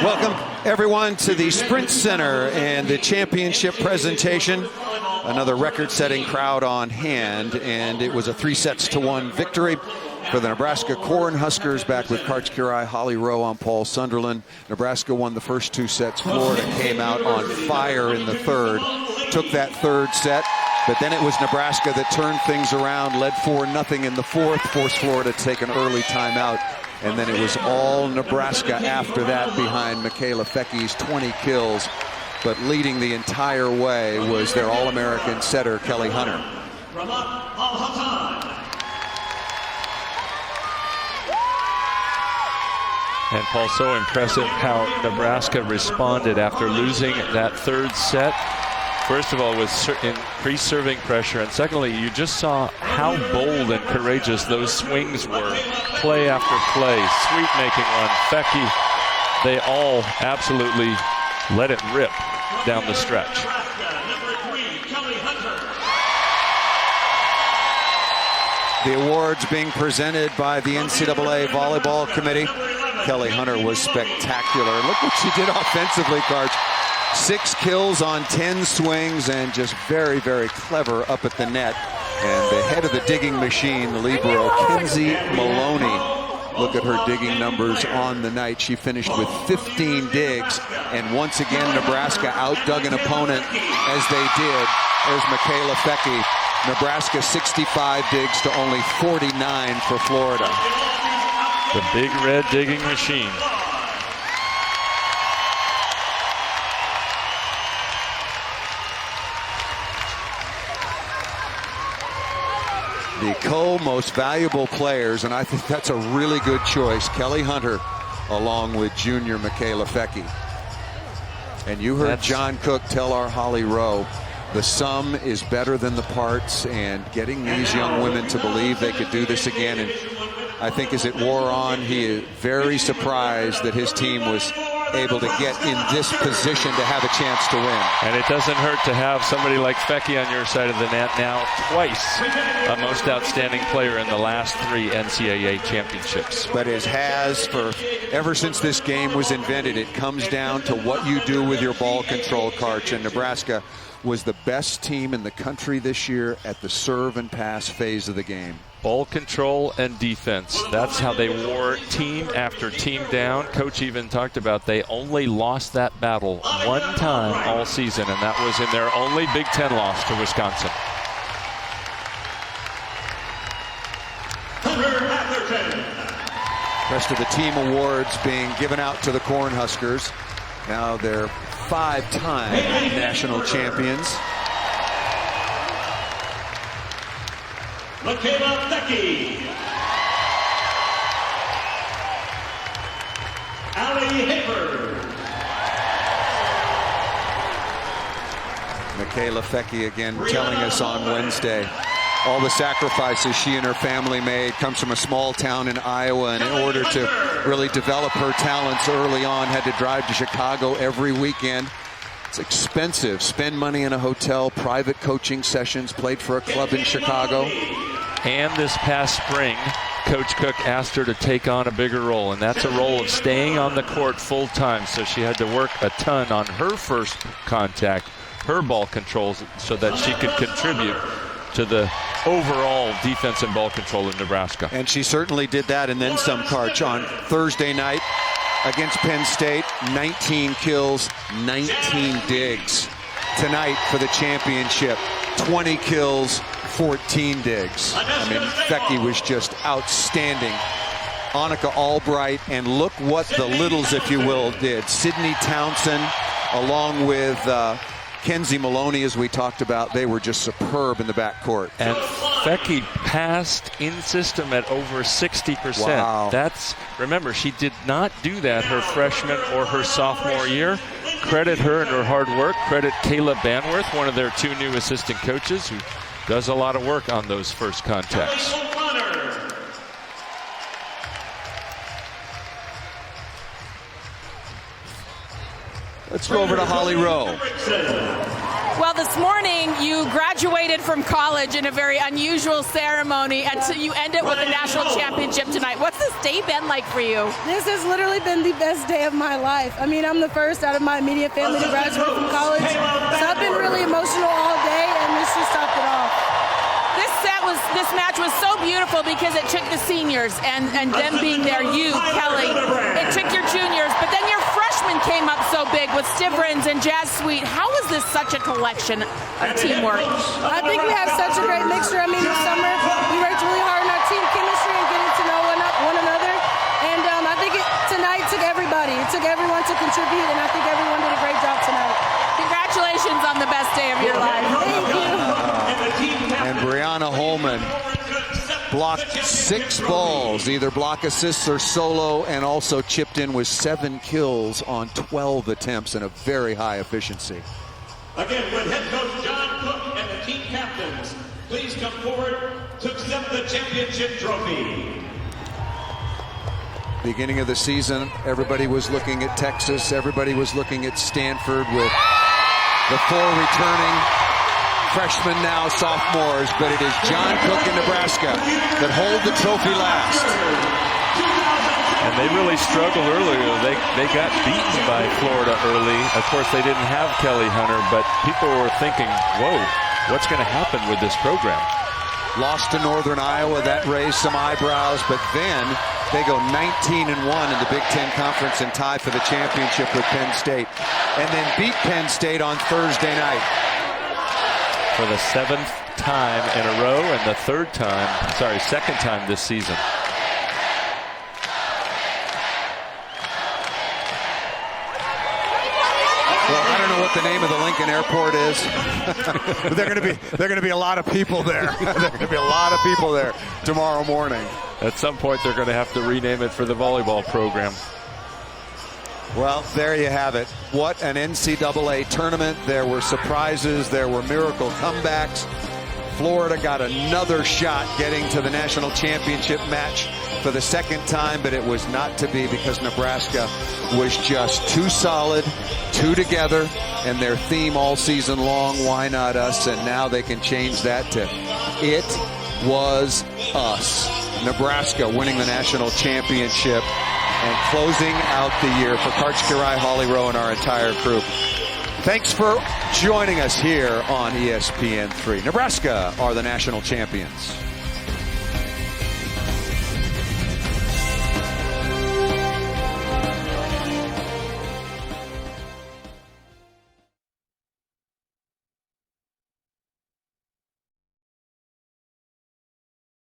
Welcome, everyone, to the Sprint Center and the championship presentation. another record-setting crowd on hand, and it was a 3-1 victory for the Nebraska Cornhuskers, back with Karch Kiraly, Holly Rowe on Paul Sunderland. Nebraska won the first 2 sets. Florida came out on fire in the third, took that third set, but then it was Nebraska that turned things around, led 4-0 in the fourth, forced Florida to take an early timeout, and then it was all Nebraska after that behind Michaela Fecky's 20 kills. But leading the entire way was their All-American setter, Kelly Hunter. And Paul, so impressive how Nebraska responded after losing that third set. First of all, with increased serving pressure, and secondly, you just saw how bold and courageous those swings were. Play after play, Sweet making one, Fecky, they all absolutely let it rip down the stretch. The awards being presented by the NCAA Volleyball Committee. Kelly Hunter was spectacular. Look what she did offensively, Karch. 6 kills on 10 swings, and just very, very clever up at the net. And the head of the digging machine, the libero, Kenzie Maloney. Look at her digging numbers on the night. She finished with 15 digs, and once again Nebraska outdug an opponent as they did. There's Michaela Fecky. Nebraska 65 digs to only 49 for Florida. The big red digging machine. The co-most valuable players, and I think that's a really good choice. Kelly Hunter along with junior Michaela Fecky. And you heard John Cook tell our Holly Rowe, the sum is better than the parts, and getting these young women to believe they could do this again. And I think as it wore on, he is very surprised that his team was able to get in this position to have a chance to win. And it doesn't hurt to have somebody like Fecky on your side of the net now, twice a most outstanding player in the last 3 NCAA championships. But as has for ever since this game was invented, it comes down to what you do with your ball control, Karch. And Nebraska was the best team in the country this year at the serve and pass phase of the game. Ball control and defense. That's how they wore team after team down. Coach even talked about they only lost that battle one time all season, and that was in their only Big Ten loss to Wisconsin. Rest of the team awards being given out to the Cornhuskers. Now they're 5-time national champions. Michaela Fecky. Allie Hipper. Michaela Fecky again telling us on Wednesday all the sacrifices she and her family made. Comes from a small town in Iowa, and in order to really develop her talents early on, had to drive to Chicago every weekend. It's expensive. Spend money in a hotel, private coaching sessions, played for a club in Chicago. And this past spring, Coach Cook asked her to take on a bigger role, and that's a role of staying on the court full time. So she had to work a ton on her first contact, her ball controls, so that she could contribute to the overall defense and ball control in Nebraska. And she certainly did that, and then some, Karch. On Thursday night against Penn State, 19 kills, 19 digs. Tonight for the championship, 20 kills, 14 digs. I mean, Fecky was just outstanding. Annika Albright, and look what the littles, if you will, did. Sydney Townsend, along with Kenzie Maloney, as we talked about, they were just superb in the backcourt. And Fecky passed in system at over 60%. Wow. That's, remember, she did not do that her freshman or her sophomore year. Credit her and her hard work. Credit Kayla Banworth, one of their 2 new assistant coaches, who does a lot of work on those first contacts. Let's go over to Holly Rowe. Well, this morning you graduated from college in a very unusual ceremony, and so you end it with a national championship tonight. What's this day been like for you? This has literally been the best day of my life. I mean, I'm the first out of my immediate family to graduate from college, so I've been really emotional all day, and match was so beautiful because it took the seniors and them being there, you, Kelly. It took your juniors, but then your freshmen came up so big with Stivrins and Jazz Sweet. How is this such a collection of teamwork? I think we have such a great mixture. I mean, this summer we worked really hard on our team chemistry and getting to know one another. And I think tonight took everybody. It took everyone to contribute, and I think everyone did a great job tonight. Congratulations on the best day of your life. Thank you. And Brianna Holman blocked 6 balls, either block assists or solo, and also chipped in with 7 kills on 12 attempts and a very high efficiency. Again, would head coach John Cook and the team captains please come forward to accept the championship trophy. Beginning of the season, everybody was looking at Texas. Everybody was looking at Stanford with the 4 returning freshmen, now sophomores. But it is John Cook in Nebraska that hold the trophy last. And they really struggled earlier. They got beaten by Florida early. Of course, they didn't have Kelly Hunter, but people were thinking, whoa, what's going to happen with this program? Lost to Northern Iowa. That raised some eyebrows, but then they go 19-1 in the Big Ten Conference and tie for the championship with Penn State. And then beat Penn State on Thursday night. For the 7th time in a row and the 2nd time this season. Well, I don't know what the name of the Lincoln Airport is. They're going to be a lot of people there. There are going to be a lot of people there tomorrow morning. At some point, they're going to have to rename it for the volleyball program. Well, there you have it. What an NCAA tournament. There were surprises. There were miracle comebacks. Florida got another shot getting to the national championship match for the 2nd time, but it was not to be because Nebraska was just too solid, too together, and their theme all season long, why not us? And now they can change that to it was us. Nebraska winning the national championship and closing out the year for Karch Kirai, Holly Rowe, and our entire crew. Thanks for joining us here on ESPN3. Nebraska are the national champions.